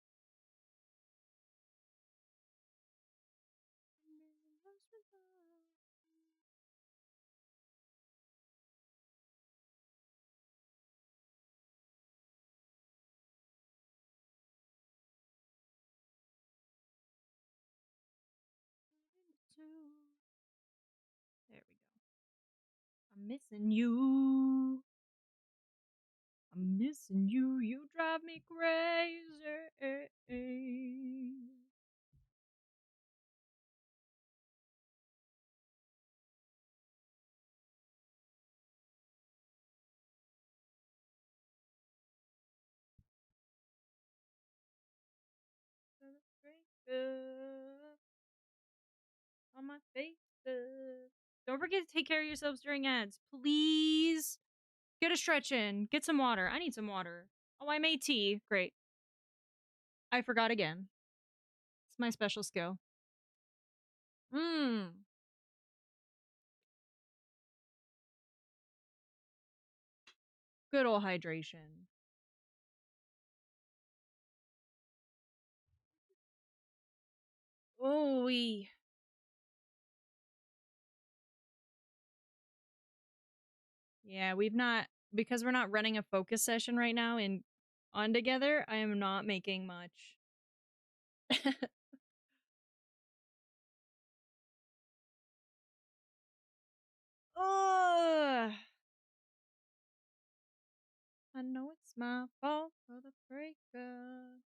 There we go. I'm missing you. I'm missing you. You drive me crazy. Gonna break up on my face. Don't forget to take care of yourselves during ads. Please get a stretch in. Get some water. I need some water. Oh, I made tea. Great. I forgot again. It's my special skill. Mmm. Good old hydration. Oh, yeah, we've not because we're not running a focus session right now in on together. I am not making much. Ugh. I know it's my fault for the breakup.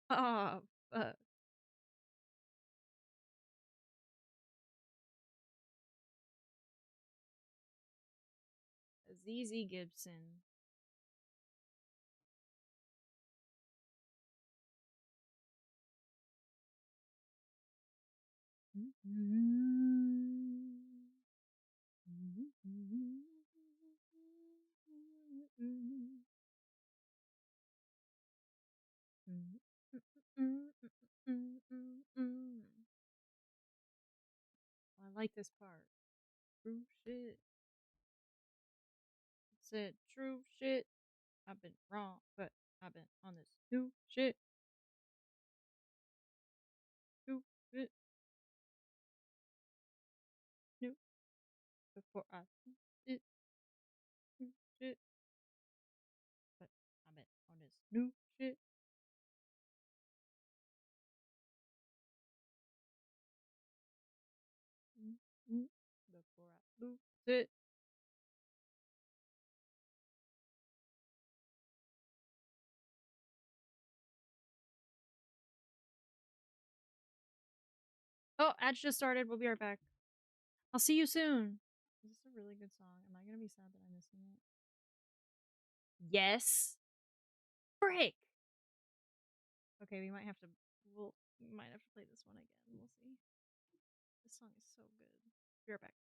Oh, fuck. ZZ Gibson. like this part. True shit. Said true shit. I've been wrong, but I've been on this new shit. New shit. New before I did new shit. But I've been on this new shit. Before I lose it. Oh, ads just started. We'll be right back. I'll see you soon. Is this a really good song? Am I gonna be sad that I'm missing it? Yes. Frick. Okay, we might have to. We might have to play this one again. We'll see. This song is so good. Be right back.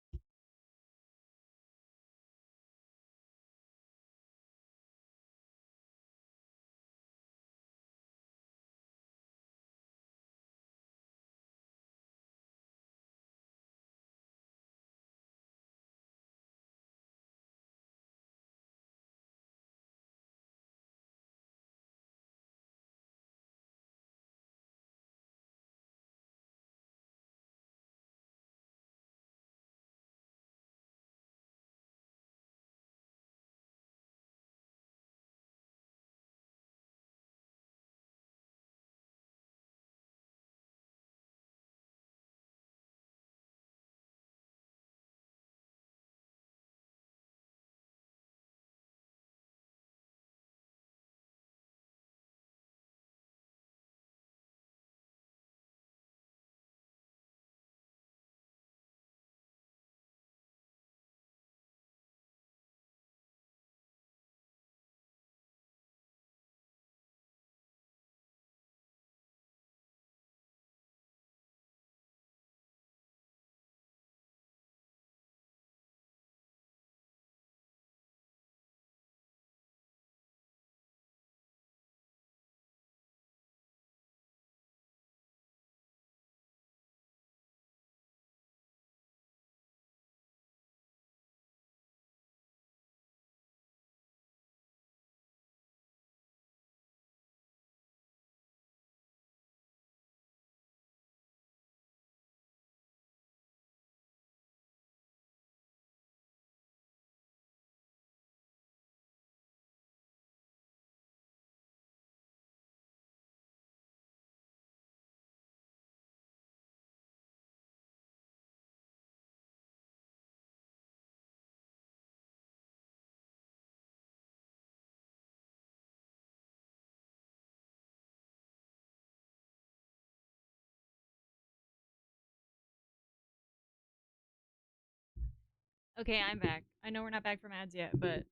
Okay, I'm back. I know we're not back from ads yet, but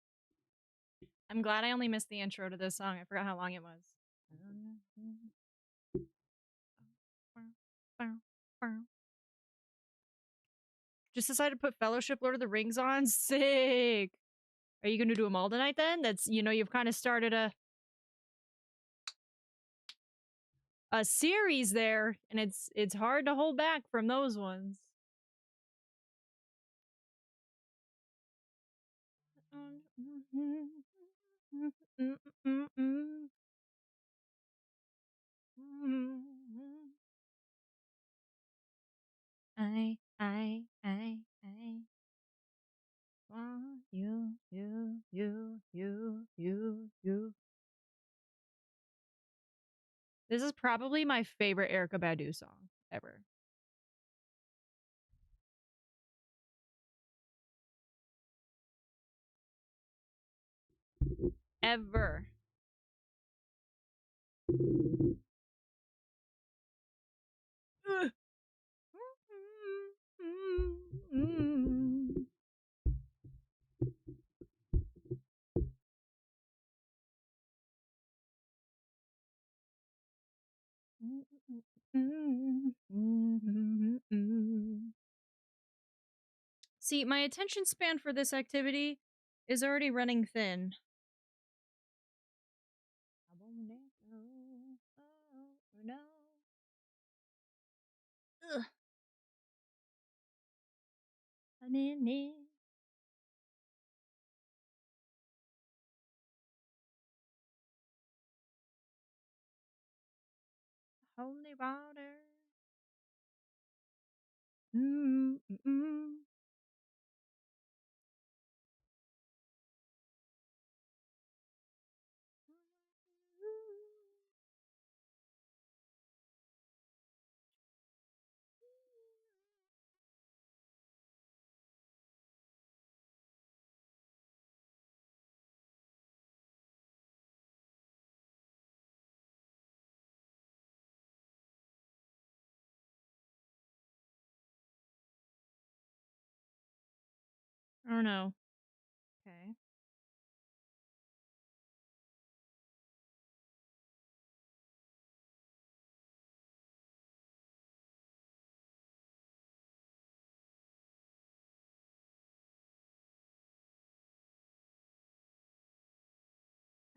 I'm glad I only missed the intro to this song. I forgot how long it was. Just decided to put Fellowship Lord of the Rings on. Sick. Are you gonna do them all tonight then? That's you've kind of started a series there, and it's hard to hold back from those ones. I want you. This is probably my favorite Erica Badu song ever. Ever. See, my attention span for this activity is already running thin. Ugh. running in holy water. Mm, mm, mm. Oh no. Okay.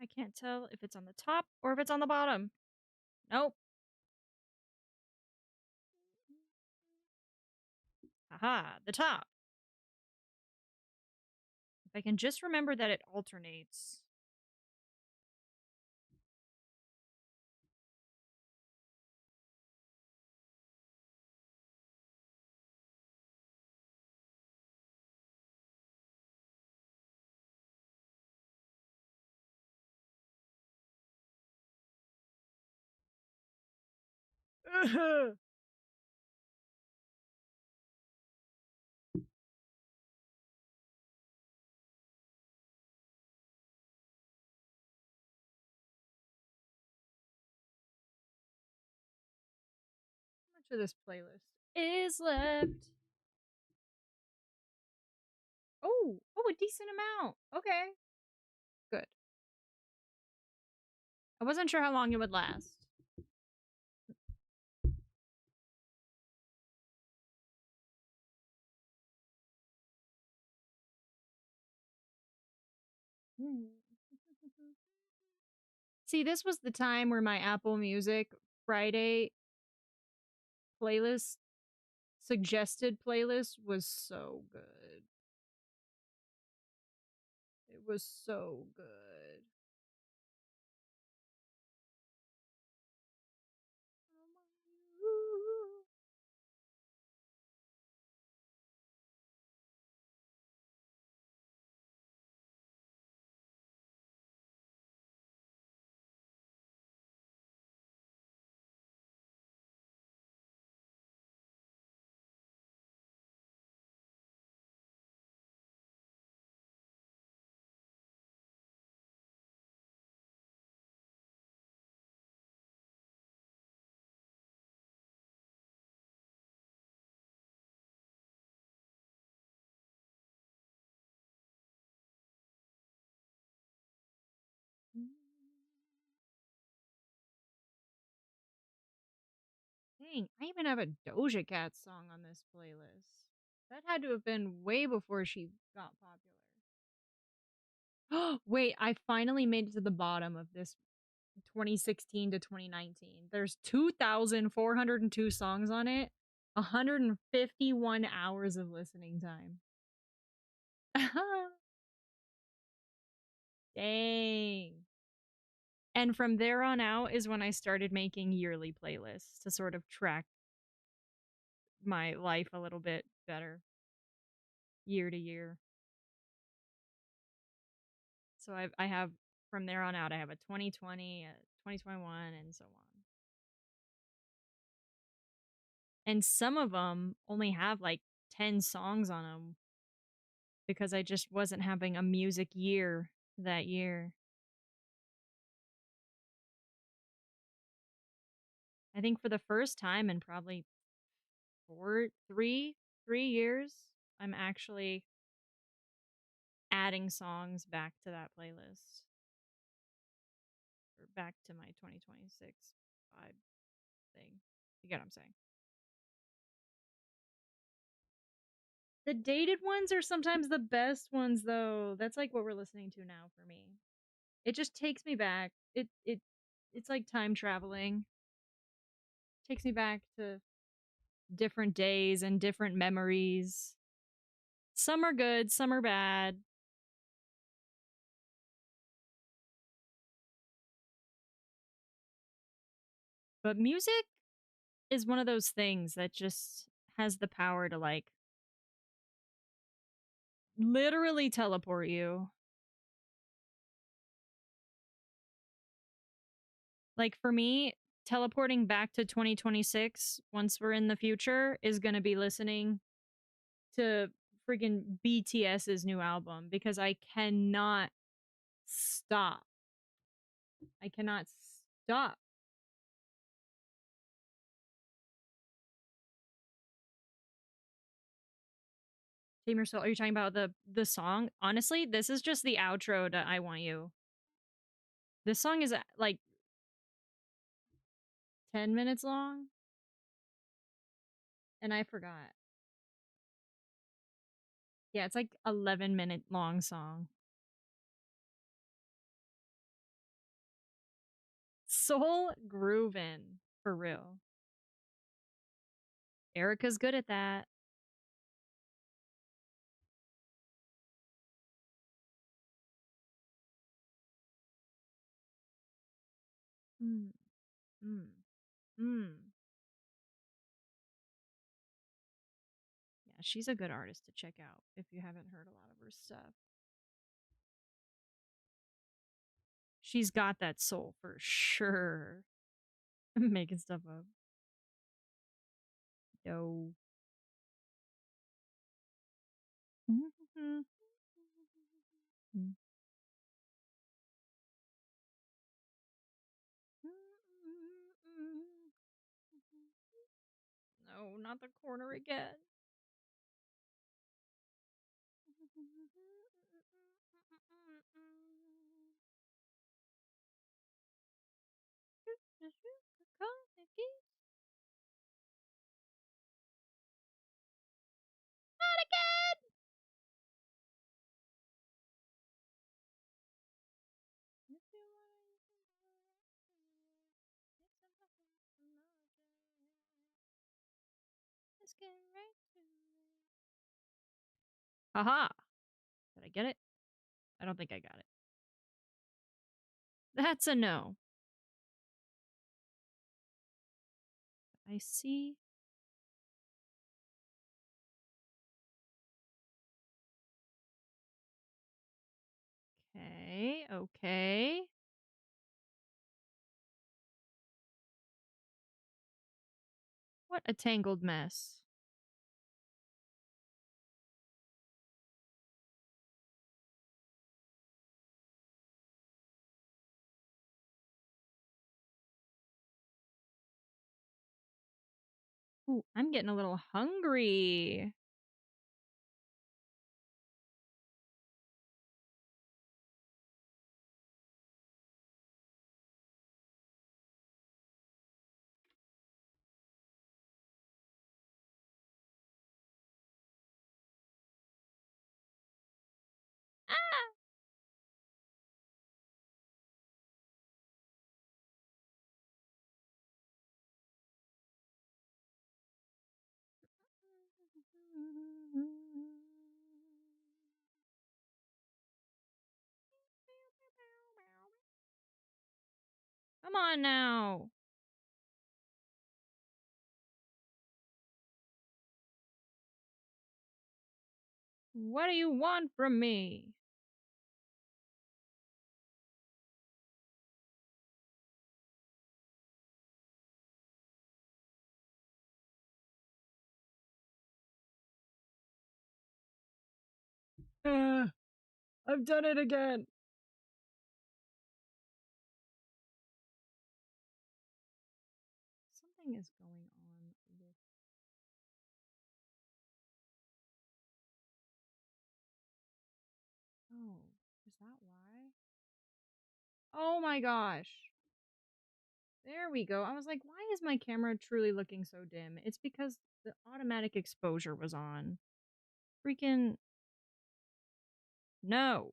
I can't tell if it's on the top or if it's on the bottom. Nope. Aha, the top. If I can just remember that it alternates. Ugh. How much of this playlist is left? Oh, a decent amount. Okay, good. I wasn't sure how long it would last. Mm. See, this was the time where my Apple Music Friday playlist suggested playlist was so good. It was so good. Dang, I even have a Doja Cat song on this playlist. That had to have been way before she got popular. Wait, I finally made it to the bottom of this 2016 to 2019. There's 2,402 songs on it, 151 hours of listening time. Dang. And from there on out is when I started making yearly playlists to sort of track my life a little bit better year to year. So I have from there on out I have a 2020, a 2021 and so on. And some of them only have like 10 songs on them because I just wasn't having a music year that year. I think for the first time in probably four, three years, I'm actually adding songs back to that playlist or back to my 2026 vibe thing. You get what I'm saying? The dated ones are sometimes the best ones though. That's like what we're listening to now for me. It just takes me back. It's like time traveling. Takes me back to different days and different memories. Some are good, some are bad. But music is one of those things that just has the power to like literally teleport you. Like for me, teleporting back to 2026 once we're in the future is going to be listening to freaking BTS's new album because I cannot stop. I cannot stop. Tamer Soul, are you talking about the song? Honestly, this is just the outro to I Want You. This song is like 10 minutes long and I forgot. Yeah, it's like 11-minute long song. Soul groovin' for real. Erica's good at that. Mm, mm, mm. Yeah, she's a good artist to check out if you haven't heard a lot of her stuff. She's got that soul for sure. Making stuff up. Yo. No, not the corner again. Haha. Did I get it? I don't think I got it. That's a no. I see. Okay, okay. What a tangled mess. Ooh, I'm getting a little hungry. Ah! Come on now. What do you want from me? I've done it again. Something is going on with. Oh, is that why? Oh my gosh. There we go. I was like, why is my camera truly looking so dim? It's because the automatic exposure was on. Freaking no.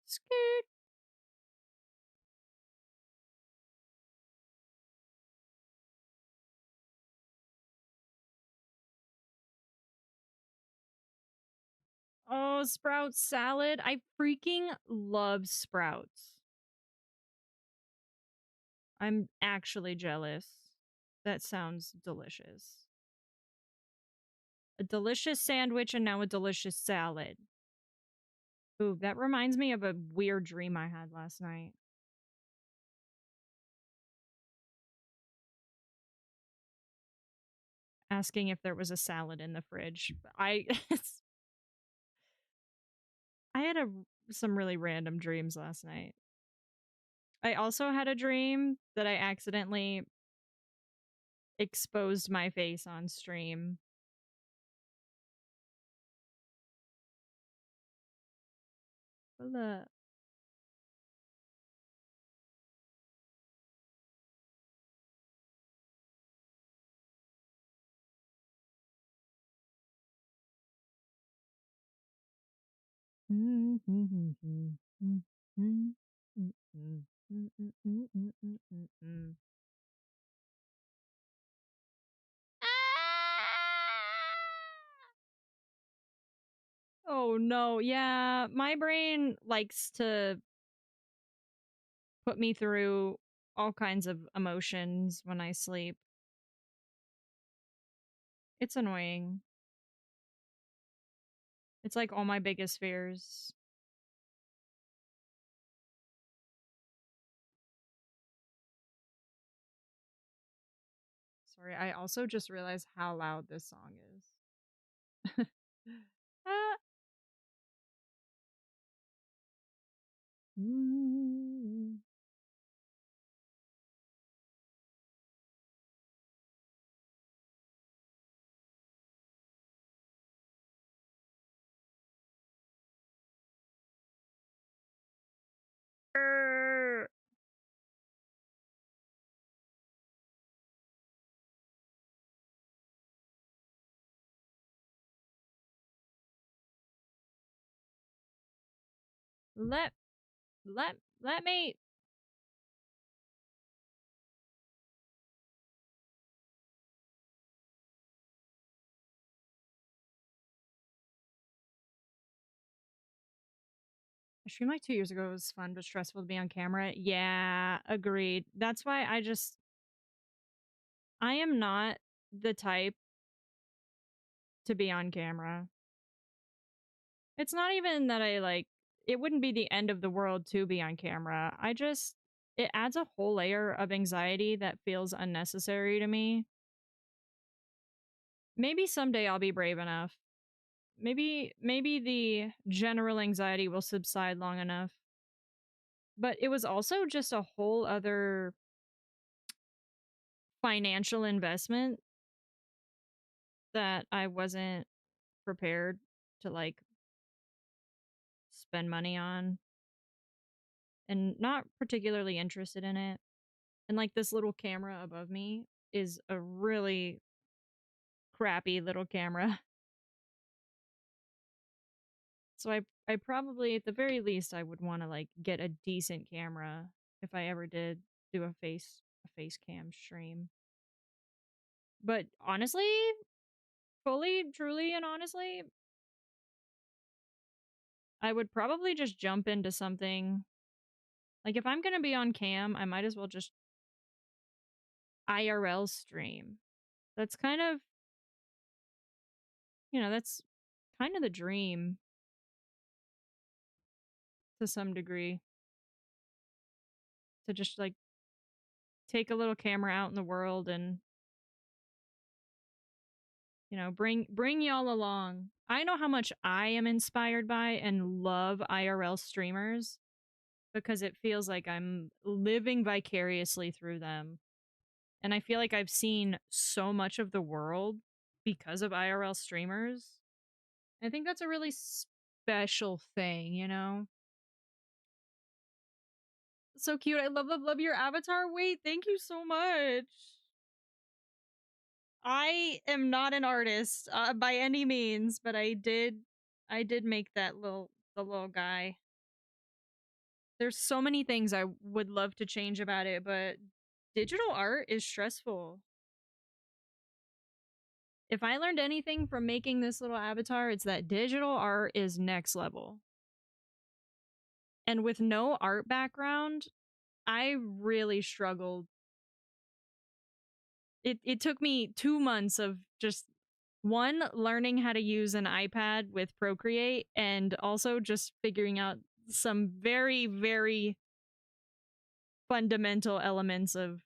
Skirt. Oh, sprout salad. I freaking love sprouts. I'm actually jealous. That sounds delicious. A delicious sandwich and now a delicious salad. Ooh, that reminds me of a weird dream I had last night. Asking if there was a salad in the fridge. I had some really random dreams last night. I also had a dream that I accidentally exposed my face on stream. Look. Oh no, yeah, my brain likes to put me through all kinds of emotions when I sleep. It's annoying. It's like all my biggest fears. Sorry, I also just realized how loud this song is. Ah. Mm. Err. Let let me. I streamed like 2 years ago. It was fun but stressful to be on camera. Yeah, agreed. That's why I am not the type to be on camera. It's not even that it wouldn't be the end of the world to be on camera. It adds a whole layer of anxiety that feels unnecessary to me. Maybe someday I'll be brave enough. Maybe the general anxiety will subside long enough. But it was also just a whole other financial investment that I wasn't prepared to spend money on and not particularly interested in it. And like this little camera above me is a really crappy little camera. So I probably at the very least I would want to get a decent camera if I ever did do a face cam stream. But honestly, fully, truly, and honestly, I would probably just jump into something. Like if I'm gonna be on cam, I might as well just IRL stream. That's kind of, that's kind of the dream to some degree. To just take a little camera out in the world and, bring y'all along. I know how much I am inspired by and love IRL streamers because it feels like I'm living vicariously through them. And I feel like I've seen so much of the world because of IRL streamers. I think that's a really special thing, you know? So cute. I love, love, love your avatar. Wait, thank you so much. I am not an artist by any means, but I did make the little guy. There's so many things I would love to change about it, but digital art is stressful. If I learned anything from making this little avatar, it's that digital art is next level. And with no art background, I really struggled. It took me 2 months of just one learning how to use an iPad with Procreate and also just figuring out some very very fundamental elements of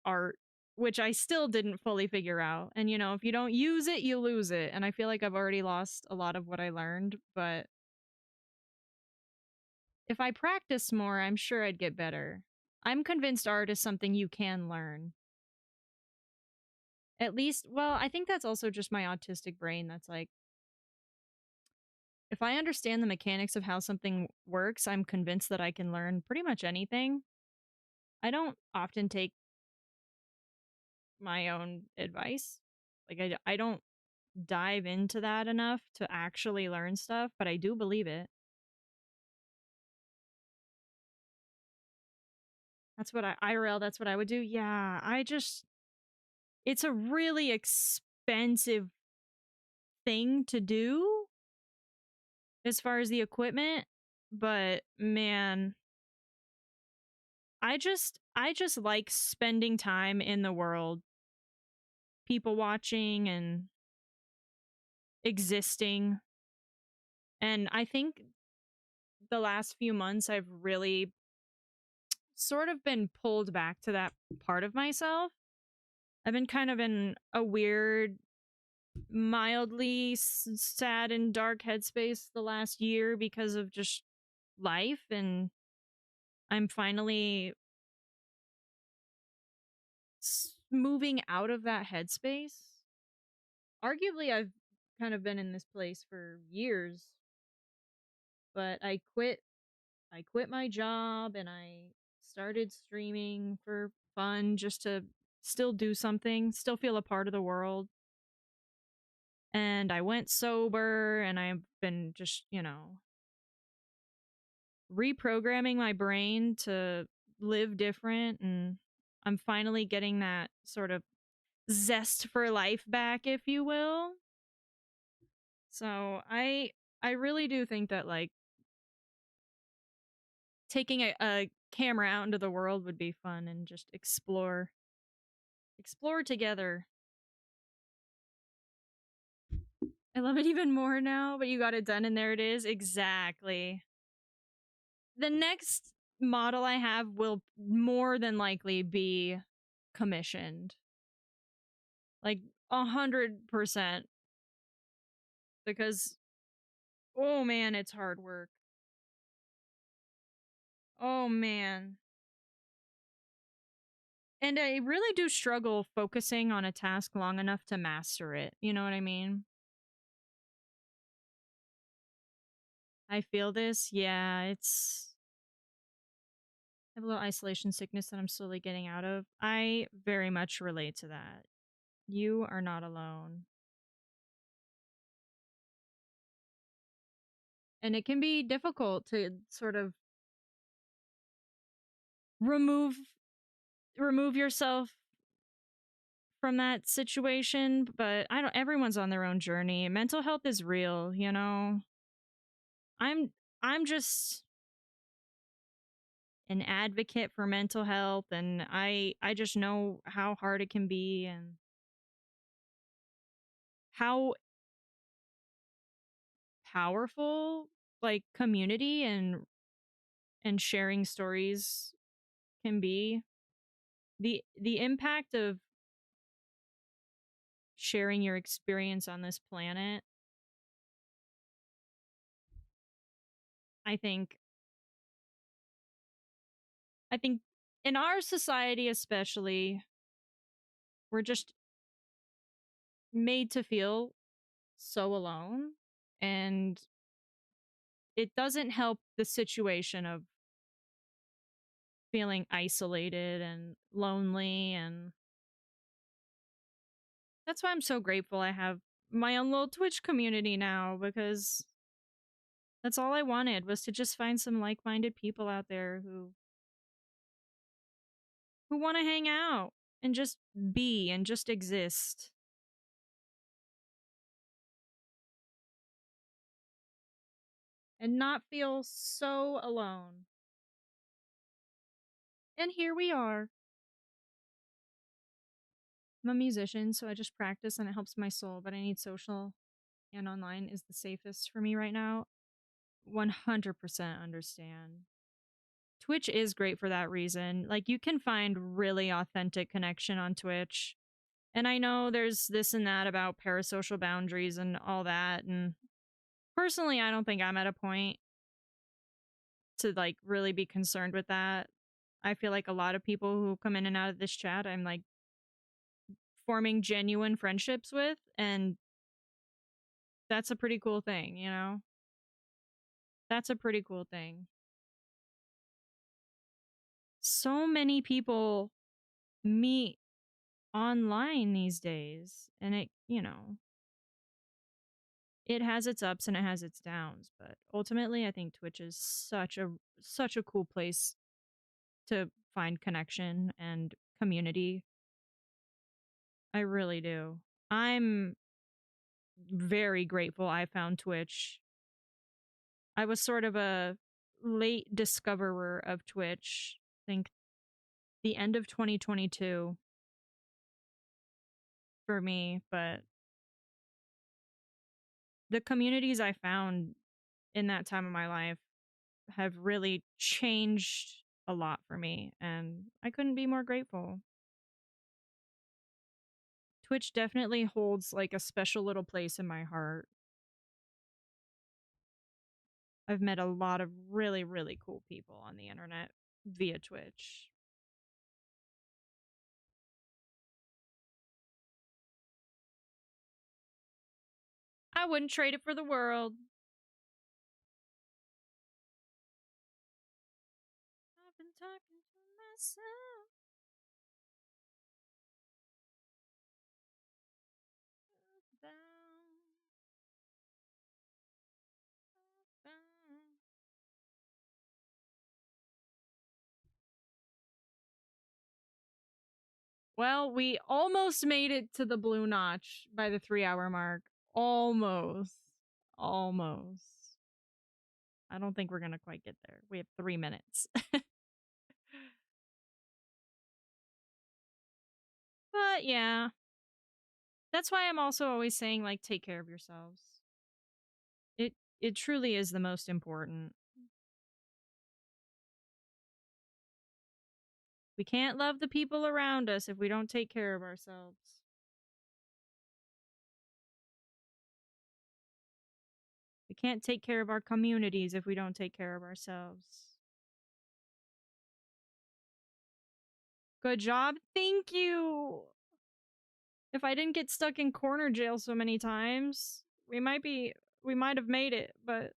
art, which I still didn't fully figure out. And you know, if you don't use it, you lose it. And I feel like I've already lost a lot of what I learned, but if I practice more, I'm sure I'd get better. I'm convinced art is something you can learn. At least, well, I think that's also just my autistic brain that's like, if I understand the mechanics of how something works, I'm convinced that I can learn pretty much anything. I don't often take my own advice. Like, I don't dive into that enough to actually learn stuff, but I do believe it. That's what IRL, that's what I would do. Yeah, it's a really expensive thing to do as far as the equipment, but man, I just like spending time in the world, people watching and existing. And I think the last few months I've really sort of been pulled back to that part of myself. I've been kind of in a weird, mildly sad and dark headspace the last year because of just life, and I'm finally moving out of that headspace. Arguably, I've kind of been in this place for years, but I quit my job and I started streaming for fun just to still do something, still feel a part of the world. And I went sober and I've been just, reprogramming my brain to live different, and I'm finally getting that sort of zest for life back, if you will. So I really do think that like taking a camera out into the world would be fun and just explore together. I love it even more now, but you got it done and there it is. Exactly. The next model I have will more than likely be commissioned. Like 100%. Because oh man, it's hard work. Oh man. And I really do struggle focusing on a task long enough to master it. You know what I mean? I feel this. Yeah, I have a little isolation sickness that I'm slowly getting out of. I very much relate to that. You are not alone. And it can be difficult to sort of remove remove yourself from that situation, but I don't everyone's on their own journey. Mental health is real, you know. I'm I'm just an advocate for mental health, and I just know how hard it can be and how powerful like community and sharing stories can be. The impact of sharing your experience on this planet, I think I think in our society especially, we're just made to feel so alone, and it doesn't help the situation of feeling isolated and lonely, and that's why I'm so grateful I have my own little Twitch community now, because that's all I wanted was to just find some like-minded people out there who want to hang out and just be and just exist. and not feel so alone. And here we are. I'm a musician, so I just practice and it helps my soul, but I need social, and online is the safest for me right now. 100% understand. Twitch is great for that reason. Like, you can find really authentic connection on Twitch. And I know there's this and that about parasocial boundaries and all that. And personally, I don't think I'm at a point to like really be concerned with that. I feel like a lot of people who come in and out of this chat, I'm like forming genuine friendships with. And that's a pretty cool thing, you know? That's a pretty cool thing. So many people meet online these days, and it has its ups and it has its downs, but ultimately I think Twitch is such a cool place to find connection and community. I really do. I'm very grateful I found Twitch. I was sort of a late discoverer of Twitch. I think the end of 2022 for me, but the communities I found in that time of my life have really changed a lot for me, and I couldn't be more grateful. Twitch definitely holds like a special little place in my heart. I've met a lot of really, really cool people on the internet via Twitch. I wouldn't trade it for the world. I've been talking to myself about. Well, we almost made it to the blue notch by the 3 hour mark. Almost. Almost. I don't think we're going to quite get there. We have 3 minutes. But yeah, that's why I'm also always saying, like, take care of yourselves. It it truly is the most important. We can't love the people around us if we don't take care of ourselves. We can't take care of our communities if we don't take care of ourselves. Good job. Thank you. If I didn't get stuck in corner jail so many times, we might have made it, but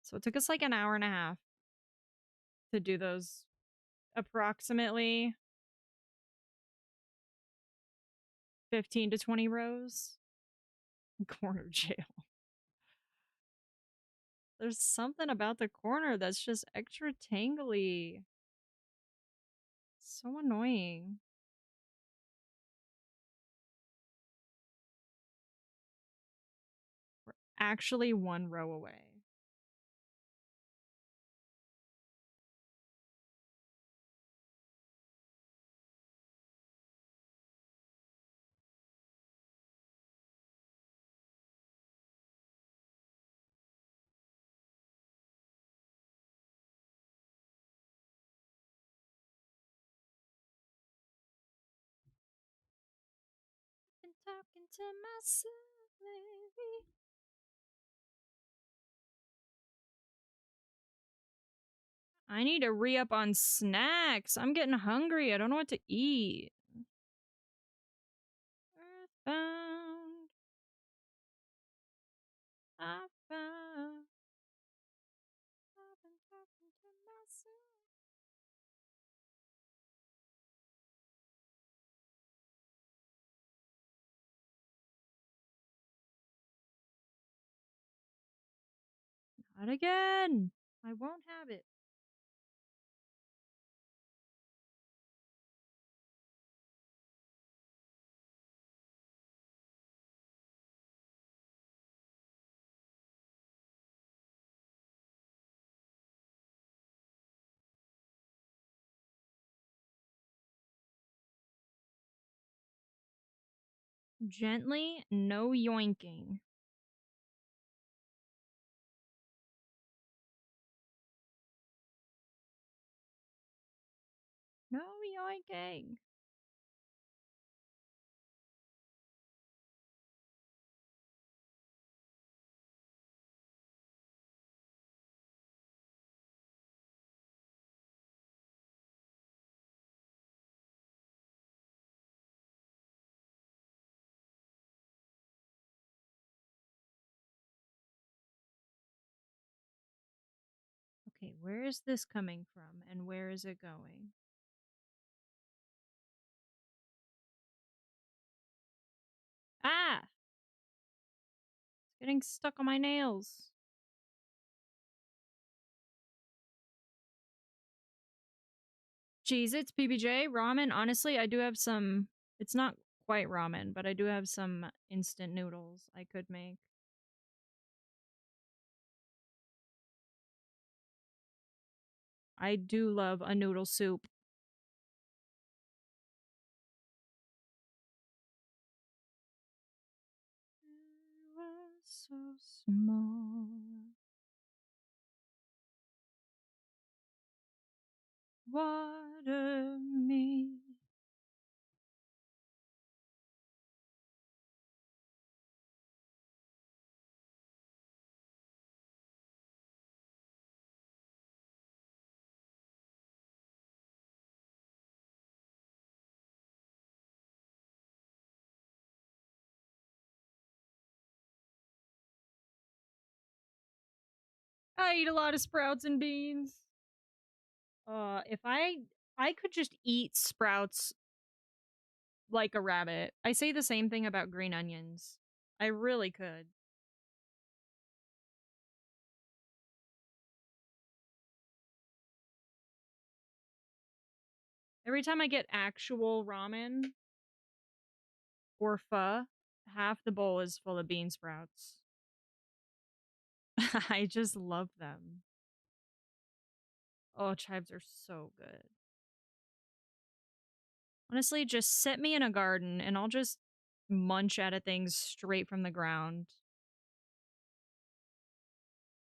so it took us like an hour and a half to do those approximately 15 to 20 rows. Corner jail. There's something about the corner that's just extra tangly. So annoying. We're actually one row away. Been talking to myself lately. I need to re up on snacks. I'm getting hungry. I don't know what to eat. Earthbound. I found. I've been talking to myself. Not again. I won't have it. Gently, no yoinking. No yoinking. Okay, where is this coming from and where is it going? Ah! It's getting stuck on my nails. Cheez Its, PBJ, ramen. Honestly, I do have some. It's not quite ramen, but I do have some instant noodles I could make. I do love a noodle soup. I was so small. Water me. I eat a lot of sprouts and beans. If I could just eat sprouts like a rabbit. I say the same thing about green onions. I really could. Every time I get actual ramen or pho, half the bowl is full of bean sprouts. I just love them. Oh, chives are so good. Honestly, just set me in a garden and I'll just munch out of things straight from the ground.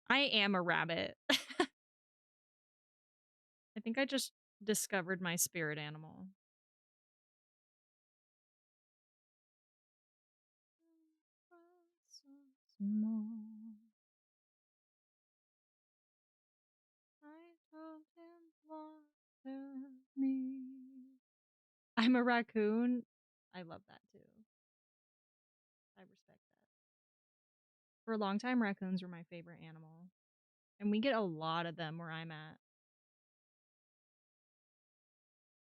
I am a rabbit. I think I just discovered my spirit animal. I told him water me. I'm a raccoon. I love that too. I respect that. For a long time, raccoons were my favorite animal. And we get a lot of them where I'm at.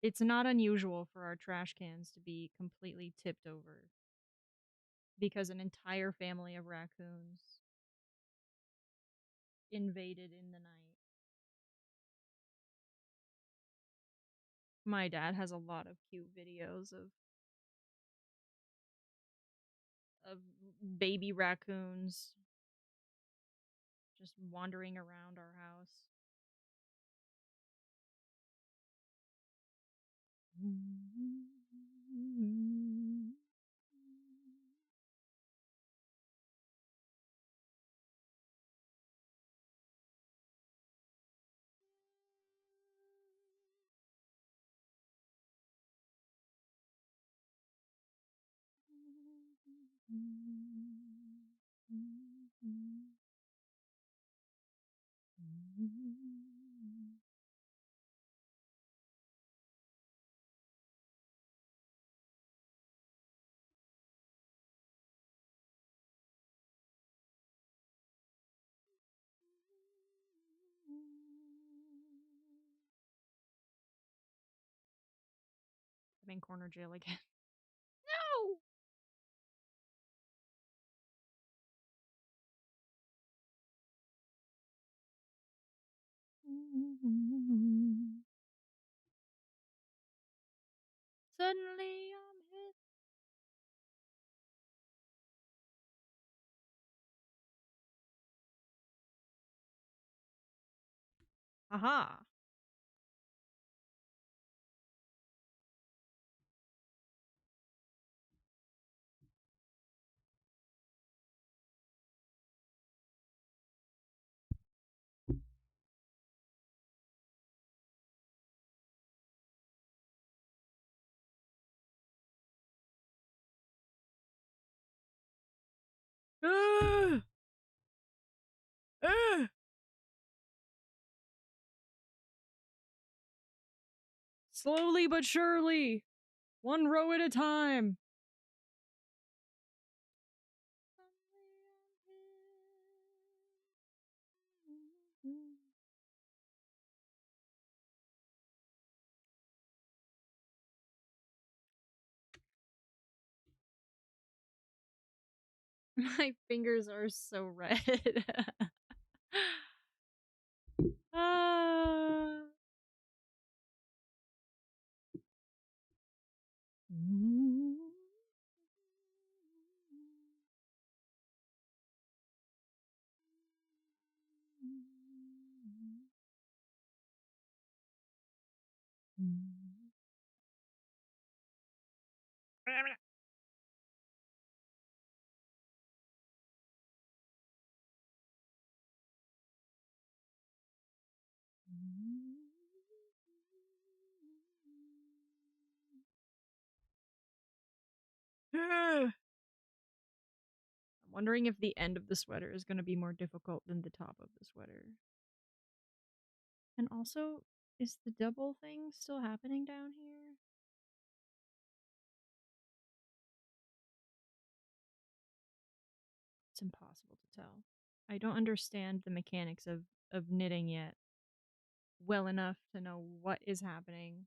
It's not unusual for our trash cans to be completely tipped over because an entire family of raccoons invaded in the night. My dad has a lot of cute videos of baby raccoons just wandering around our house. I'm in corner jail again. No! Suddenly I'm hit. Aha. Slowly but surely. One row at a time. My fingers are so red. Ah. I'm wondering if the end of the sweater is going to be more difficult than the top of the sweater. And also, is the double thing still happening down here? It's impossible to tell. I don't understand the mechanics of knitting yet well enough to know what is happening.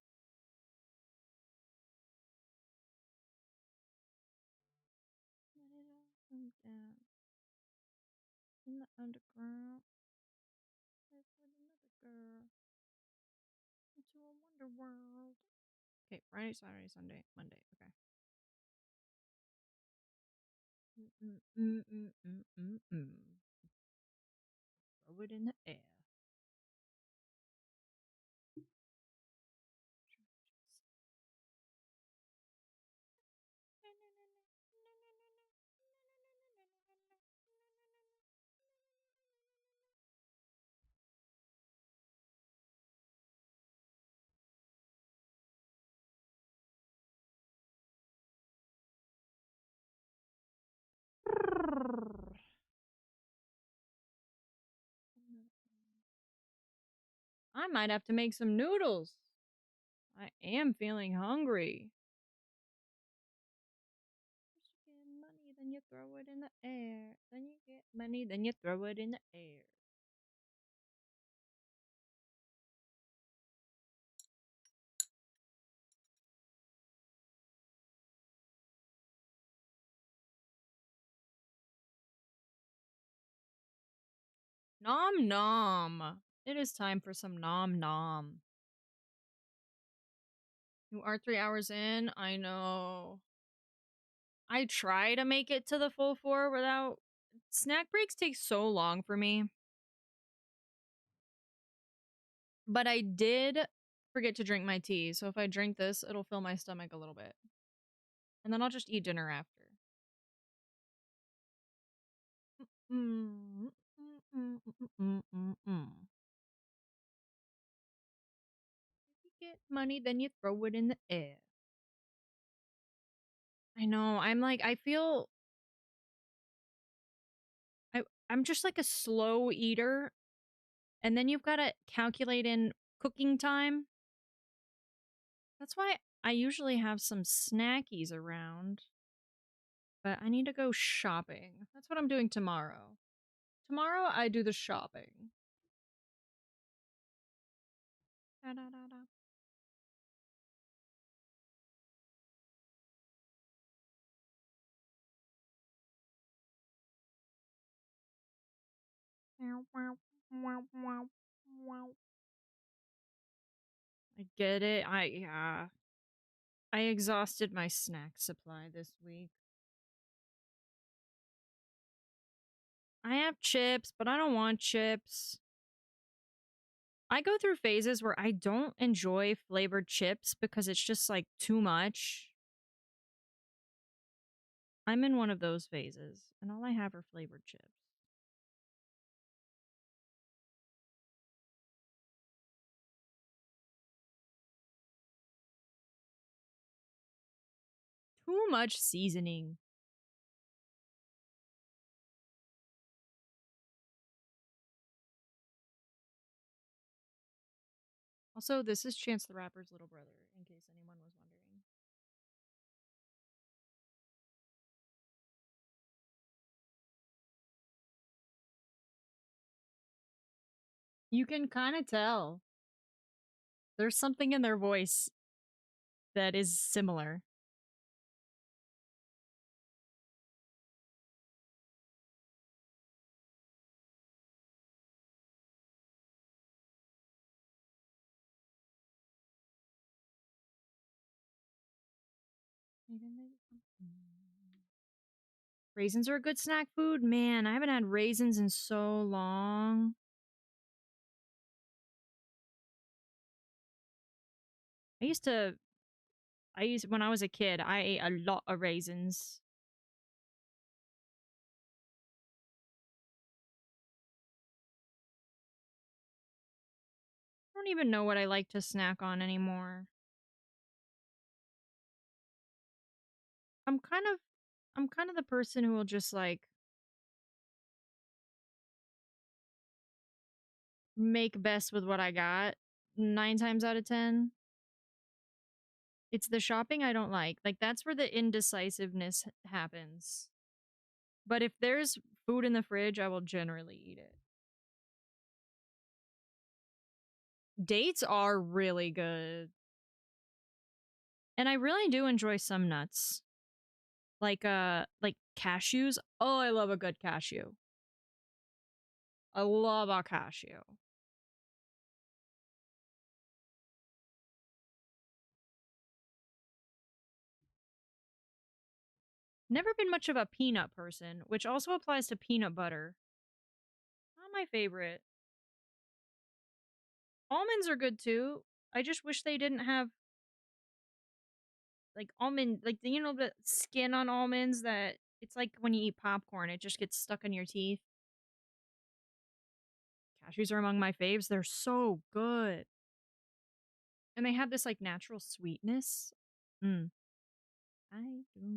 Let it all come down in the underground. Live with another girl into a wonder world. Okay, Friday, Saturday, Sunday, Monday. Okay. Throw it in the air. I might have to make some noodles. I am feeling hungry. First you get money, then you throw it in the air. Then you get money, then you throw it in the air. Nom nom. It is time for some nom nom. You are 3 hours in. I know. I try to make it to the full 4 without. Snack breaks take so long for me. But I did forget to drink my tea. So if I drink this, it'll fill my stomach a little bit. And then I'll just eat dinner after. If you get money, then you throw it in the air. I know. I'm like, I feel I'm just like a slow eater. And then you've got to calculate in cooking time. That's why I usually have some snackies around. But I need to go shopping. That's what I'm doing tomorrow. Tomorrow I do the shopping. Da, da, da, da. I get it. I exhausted my snack supply this week. I have chips, but I don't want chips. I go through phases where I don't enjoy flavored chips because it's just like too much. I'm in one of those phases, and all I have are flavored chips. Too much seasoning. Also, this is Chance the Rapper's little brother, in case anyone was wondering. You can kind of tell. There's something in their voice that is similar. Raisins are a good snack food. Man, I haven't had raisins in so long. I used to when I was a kid, I ate a lot of raisins. I don't even know what I like to snack on anymore. I'm kind of I'm kind of the person who will just like make best with what I got 9 times out of 10. It's the shopping I don't like. Like that's where the indecisiveness happens. But if there's food in the fridge, I will generally eat it. Dates are really good. And I really do enjoy some nuts. Like cashews. Oh, I love a good cashew. I love a cashew. Never been much of a peanut person, which also applies to peanut butter. Not my favorite. Almonds are good too. I just wish they didn't have like almond like the skin on almonds that it's like when you eat popcorn, it just gets stuck in your teeth. Cashews are among my faves. They're so good. And they have this like natural sweetness. Mm. I do.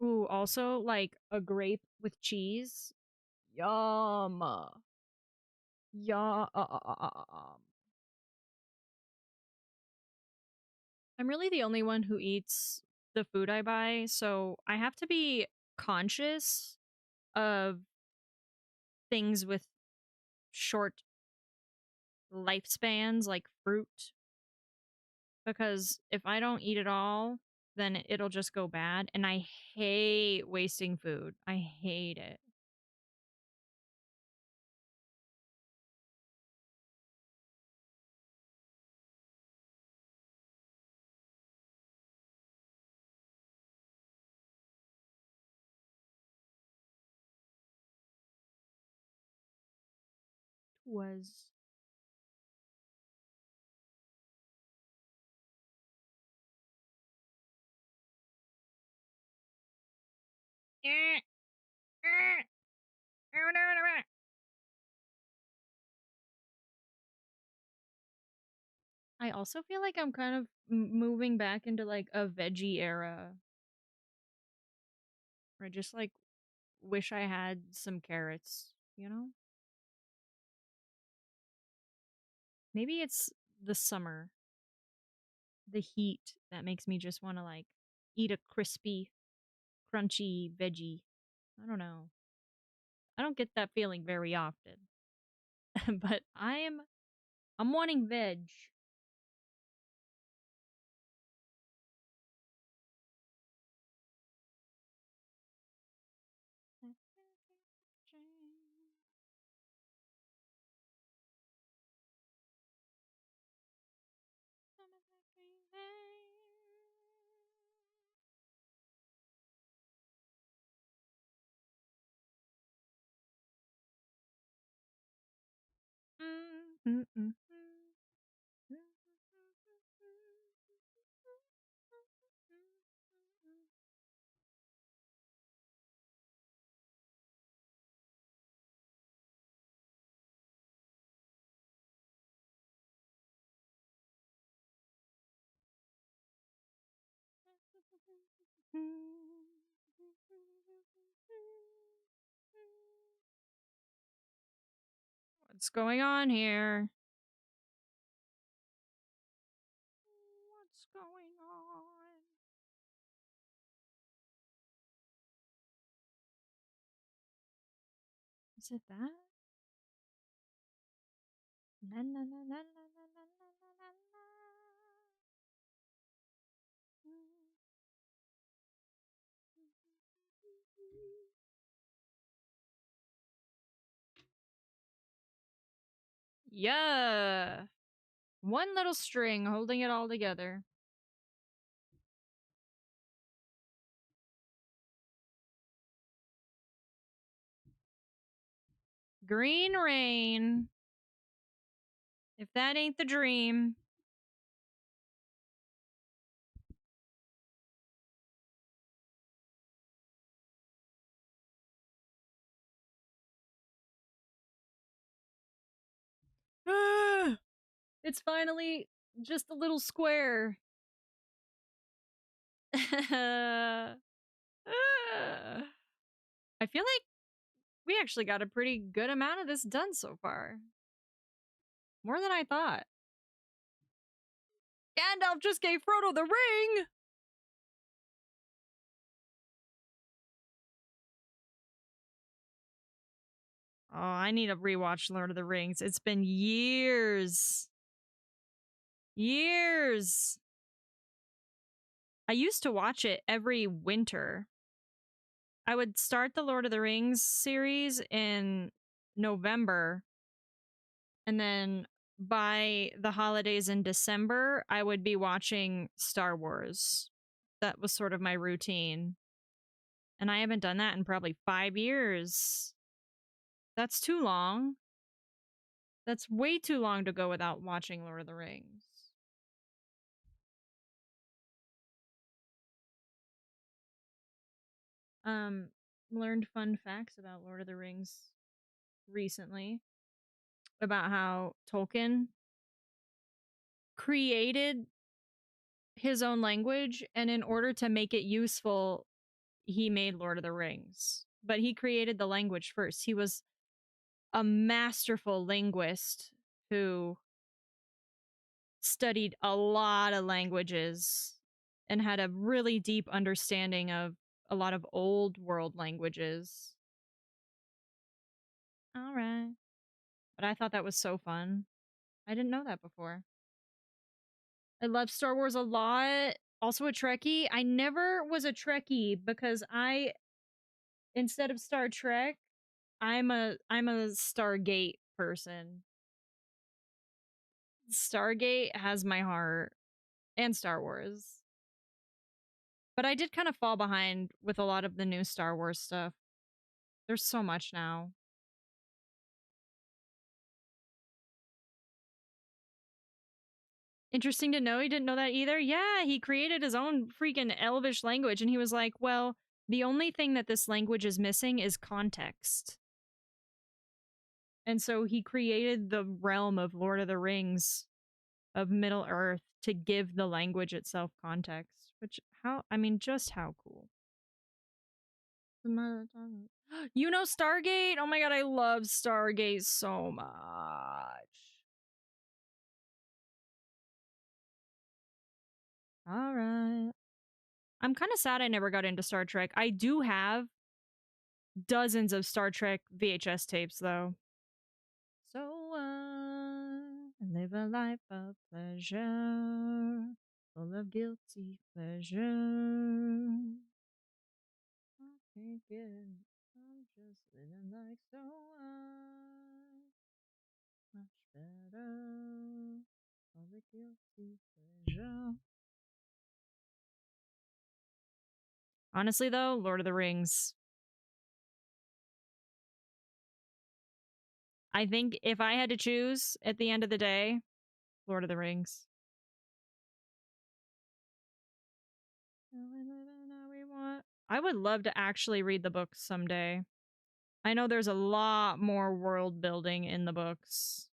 Ooh, also like a grape with cheese. Yum. Yum. I'm really the only one who eats the food I buy, so I have to be conscious of things with short lifespans like fruit because if I don't eat it all, then it'll just go bad and I hate wasting food. I hate it. Was I also feel like I'm kind of moving back into like a veggie era. Where I just like wish I had some carrots, you know? Maybe it's the summer, the heat that makes me just want to like eat a crispy, crunchy veggie. I don't know. I don't get that feeling very often. But I'm wanting veg. What's going on here? What's going on? Is it that? Na, na, na, na, na, na, na, na, na, na. Yeah. One little string holding it all together. Green rain. If that ain't the dream. Ah, it's finally just a little square. I feel like we actually got a pretty good amount of this done so far. More than I thought. Gandalf just gave Frodo the ring! Oh, I need to rewatch Lord of the Rings. It's been years. Years. I used to watch it every winter. I would start the Lord of the Rings series in November, and then by the holidays in December, I would be watching Star Wars. That was sort of my routine. And I haven't done that in probably 5 years. That's too long. That's way too long to go without watching Lord of the Rings. Um, Learned fun facts about Lord of the Rings recently about how Tolkien created his own language, and in order to make it useful, he made Lord of the Rings. But he created the language first. He was a masterful linguist who studied a lot of languages and had a really deep understanding of a lot of old world languages. All right. But I thought that was so fun. I didn't know that before. I love Star Wars a lot. Also a Trekkie. I never was a Trekkie because instead of Star Trek, I'm a Stargate person. Stargate has my heart, and Star Wars. But I did kind of fall behind with a lot of the new Star Wars stuff. There's so much now. Interesting to know he didn't know that either. Yeah, he created his own freaking Elvish language, and he was like, well, the only thing that this language is missing is context. And so he created the realm of Lord of the Rings, of Middle Earth, to give the language itself context. Which, just how cool. You know Stargate? Oh my god, I love Stargate so much. All right. I'm kind of sad I never got into Star Trek. I do have dozens of Star Trek VHS tapes, though. So, live a life of pleasure, full of guilty pleasure. I can't get it. I'm just living like so much better. All the guilty pleasure. Honestly, though, Lord of the Rings. I think if I had to choose at the end of the day, Lord of the Rings. I would love to actually read the books someday. I know there's a lot more world building in the books.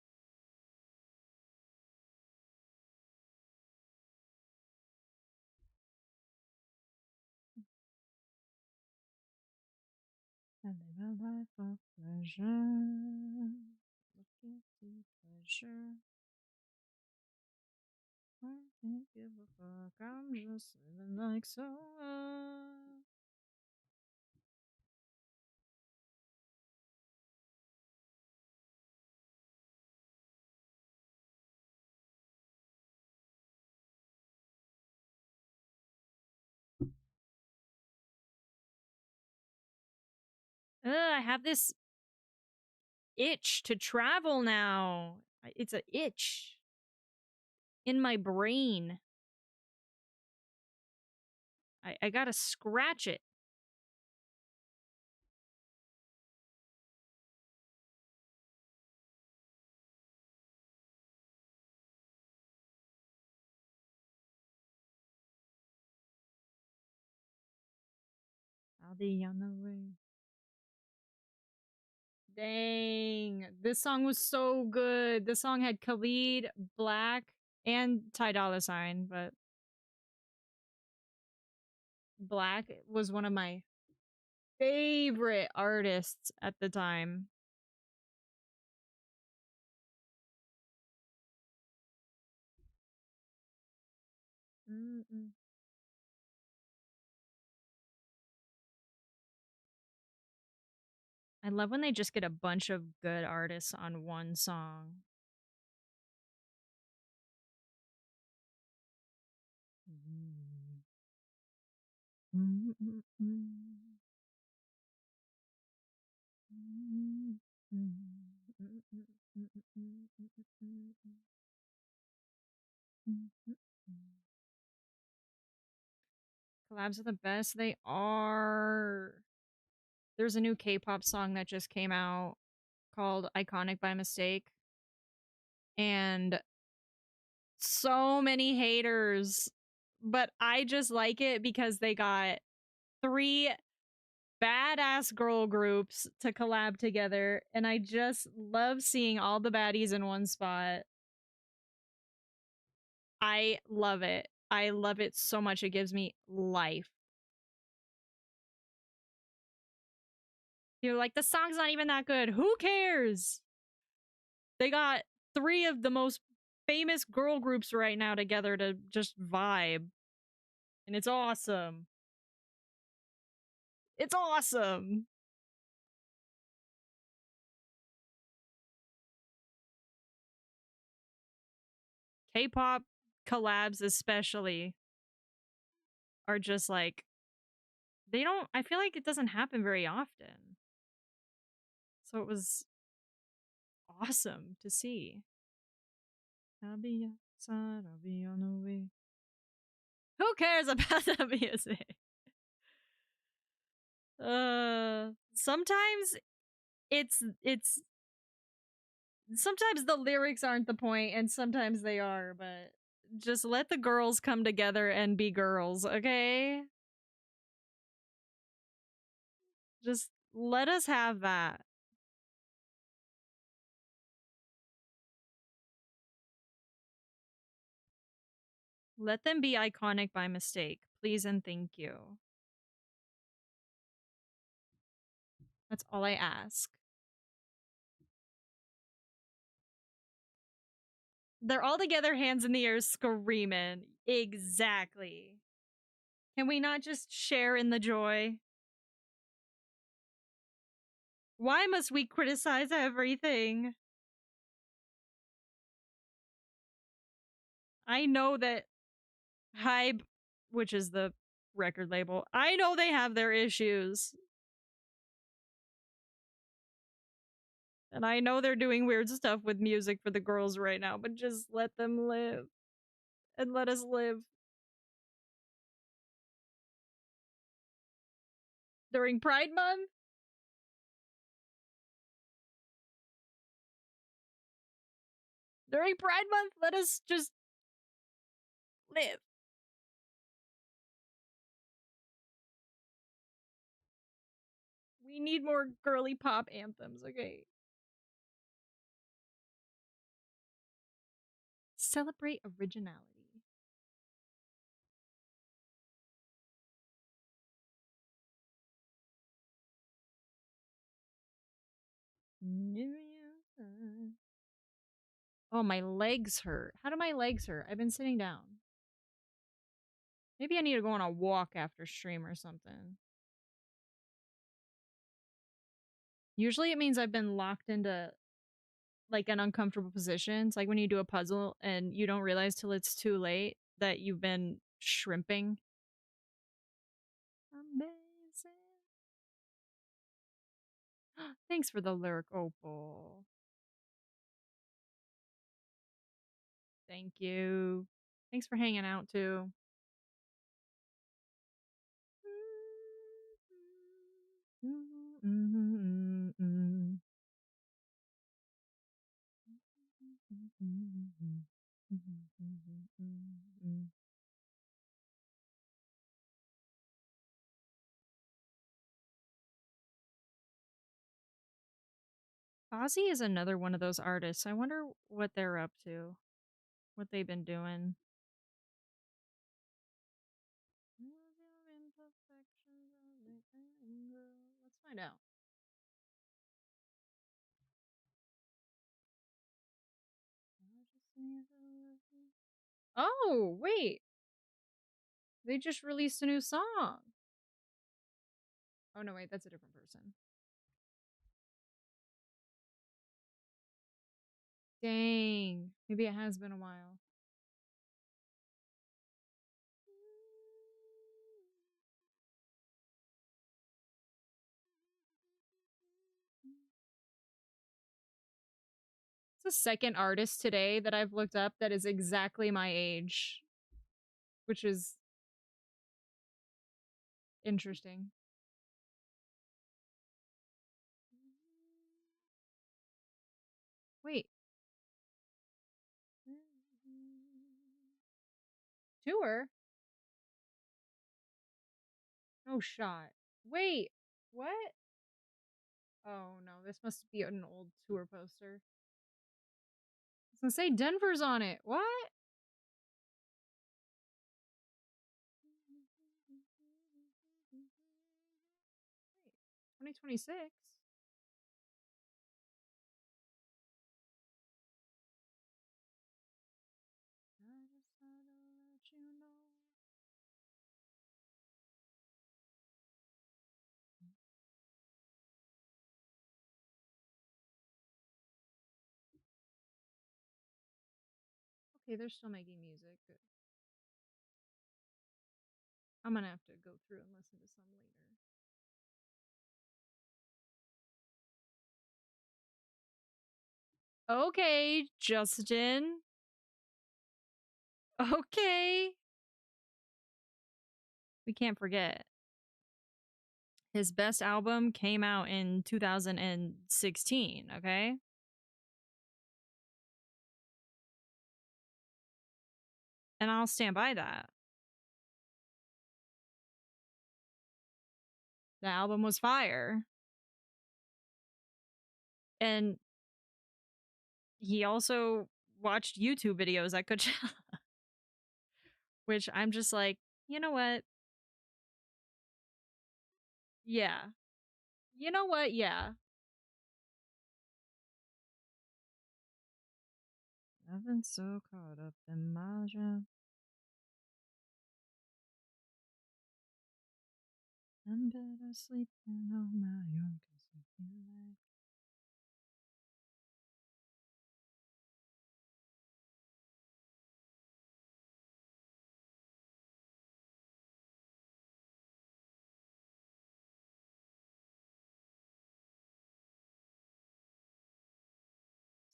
A life of pleasure. Looking to pleasure. I don't give a fuck. I'm just living like so. I have this itch to travel now. It's a itch in my brain. I gotta scratch it. I'll be on the way. Dang. This song was so good. This song had Khalid, Black, and Ty Dolla Sign, but Black was one of my favorite artists at the time. Mm-mm. I love when they just get a bunch of good artists on one song. Mm. Mm, mm, mm. Mm, mm, mm, mm, mm, mm, mm, mm, mm, mm, mm. Collabs are the best. They are. There's a new K-pop song that just came out called Iconic by Mistake. And so many haters. But I just like it because they got three badass girl groups to collab together. And I just love seeing all the baddies in one spot. I love it. I love it so much. It gives me life. You're like, the song's not even that good. Who cares? They got three of the most famous girl groups right now together to just vibe. And it's awesome. It's awesome. K-pop collabs especially are just like they don't I feel like it doesn't happen very often. So it was awesome to see. I'll be outside, I'll be on the way. Who cares about the music? Sometimes it's sometimes the lyrics aren't the point and sometimes they are, but just let the girls come together and be girls, okay? Just let us have that. Let them be iconic by mistake, please and thank you. That's all I ask. They're all together, hands in the air, screaming. Exactly. Can we not just share in the joy? Why must we criticize everything? I know that Hybe, which is the record label, I know they have their issues. And I know they're doing weird stuff with music for the girls right now, but just let them live. And let us live. During Pride Month? During Pride Month, let us just live. We need more girly pop anthems, okay? Celebrate originality. Oh, my legs hurt. How do my legs hurt? I've been sitting down. Maybe I need to go on a walk after stream or something. Usually it means I've been locked into like an uncomfortable position. It's like when you do a puzzle and you don't realize till it's too late that you've been shrimping. Amazing. Thanks for the lyric opal. Thank you. Thanks for hanging out too. Ozzy is another one of those artists. I wonder what they're up to, what they've been doing. Let's find out. Oh, wait. They just released a new song. Oh, no, wait. That's a different person. Dang. Maybe it has been a while. It's the second artist today that I've looked up that is exactly my age, which is interesting. Wait. Tour? No shot. Wait. What? Oh no, this must be an old tour poster. I was gonna say Denver's on it. What? 2026? I just thought I'd let you know. Okay, they're still making music. Good. I'm gonna have to go through and listen to some later. Okay, Justin. Okay. We can't forget. His best album came out in 2016, okay? And I'll stand by that. The album was fire. And he also watched YouTube videos at Coachella, which I'm just like, you know what? Yeah. You know what? Yeah. I've been so caught up in my job. I'm better sleeping on my own 'cause I feel like.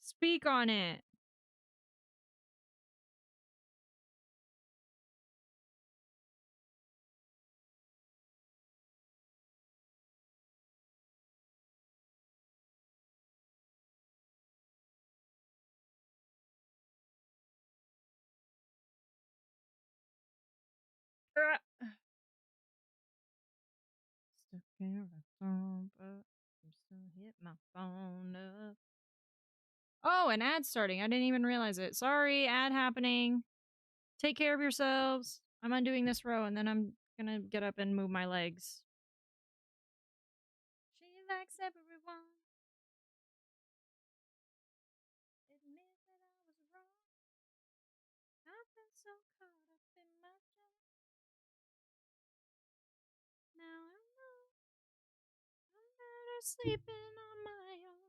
Speak on it. Stuck in a phone, but I'm still hit my phone up. Oh, an ad starting. I didn't even realize it. Sorry, ad happening. Take care of yourselves. I'm undoing this row and then I'm gonna get up and move my legs. She likes everyone. so caught up in my job. Now I know I'm better sleeping on my own.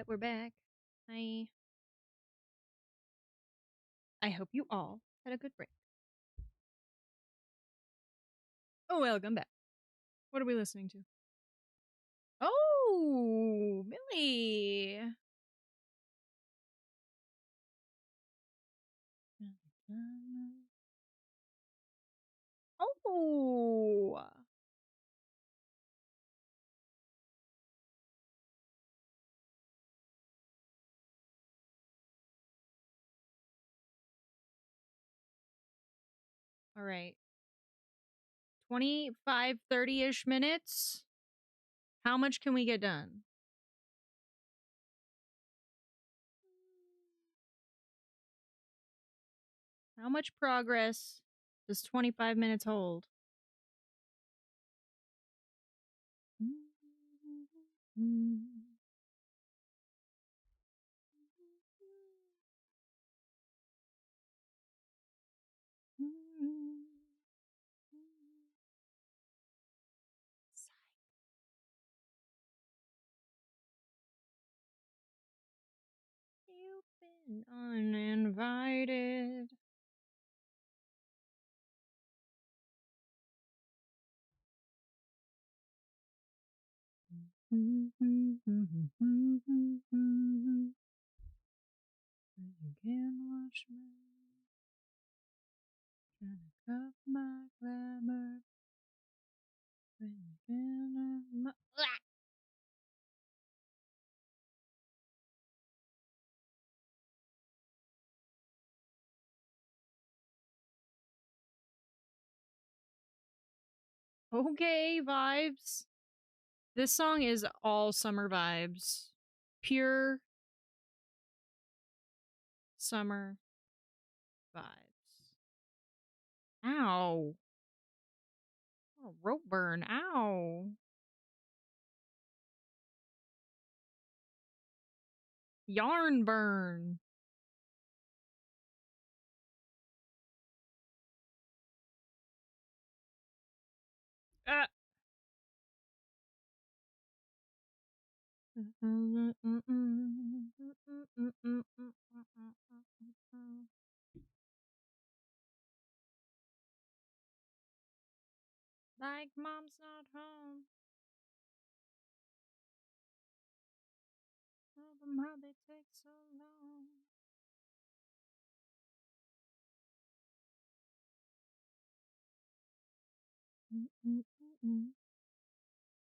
We're back. I I hope you all had a good break. Oh, welcome back. What are we listening to? Oh, Billy. Oh. All right. 25, 30-ish minutes. How much can we get done? How much progress does 25 minutes hold? You've been uninvited. You can watch me. Trying to cut my glamour. When you can have my. Okay, vibes. This song is all summer vibes. Pure summer vibes. Ow. Oh, rope burn. Ow. Yarn burn. Ah. Like mom's not home. Tell them how they take so long.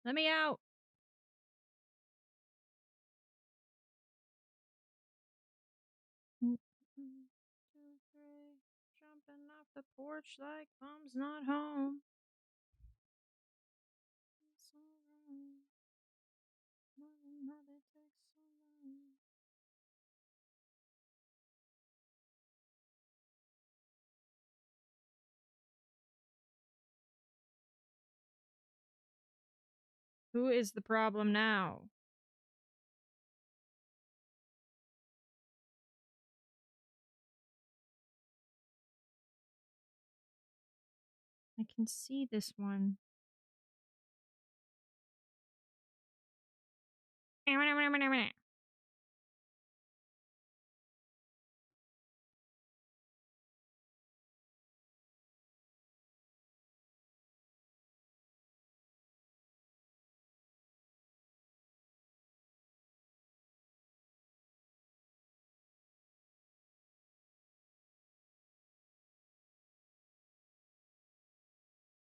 Let me out. Two, three. Jumping off the porch like mom's not home. It's alright. Tell them how they take so long. Who is the problem now? I can see this one.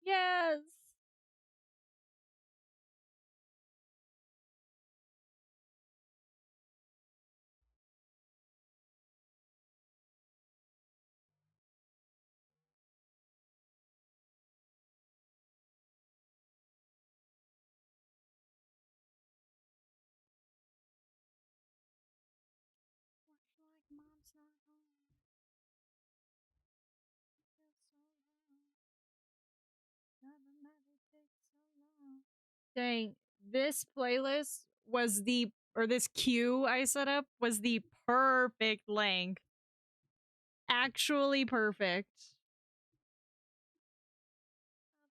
Yes. Watch like mom's not home. Feels so long. Tell them how they take so long. Dang, this playlist was this queue I set up was the perfect length. Actually perfect.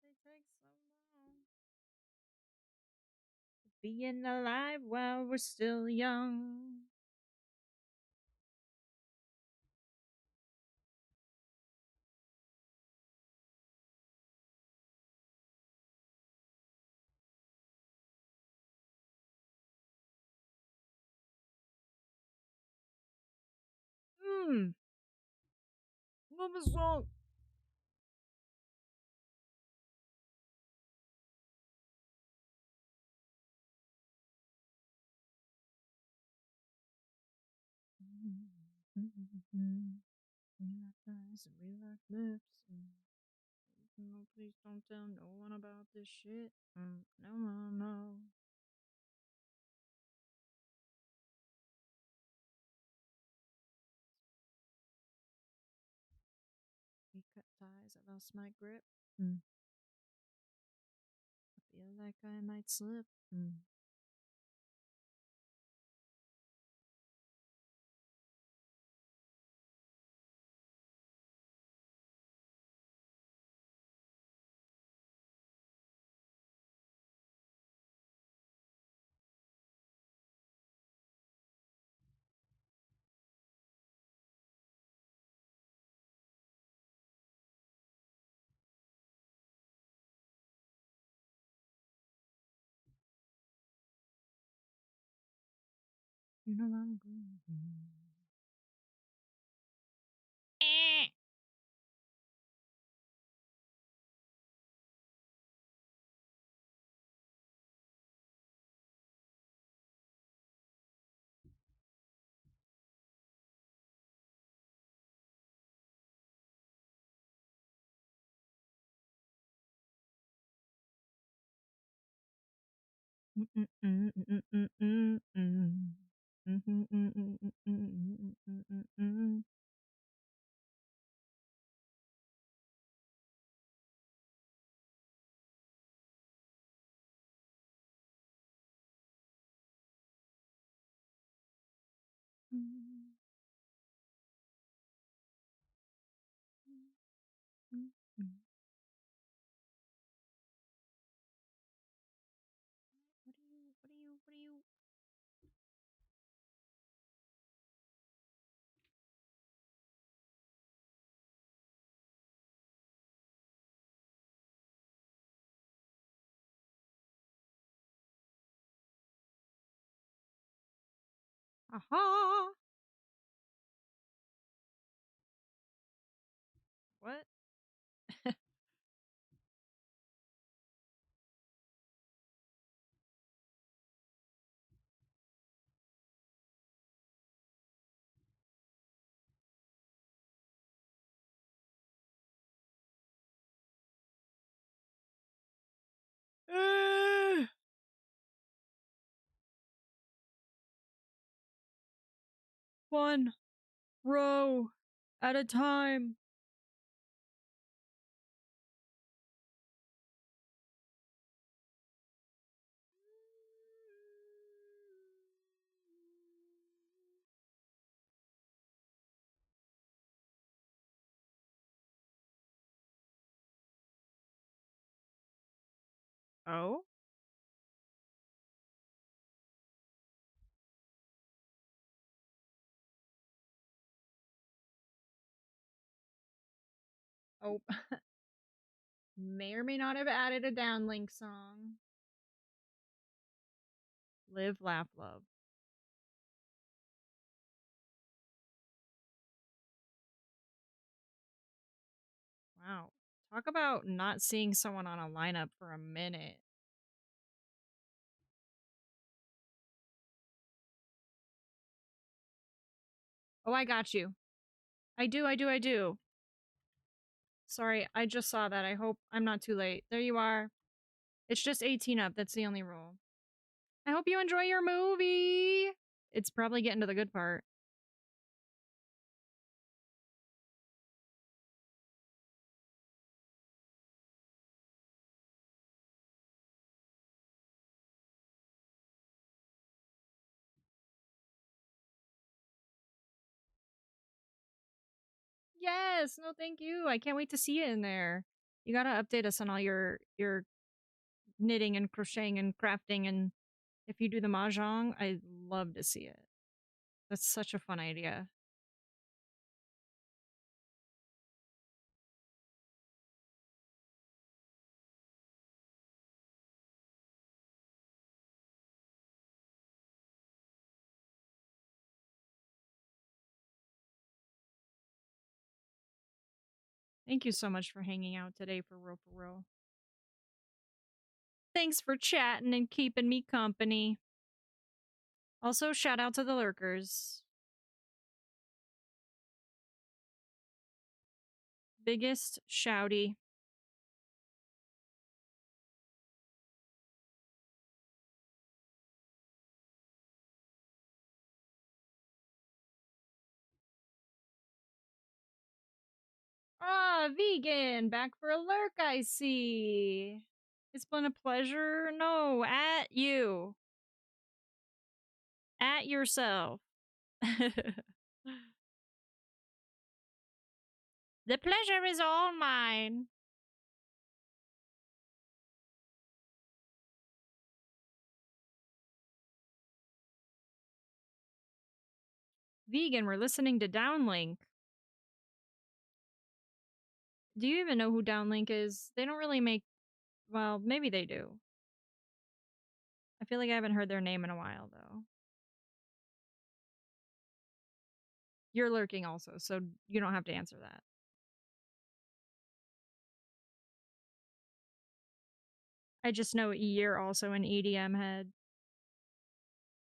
How they take so long. Being alive while we're still young. Mmm. Love a song. We like eyes and we like lips. No, please don't tell no one about this shit. No, no, no. We cut ties. I lost my grip. I feel like I might slip. You know I'm going. What are you? Aha! What? One row at a time. Oh? Oh. May or may not have added a downlink song. Live, laugh, love. Wow. Talk about not seeing someone on a lineup for a minute. Oh, I got you. I do. Sorry, I just saw that. I hope I'm not too late. There you are. It's just 18 up. That's the only rule. I hope you enjoy your movie. It's probably getting to the good part. Yes. No, thank you. I can't wait to see it in there. You gotta update us on all your knitting and crocheting and crafting, and if you do the mahjong, I'd love to see it. That's such a fun idea. Thank you so much for hanging out today for real for real. Thanks for chatting and keeping me company. Also, shout out to the lurkers. Biggest shouty. Ah, vegan, back for a lurk, I see. It's been a pleasure. No, at you. At yourself. The pleasure is all mine. Vegan, we're listening to Downlink. Do you even know who Downlink is? They don't really make. Well, maybe they do. I feel like I haven't heard their name in a while, though. You're lurking also, so you don't have to answer that. I just know you're also an EDM head.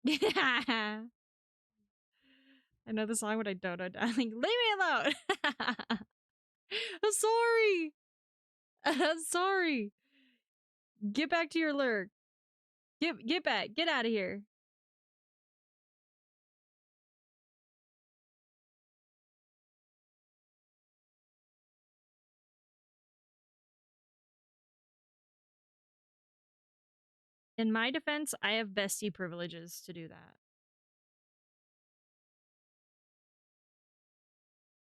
I know the song, but I don't know Downlink. Leave me alone! I'm sorry! I'm sorry! Get back to your lurk. Get back. Get out of here. In my defense, I have bestie privileges to do that.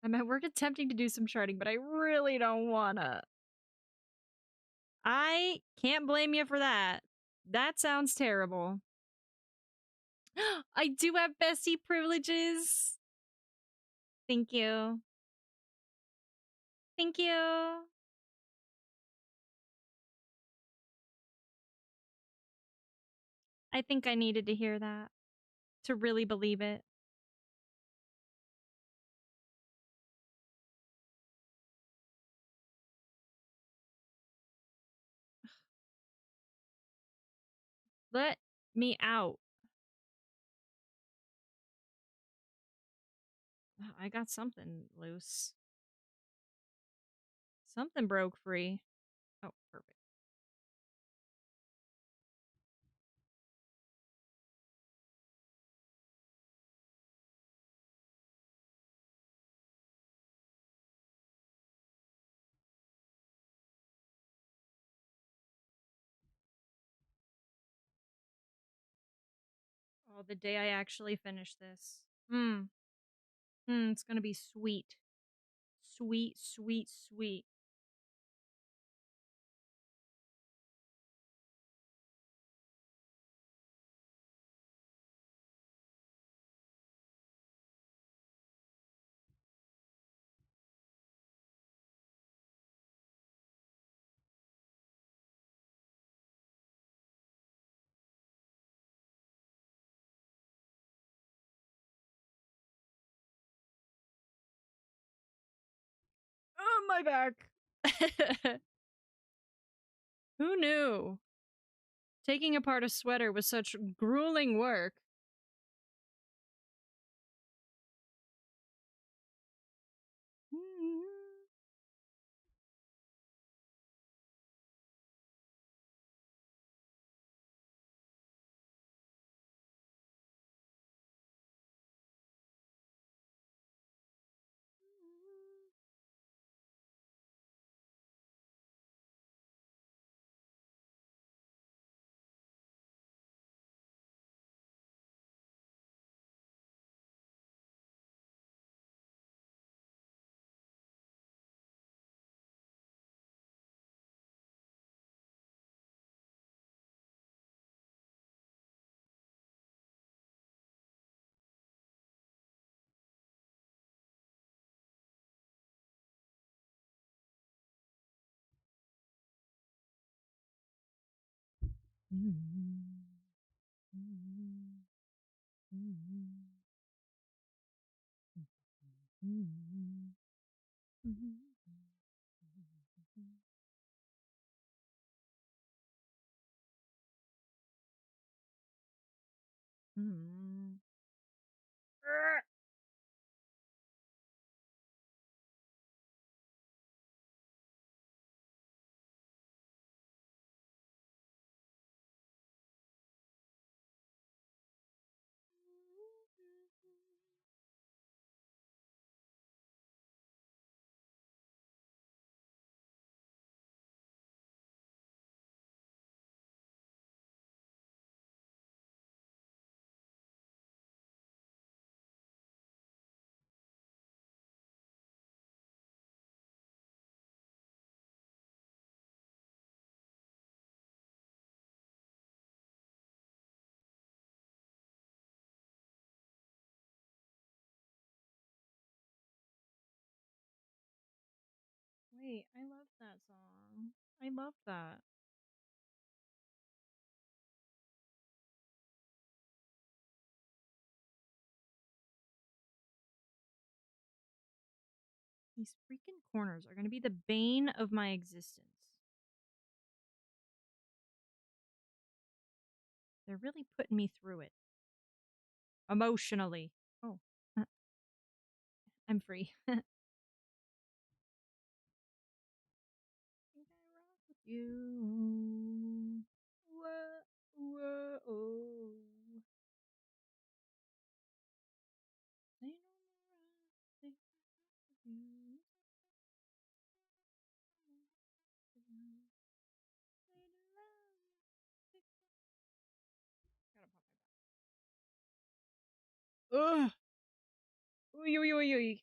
I'm at work attempting to do some charting, but I really don't wanna. I can't blame you for that. That sounds terrible. I do have bestie privileges. Thank you. Thank you. I think I needed to hear that to really believe it. Let me out. I got something loose. Something broke free. Oh, perfect. Oh, the day I actually finish this. Hmm. It's gonna be sweet. Sweet, sweet, sweet. Oh, my back. Who knew? Taking apart a sweater was such grueling work. Wait, I love that song. I love that. These freaking corners are gonna be the bane of my existence. They're really putting me through it. Emotionally. Oh, I'm free. Think I rock with you. Whoa, oh. Say no more, I think of you. Gotta pop my back. Ugh. Oy, oy, oy, oy.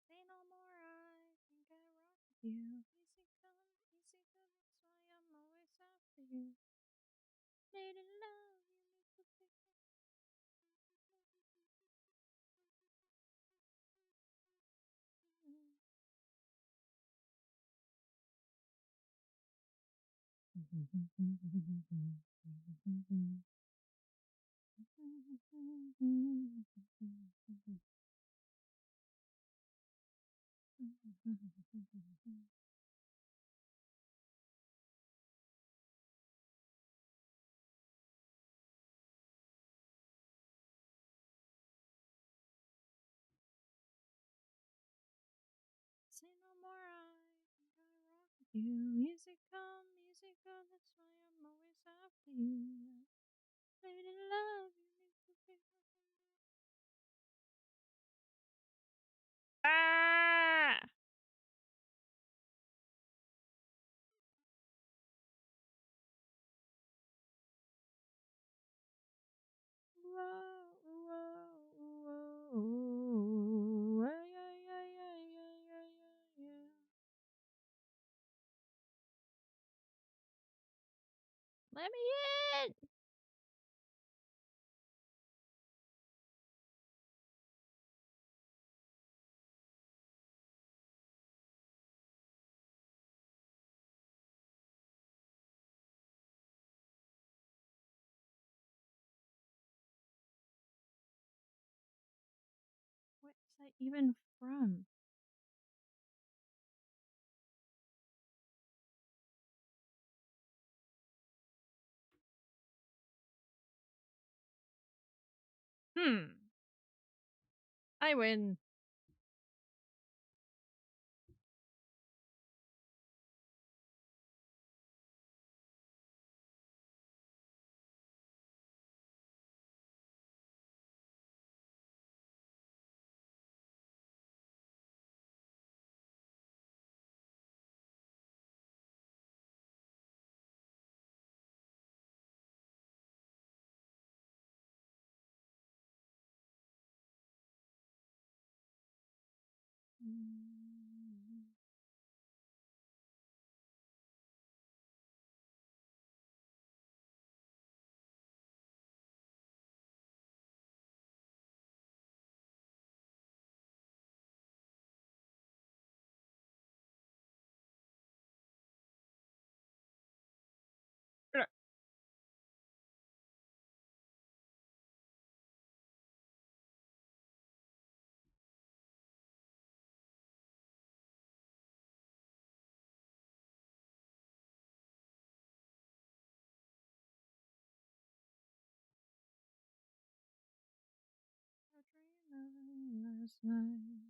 Say no more, I think I rock with you. Easy come, easy go, that's why I'm always after you. Lady love, you make the big Say no more, I think I rock with you. Easy come, easy go, that's why I'm always after you. Lady love, you make the big Ah! Whoa, whoa, whoa. Ay, ay, ay, ay, ay, ay, ay, ay. Let me in! What is that even from? Hmm. I win. A dream of last night.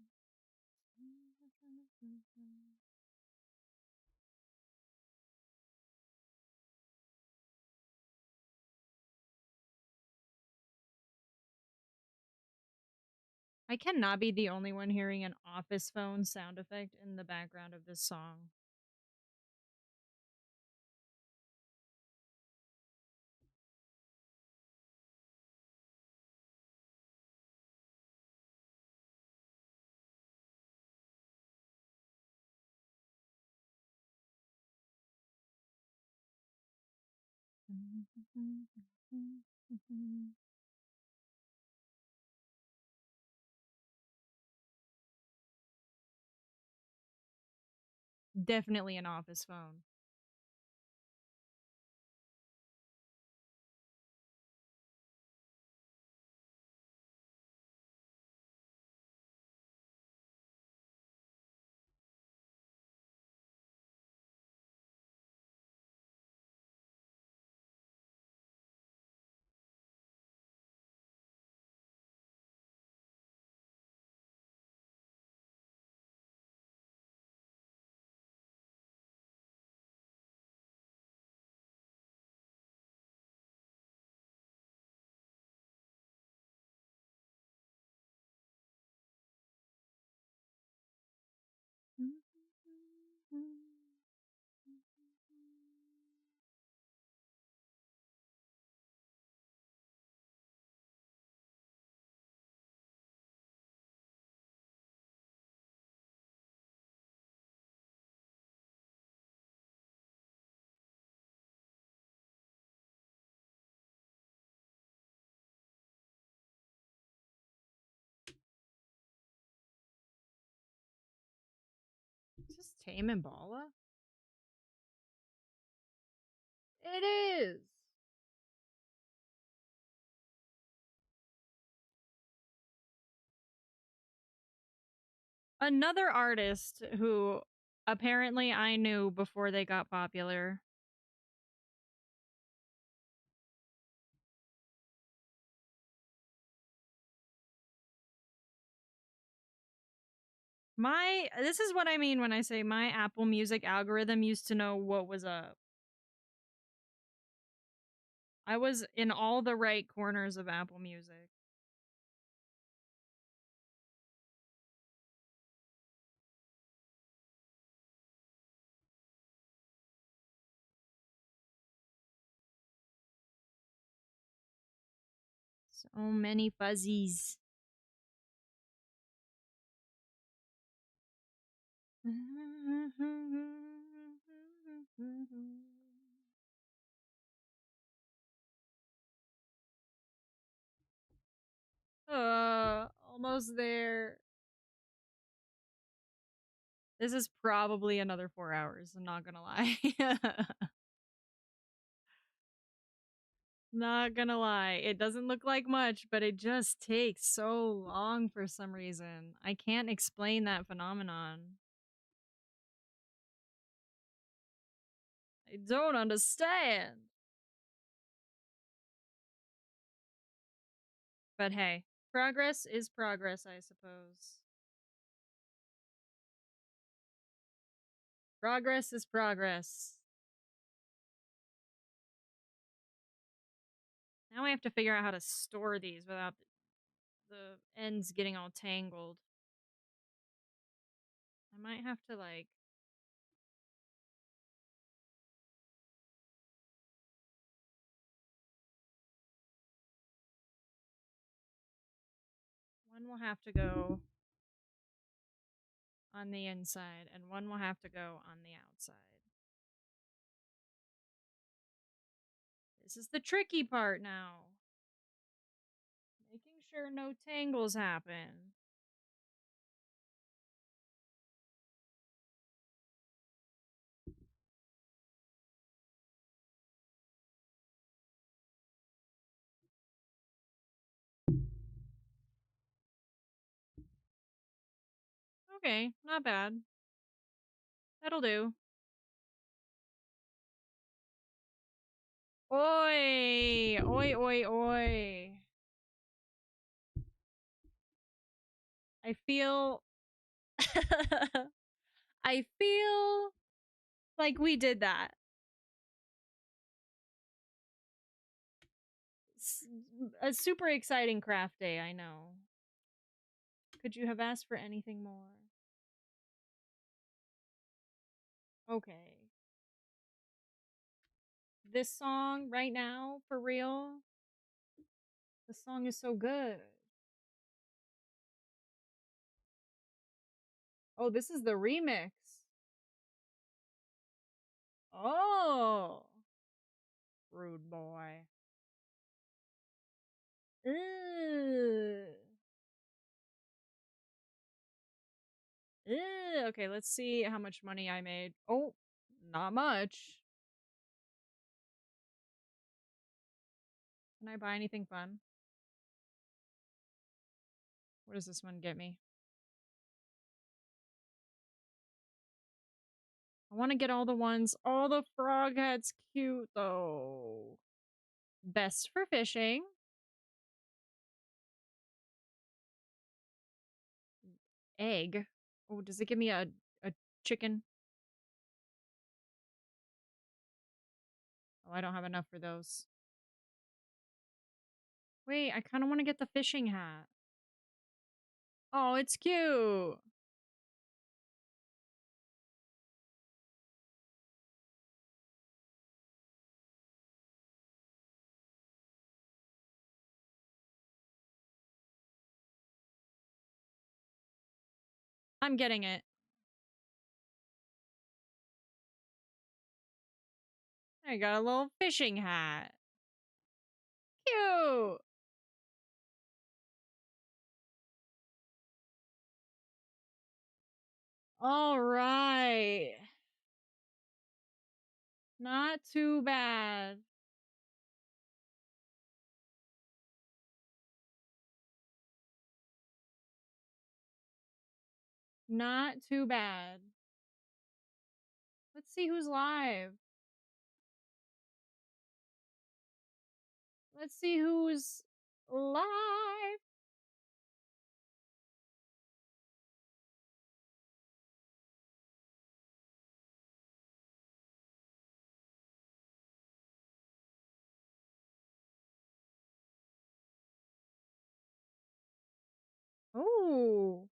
I cannot be the only one hearing an office phone sound effect in the background of this song. Definitely an office phone. Is this Tame Impala? It is. Another artist who apparently I knew before they got popular. This is what I mean when I say my Apple Music algorithm used to know what was up. I was in all the right corners of Apple Music. So many fuzzies. Almost there. This is probably another 4 hours, I'm not gonna lie. Not gonna lie. It doesn't look like much, but it just takes so long for some reason. I can't explain that phenomenon. I don't understand. But hey, progress is progress, I suppose. Progress is progress. Now I have to figure out how to store these without the ends getting all tangled. I might have to like one will have to go on the inside and one will have to go on the outside. This is the tricky part now. Making sure no tangles happen. Okay, not bad. That'll do. Oi! Oi, oi, oi. I feel. I feel like we did that. S- a super exciting craft day, I know. Could you have asked for anything more? Okay. This song right now, for real, the song is so good. Oh, this is the remix. Oh, rude boy. Ugh. Ugh. Okay, let's see how much money I made. Oh, not much. Can I buy anything fun? What does this one get me? I want to get all the ones. Oh, the frog head's cute, though. Best for fishing. Egg. Oh, does it give me a chicken? Oh, I don't have enough for those. Wait, I kind of want to get the fishing hat. Oh, it's cute. I'm getting it. I got a little fishing hat. Cute. All right. Not too bad. Not too bad. Let's see who's live. Let's see who's live. Oh.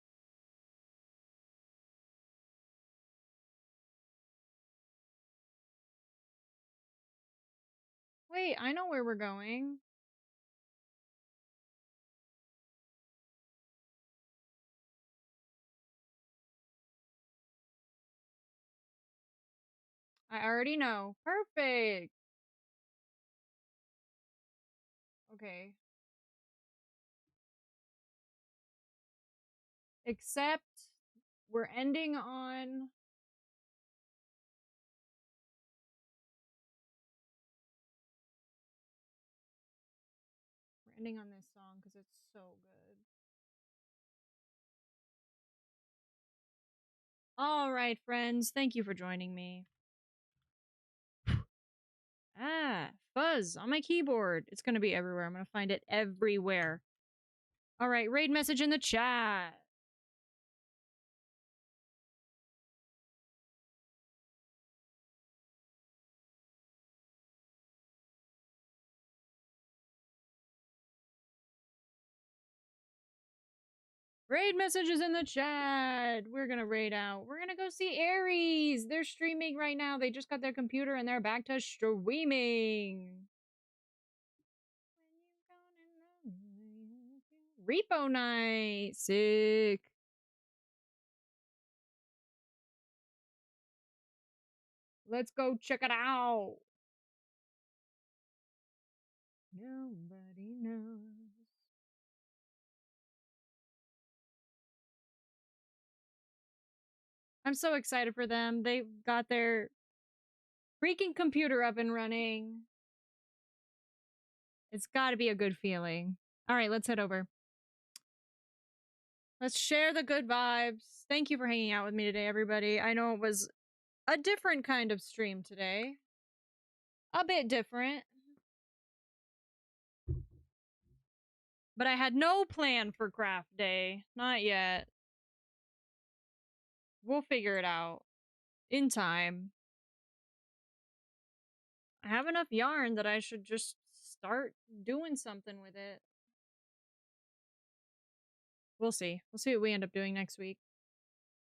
Wait, I know where we're going. I already know. Perfect. Okay. Except we're ending on this song because it's so good. All right, friends. Thank you for joining me. Ah, fuzz on my keyboard. It's going to be everywhere. I'm going to find it everywhere. All right, raid message in the chat. Raid messages in the chat. We're going to raid out. We're going to go see Aries. They're streaming right now. They just got their computer and they're back to streaming. Repo night. Sick. Let's go check it out. Nobody knows. I'm so excited for them. They got their freaking computer up and running. It's got to be a good feeling. All right, let's head over. Let's share the good vibes. Thank you for hanging out with me today, everybody. I know it was a different kind of stream today. A bit different. But I had no plan for craft day. Not yet. We'll figure it out in time. I have enough yarn that I should just start doing something with it. We'll see. We'll see what we end up doing next week.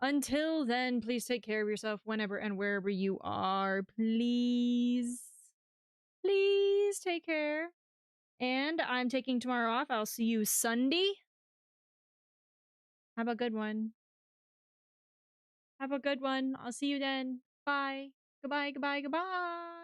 Until then, please take care of yourself whenever and wherever you are. Please. Please take care. And I'm taking tomorrow off. I'll see you Sunday. Have a good one. Have a good one. I'll see you then. Bye. Goodbye, goodbye, goodbye.